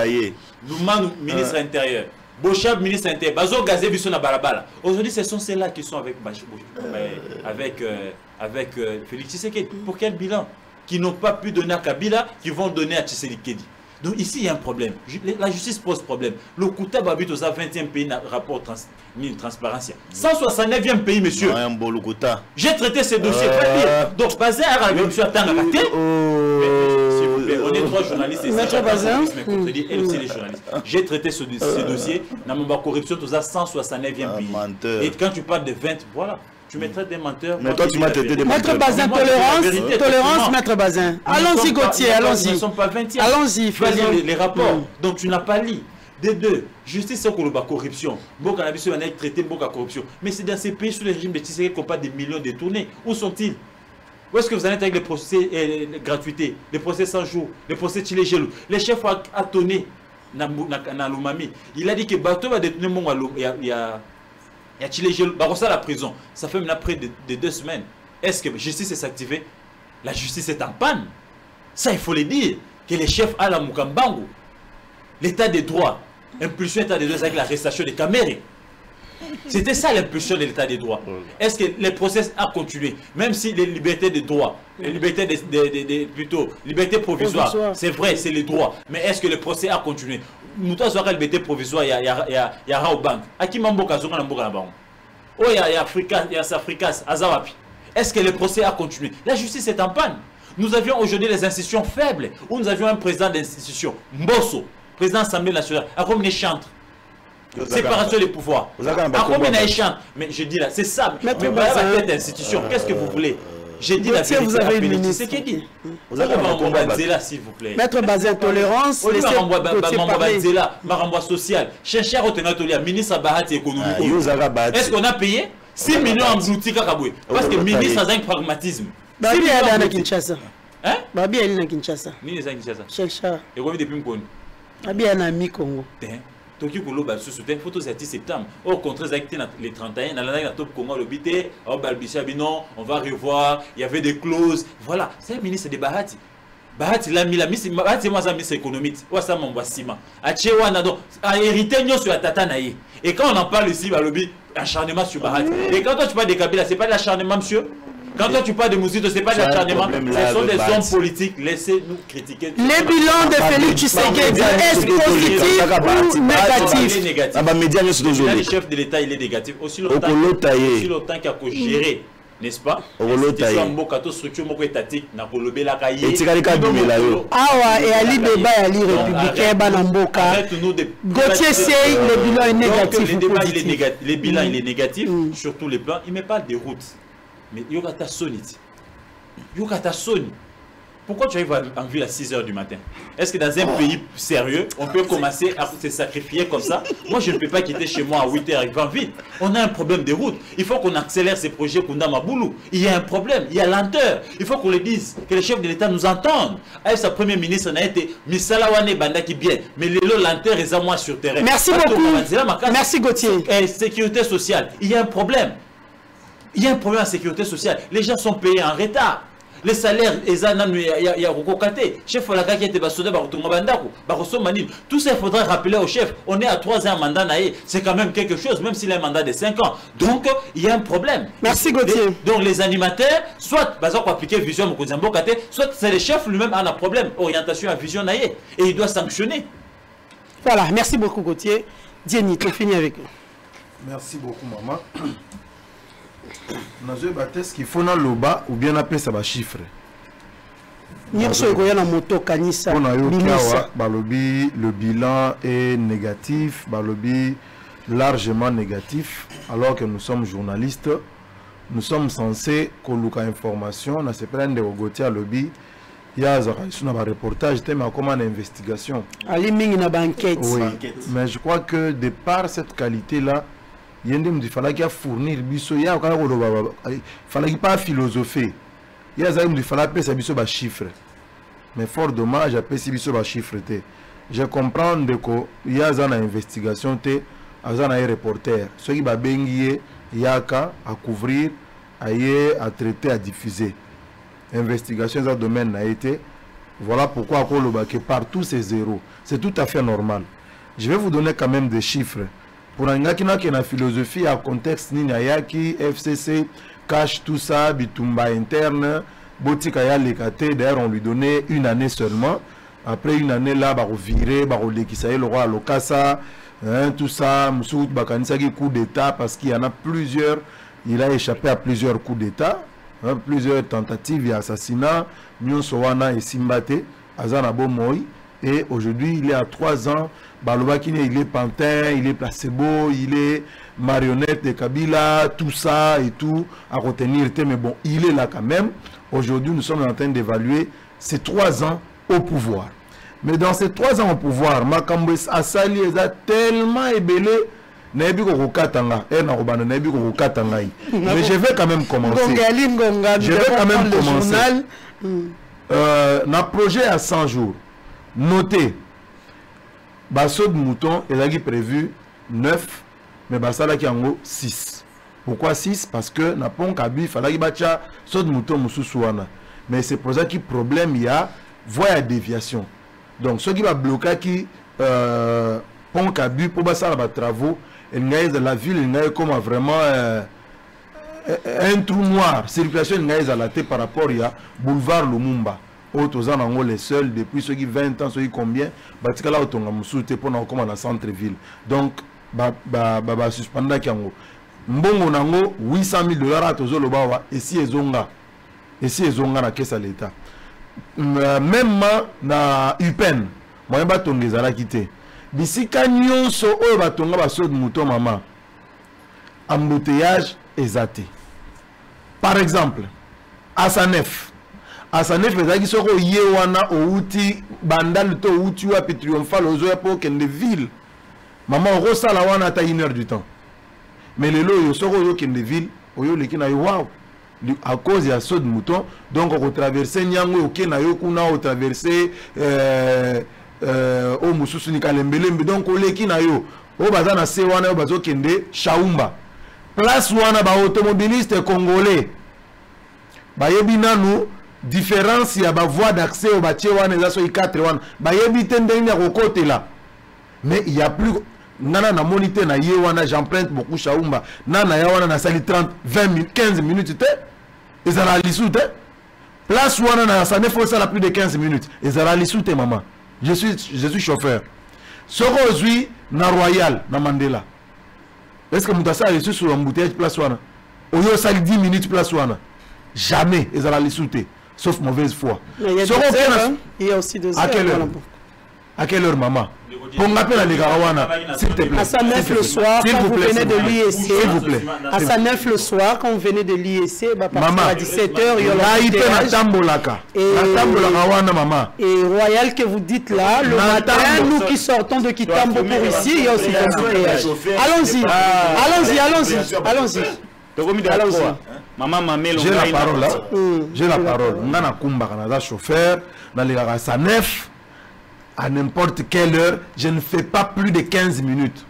Loumane, ministre intérieur, Bochab, ministre intérieur, Bazo Gazé Bissona Barabala. Aujourd'hui, ce sont ceux-là qui sont avec Félix Tshisekedi. Pour quel bilan? Qui n'ont pas pu donner à Kabila, qui vont donner à Tshisekedi. Donc ici, il y a un problème. La justice pose problème. Le Koutab habite aux 20e pays dans le rapport transparence. 169e pays, monsieur. J'ai traité ces dossiers. Donc, basé à la monsieur Atanga. On est trois journalistes et les journalistes. J'ai traité ces dossiers dans ma corruption aux 169e pays. Et quand tu parles de 20, voilà. Tu me traites des menteurs. Mais toi, tu m'as traité des menteurs. Maître Bazin, tolérance, Maître Bazin. Allons-y, Gauthier, allons-y. Ils ne sont pas 20e. Allons-y, faisons les rapports. Donc, tu n'as pas lu. Des deux, justice c'est la corruption. Beaucoup a traité beaucoup de corruption. Mais c'est dans ces pays sous le régime de Tshisekedi qu'on parle des millions détournés. Où sont-ils? Où est-ce que vous allez être avec les procès gratuités, les procès 100 jours, les procès Tchilégelou? Les chefs ont tonné dans l'Umami. Il a dit que Bato va détourner mon il y a Tchilégelou, la prison. Ça fait maintenant près de 2 semaines. Est-ce que la justice est activée? La justice est en panne. Ça, il faut le dire. Que les chefs à la Mukambangu, l'état des droits, impulsion état des droits avec l'arrestation des Kamere. C'était ça l'impulsion de l'état des droits. Est-ce que les procès ont continué? Même si les libertés de droit, les libertés plutôt, liberté provisoire, c'est vrai, c'est les droits. Mais est-ce que le procès a continué? Nous avons la liberté provisoire, il y a Raobank. À qui Mamboka Zonga Namboka Nabang? Oh, il y a Africa, il y a Safrikas, Azawapi. Est-ce que le procès a continué? La justice est en panne. Nous avions aujourd'hui les institutions faibles, où nous avions un président d'institution, Mbosso, président de l'Assemblée nationale, à combien de chantres? Séparation des pouvoirs. À combien de chantres? Mais je dis là, c'est ça. Mais voilà la tête d'institution. Qu'est-ce que vous voulez? J'ai dit la vérité. Vous avez une minute. C'est qui dit? Vous avez un là, s'il vous plaît. Maître Bazin, tolérance. Marambois social. Chercher à retenir ministre Bahati économique. Est-ce qu'on a payé 6 millions en outils Kakaboué? Parce que le ministre a un pragmatisme. Babi est à Kinshasa. Hein? Babi est à Kinshasa. Ni les à Kinshasa. Chercher. Et combien depuis Mkoni? Babi est à Mi-Congo. Toki Koloba sous soutien photo c'est 10 septembre. Au contraire, les 31, dans la top Congo le bité, au Balbichabi non, on va revoir, il y avait des clauses. Voilà, c'est le ministre de Bahati. Bahati l'a mis la mise, Bahati moi ça ministre économique. Ou ça mon boissima. A Chewana donc a hérité nyo sur la tata naïe. Et quand on en parle ici, bah lobby acharnement sur Bahati. Et quand toi tu parles de Kabila, c'est pas de l'acharnement monsieur. Quand toi tu parles de Mousito, ce n'est pas d'acharnement, ce sont des hommes politiques. Laissez-nous critiquer. Les bilans de Félix Tshisekedi, est-ce positif ou négatif? Le chef de l'État, il est négatif. Aussi longtemps qu'il a géré, n'est-ce pas? Structure étatique, ah ouais, et Ali Beba et Ali républicain Banamboka. Gauthier Sey, le bilan est négatif. Le bilan il est négatif sur tous les plans. Il me parle des routes. Mais Yogata Sonit. Yogata Soni. Pourquoi tu arrives en ville à 6 h du matin? Est-ce que dans un pays sérieux, on peut commencer à se sacrifier comme ça? Moi, je ne peux pas quitter chez moi à 8 h arriver en ville. On a un problème de route. Il faut qu'on accélère ces projets Kunda Maboulou. Il y a un problème, il y a lenteur. Il faut qu'on le dise, que les chefs de l'État nous entendent. Avec sa première ministre, on a été Misalawane Bandaki bien. Mais les lots lenteur et moi sur terrain. Merci beaucoup. Merci Gauthier. Sécurité sociale, il y a un problème. Il y a un problème en sécurité sociale. Les gens sont payés en retard. Les salaires, il y a Rokokate. Chef Olaka qui était basodé, tout ça, il faudra rappeler au chef. On est à 3 ans en mandat naïe. C'est quand même quelque chose, même s'il a un mandat de 5 ans. Donc, il y a un problème. Merci Gauthier. Donc, les animateurs, soit, pour appliquer Vision Mokozambo Kate, soit c'est le chef lui-même qui a un problème. Orientation à Vision naïe. Et il doit sanctionner. Voilà, merci beaucoup Gauthier. Dieni, on finit avec vous. Merci beaucoup, maman. Est-ce qu'il faut dans le bas ou bien appeler ça va chiffre? Le bilan est négatif, largement négatif, alors que nous sommes journalistes. Nous sommes censés coloquer information. On se prend de Gauthier lobby. Il y a un reportage, mais comme une investigation. Oui, mais je crois que de par cette qualité-là, il fallait fournir il fallait pas philosopher. Il fallait appeler ça des chiffres. Mais fort dommage, appeler ça des chiffres. Je comprends qu'il y a une investigation, il y a un reporter. Ceux qui va bengier, il y a à couvrir, à traiter, à diffuser. Investigation dans le domaine a été. Voilà pourquoi que partout c'est zéro. C'est tout à fait normal. Je vais vous donner quand même des chiffres. Pour un gars qui n'a qu'une philosophie à contexte Ninayaki, FCC, cache tout ça, bitumba interne, Botikaya Lekate, d'ailleurs on lui donnait 1 année seulement. Après 1 année là, bah virer, bah le roi à l'Okasa, tout ça, Moussout Bakanisaki coup d'État parce qu'il y en a plusieurs, il a échappé à plusieurs coups d'État, plusieurs tentatives d'assassinat, Nyon Sowana et Simbate, Azana Bomoy, et aujourd'hui il est à 3 ans. Balobakine, il est pantin, il est placebo, il est marionnette de Kabila, tout ça et tout à retenir. Mais bon, il est là quand même. Aujourd'hui, nous sommes en train d'évaluer ces 3 ans au pouvoir. Mais dans ces 3 ans au pouvoir, Makambo Asali est tellement ébélé. Mais je vais quand même commencer. Je vais quand même commencer. Un projet à 100 jours. Notez. Basso de mouton est prévu 9, mais Bassala qui en 6. Pourquoi 6? Parce que n'a pas un il fallait que saut de mouton moussouana. Mais c'est pour ça qu'il y a problème, il y a voie à déviation. Donc ce qui va bloquer qui pont cabu pour Bassala les travaux, la ville il comme vraiment un trou noir. Circulation il à la tête par rapport à boulevard Lumumba. Les seuls depuis ceux qui 20 ans, ceux qui combien, Batikala Otonga Moussoute pour nous comme dans centre-ville. Donc, suspendre Kiango. Mbongo Nango, 800 000 $ à Tozolobawa, et si Ezonga. Et si Ezonga na caisse à l'État. Même na UPEN, moi je batonga ezala quitté. D'ici kanyon so o batonga baso de mouton maman. Embouteillage exaté. Par exemple, à Sanef. Asanef ezaki soko ye wana outi bandal to outi wa triomphal ozoya po kende ville. Maman rosala wana ta 1 heure du temps. Mais le lo yo soko yo kende ville, oyo leki na yo wow. À cause ya saut de mouton, donc on traverser nyango ok na yo kuna o traverser o mususu ni kalembelembe donc o leki na yo. O baza na se wana yo bazo kende Shaumba. Place wana ba automobiliste congolais. Ba yebi nanu différence, il y a une voie d'accès au bâtiment, il y a 4 ans. Mais il n'y a plus. Nana na monité na yewana j'emprunte beaucoup Shaumba. Nana yawana na sali 30, 20 minutes, 15 minutes. ils allaient lissoute. Place où on a ça ne faut ça plus de 15 minutes. Ils allaient lissoute, maman. Je suis chauffeur. Ce aujourd'hui, na Royal, na Mandela. Est-ce que Moutassa est sur l'embouteillage place où on a? Au lieu de 10 minutes place où on a. Jamais ils allaient lissoute. Sauf mauvaise foi. Il y a aussi 2 heures. À quelle heure, maman? Pour m'appeler à l'Egarawana, s'il te plaît. À sa 9 le soir, quand vous venez de l'IEC. S'il vous plaît. À sa 9 le soir, quand vous venez de l'IEC, maman, à 17h, il y aura et Royal que vous dites là, le matin, nous qui sortons de Kitambo pour ici, il y a aussi l'embouteillage. Allons-y. Maman Mamelo, j'ai la parole là. J'ai la parole. On a un chauffeur, dans les sa nef. À n'importe quelle heure, je ne fais pas plus de 15 minutes.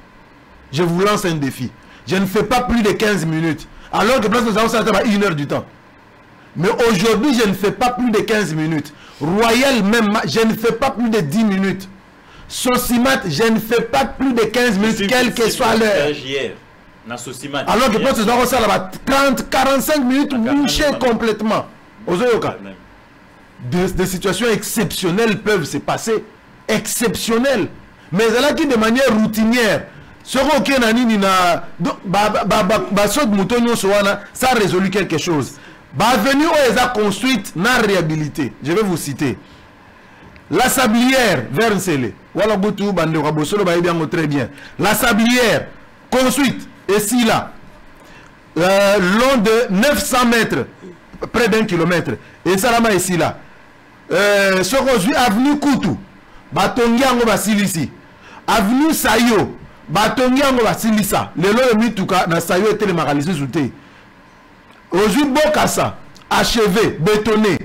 Je vous lance un défi. Je ne fais pas plus de 15 minutes. Alors que nous avons ça à 1 heure du temps. Mais aujourd'hui, je ne fais pas plus de 15 minutes. Royal même, je ne fais pas plus de 10 minutes. Sosimat, je ne fais pas plus de 15 minutes, quelle que soit l'heure. Alors que nous avons ça là 30, 45 minutes bouché complètement. Des situations exceptionnelles peuvent se passer. Exceptionnel, mais elle a dit de manière routinière. Ce qu'on a dit, ça a résolu quelque chose. Avenue où elle a construite n'a réhabilité. Je vais vous citer. La Sablière, vers Nsele. Voilà, très bien. La Sablière, construite, ici là, long de 900 mètres, près d'1 kilomètre. Et ça là, ici là. Ce qu'on a avenue Koutou. Batongiango basilisi avenue Sayo batongiango basilisa lelo mituka na Sayo était le makalisi zouté aujourd'hui Bokassa achevé bétonné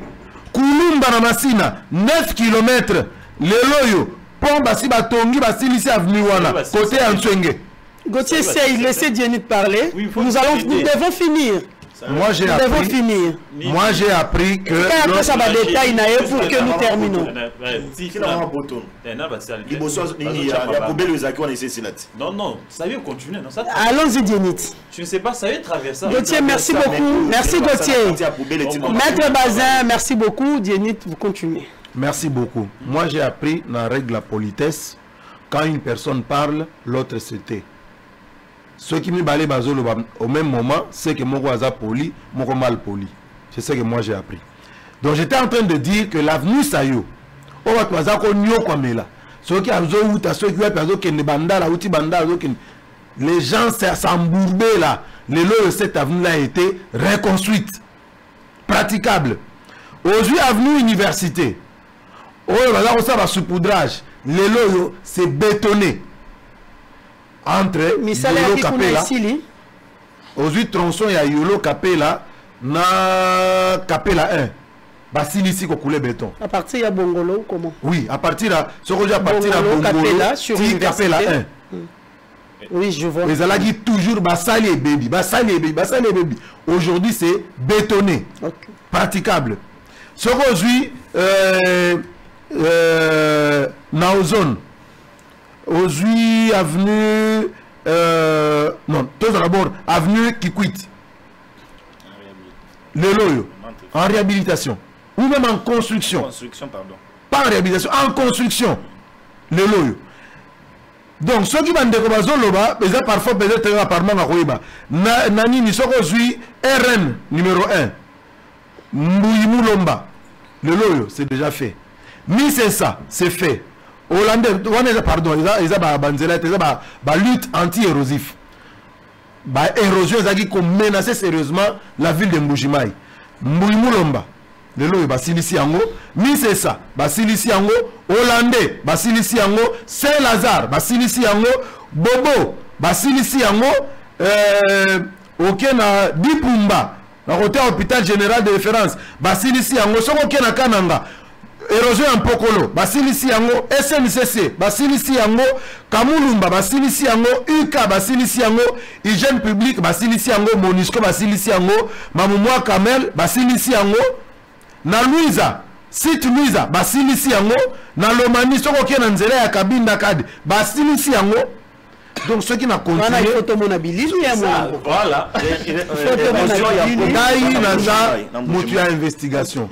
Kulumba na Masina 9 km lelo yo pont basi batongi basilisi avenue wana côté Answenge. Gauthier Sey, laissez Dienit parler. Nous devons finir. Moi j'ai appris que ça va détailler pour que nous terminons. Non, ça veut continuer. Allons-y, Dienit. Je ne sais pas, ça veut traverser. Gauthier, merci beaucoup. Merci Gauthier. Maître Bazin, merci beaucoup. Dienit, vous continuez. Merci beaucoup. Moi j'ai appris dans la règle la politesse, quand une personne parle, l'autre se tait. Ceux qui me balent au même moment, c'est que moi je poli, moi mal poli. C'est ce que moi j'ai appris. Donc j'étais en train de dire que l'avenue Sayo, les gens s'embourbaient là. Cette avenue là a été reconstruite, praticable. Aujourd'hui avenue Université, saupoudrage, c'est bétonné. Entre Yolo Capella, aujourd'hui tronçon il y a Yolo Capella na Capella 1 Basilisi ko coulé béton. À partir de Bongolo comment? Oui, à partir là, ce que j'ai à partir de Bongolo sur Capella 1. Oui, je vois. Les alagi toujours Basali baby. Aujourd'hui c'est bétonné, praticable. Ce qu'aujourd'hui Naozone. Aujourd'hui, avenue. Non, tout d'abord, avenue Kikwit. Le Loyo. En réhabilitation. Ou même en construction. Pardon. Pas en réhabilitation, en construction. Le Loyo. Donc, ceux qui vont découvrir Zoloba, parfois peut-être apparemment à Roiba. Nani, nous sommes aujourd'hui RN numéro 1. Mbouyimou-Lomba. Le Loyo, c'est déjà fait. Mais c'est ça, c'est fait. Hollandais, pardon, ils ont lutte anti-érosif. Érosion, ils ont menacé sérieusement la ville de Mbujimaï. Mbouyimou-Lomba. Le lot, Basilisi Yango. Mais c'est ça. Basilisi Yango. Hollandais, Basilisi Yango. Saint-Lazare, Basilisi Yango. Bobo, Basilisi Yango. Okena Dipumba. Dans côté hôpital général de référence. Basilisi Yango. Son Okena Kananga. Érosion en Pokolo, Basilisi Yango, SNCC, Basilisi Yango, Kamulumba, Basilisi Yango, UK, Basilisi Yango, Hygiène publique, Basilisi Yango, Monisco, Basilisi Yango, Mamoumoua Kamel, Basilisi Yango, na Louisa, site Louisa, Basilisi Yango, na Lomani, Soko Kenanzele, ya Kabinda Kadi, Basilisi Yango, Donc ceux qui n'ont continué... Voilà. Investigation.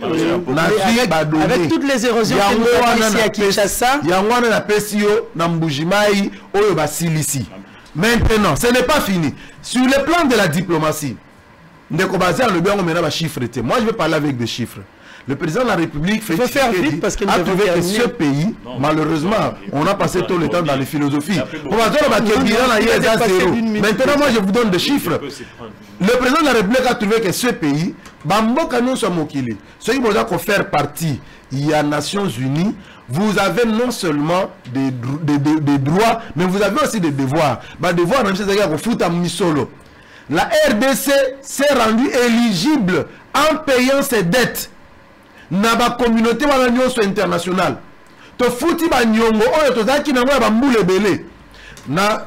Avec toutes les érosions que nous avons ici à Kinshasa. Maintenant, ce n'est pas fini. Sur le plan de la diplomatie, moi je vais parler avec des chiffres. Le président de la République a trouvé que ce pays, malheureusement, on a passé tout le temps dans les philosophies. Maintenant, moi je vous donne des chiffres. Le président de la République a trouvé que ce pays, ceux qui vont faire partie, il y a Nations Unies, vous avez non seulement des droits, mais vous avez aussi des devoirs. La RDC s'est rendue éligible en payant ses dettes. Na ba communauté wana nyonso internationale to futi ba nyongo oyo tozaki na ngwa ba mbule belé na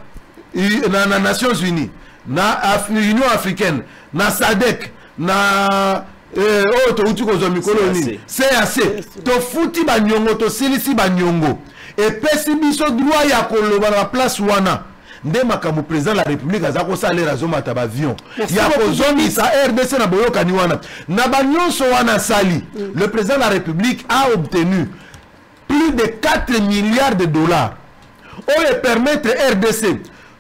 Nations Unies na Union africaine na SADC na oyo to uti ko zo mikolo ni CAC to futi ba nyongo to silisi ba nyongo et pesi biso droit ya koloba na place wana nde makambo président de la République azako salera zomata ba avion ya kozomi sa RDC na boyoka ni wana na ba nyonso wana sali. Le président de la République a obtenu plus de 4 milliards de dollars pour permettre RDC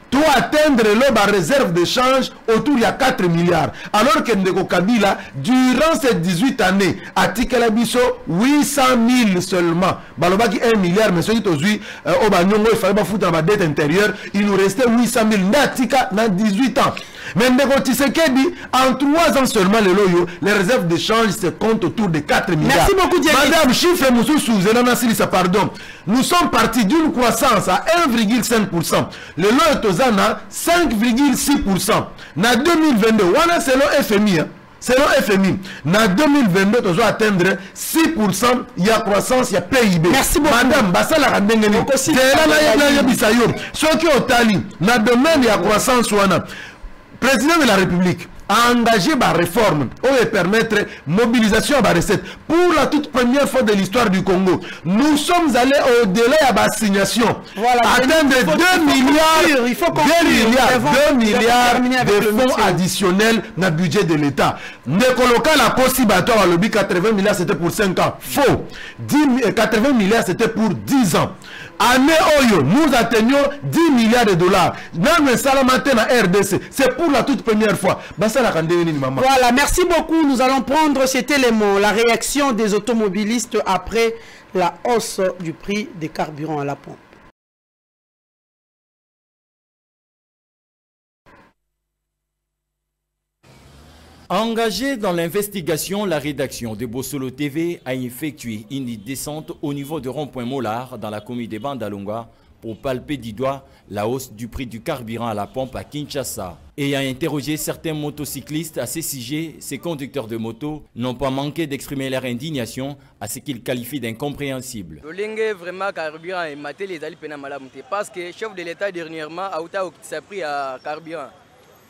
to atteindre le réserve de change autour de 4 milliards. Alors que Ndeko Kabila, durant ces 18 années, a tiqué la biso 800 000 seulement. Balobaki 1 milliard, mais ceux qui aujourd'hui, au Banyongo, il fallait pas foutre dans la dette intérieure, il nous restait 800 000. Natika dans 18 ans. Mais Ndeko Tshisekedi, en 3 ans seulement, les réserves de change se comptent autour de 4 milliards. Merci beaucoup, Dieu. Madame, chiffre Moussou, pardon. Nous sommes partis d'une croissance à 1,5%. Le lot est aux 5,6%. Na 2022, wana selon FMI, selon FMI, na 2022, nous allons atteindre 6%. Il y a croissance, il y a PIB. Merci beaucoup. Madame, basala randengeni. C'est là la bisayo. Ce qui est au tali, na domaine il y a croissance wana. Président de la République a engagé ma réforme pour permettre mobilisation à la recette. Pour la toute première fois de l'histoire du Congo, nous sommes allés au-delà de la signation. Voilà, atteindre 2 milliards de fonds additionnels dans le budget de l'État. Nekoloka la possible à 80 milliards c'était pour 5 ans. Faux. 80 milliards c'était pour 10 ans. Année Oyo, nous atteignons 10 milliards de dollars. C'est pour la toute première fois. Voilà, merci beaucoup. Nous allons prendre cet élément, la réaction des automobilistes après la hausse du prix des carburants à la pompe. Engagée dans l'investigation, la rédaction de Bossolo TV a effectué une descente au niveau de Rond-Point Mollard dans la commune de Bandalunga pour palper du doigt la hausse du prix du carburant à la pompe à Kinshasa. Et a interrogé certains motocyclistes à ces sujets, ces conducteurs de moto n'ont pas manqué d'exprimer leur indignation à ce qu'ils qualifient d'incompréhensible. Vraiment carburant et maté les ali pena malamute parce que le chef de l'État dernièrement a pris à carburant.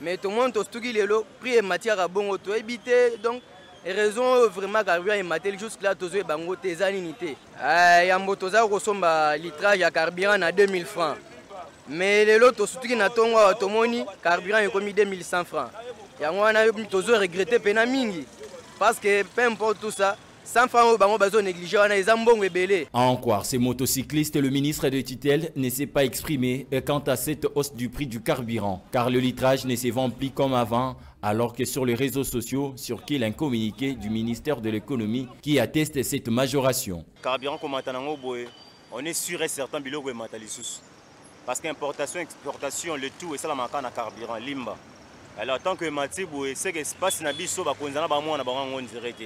Mais tout le monde a le prix et matière à bon auto éviter donc raison vraiment carburant et maté jusque là tous les bango tes aninités. Il y a un motoza ressemble litrage à carburant à 2000 francs. Mais les lots surtout qui n'attendent automoni carburant est commis 2100 francs. Et on a tous regretté pena mingi parce que peu importe tout ça. À en croire ces motocyclistes, le ministre de tutelle ne s'est pas exprimé quant à cette hausse du prix du carburant, car le litrage ne s'est vendu plus comme avant, alors que sur les réseaux sociaux circule un communiqué du ministère de l'économie qui atteste cette majoration. Carburant on est sûr et certain parce qu'importation, exportation, le tout est ça la manque à carburant limba. Alors tant que Matibou c'est que espace na biso ba konzana ba mona ba ngon direct.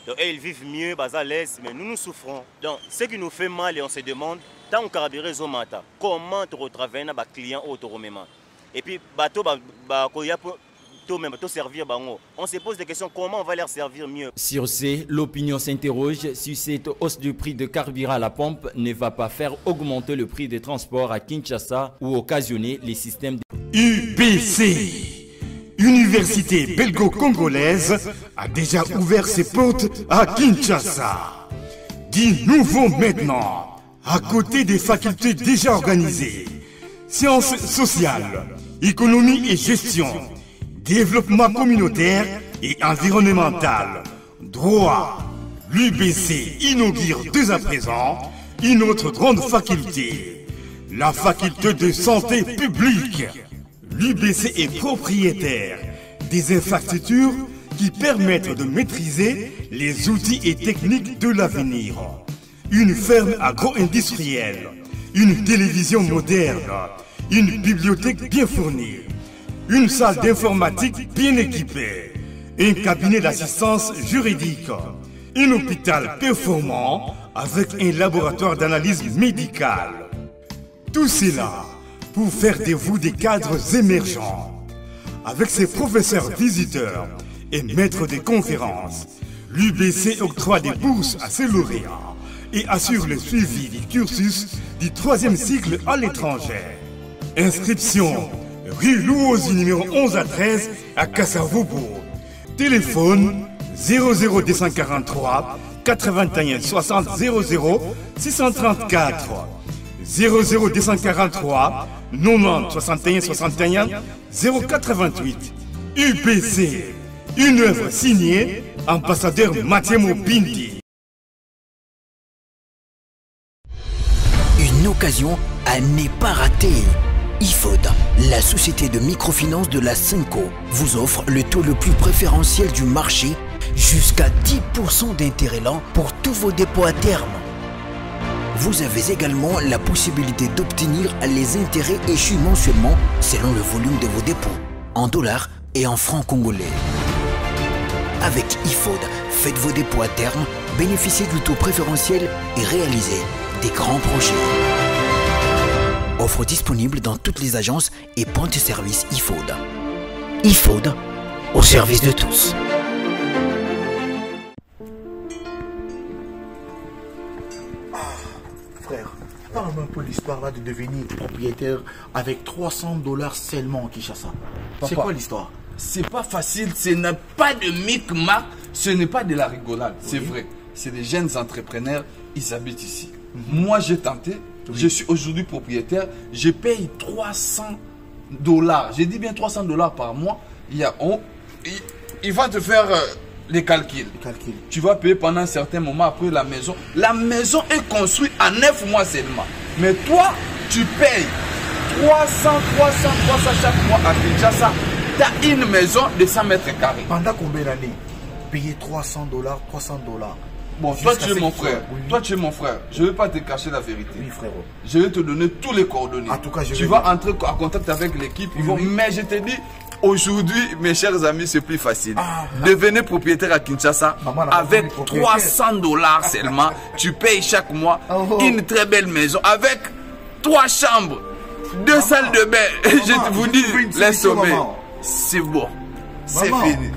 Donc ils vivent mieux, bas à l'aise, mais nous souffrons. Donc ce qui nous fait mal et on se demande, tant que carburant zomata, comment tu retravailles avec client automatiquement. Et puis bateau servir bango. On se pose des questions, comment on va leur servir mieux. Sur ce, l'opinion s'interroge si cette hausse du prix de carburant à la pompe ne va pas faire augmenter le prix des transports à Kinshasa ou occasionner les systèmes de... UBC Université belgo-congolaise a déjà ouvert ses portes à Kinshasa. Du nouveau maintenant, à côté des facultés déjà organisées. sciences sociales, économie et gestion, développement communautaire et environnemental, droit. L'UBC inaugure dès à présent une autre grande faculté, la faculté de santé publique. L'UBC est propriétaire des infrastructures qui permettent de maîtriser les outils et techniques de l'avenir. Une ferme agro-industrielle, une télévision moderne, une bibliothèque bien fournie, une salle d'informatique bien équipée, un cabinet d'assistance juridique, un hôpital performant avec un laboratoire d'analyse médicale. Tout cela pour faire de vous des cadres émergents. Avec ses professeurs visiteurs et maîtres de conférences, l'UBC octroie des bourses à ses lauréats et assure le suivi du cursus du 3e cycle à l'étranger. Inscription rue Louosi numéro 11 à 13 à Kassavobo. Téléphone 00243 81 60 00 634 00243 90 61 61 088. UPC, une œuvre signée ambassadeur Mathiemo Bindi. Une occasion à ne pas rater. IFOD, la société de microfinance de la Cinco, vous offre le taux le plus préférentiel du marché, jusqu'à 10% d'intérêt lent pour tous vos dépôts à terme. Vous avez également la possibilité d'obtenir les intérêts échus mensuellement selon le volume de vos dépôts, en dollars et en francs congolais. Avec IFOD, faites vos dépôts à terme, bénéficiez du taux préférentiel et réalisez des grands projets. Offre disponible dans toutes les agences et points de service IFOD. IFOD, au service de tous. Frère, parle-moi un peu l'histoire là de devenir propriétaire avec $300 seulement en Kinshasa. C'est quoi l'histoire? C'est pas facile, ce n'est pas de micmac, ce n'est pas de la rigolade, c'est vrai. C'est des jeunes entrepreneurs, ils habitent ici. Moi j'ai tenté, je suis aujourd'hui propriétaire, je paye $300. Je dis bien $300 par mois. Il va te faire les calculs. Tu vas payer pendant un certain moment après la maison. La maison est construite en 9 mois seulement. Mais toi, tu payes 300 chaque mois à Kinshasa. Tu as une maison de 100 mètres carrés. Pendant combien d'années? Payer $300, $300. Bon, toi tu es mon frère. Toi tu es mon frère. Je ne vais pas te cacher la vérité. Oui, frérot. Je vais te donner tous les coordonnées. En tout cas, tu vas entrer en contact avec l'équipe. Mais je te dis, aujourd'hui, mes chers amis, c'est plus facile. Devenez propriétaire à Kinshasa avec $300 seulement. Tu payes chaque mois une très belle maison avec 3 chambres, 2 salles de bain. Je vous dis, les sommets, c'est bon. C'est fini.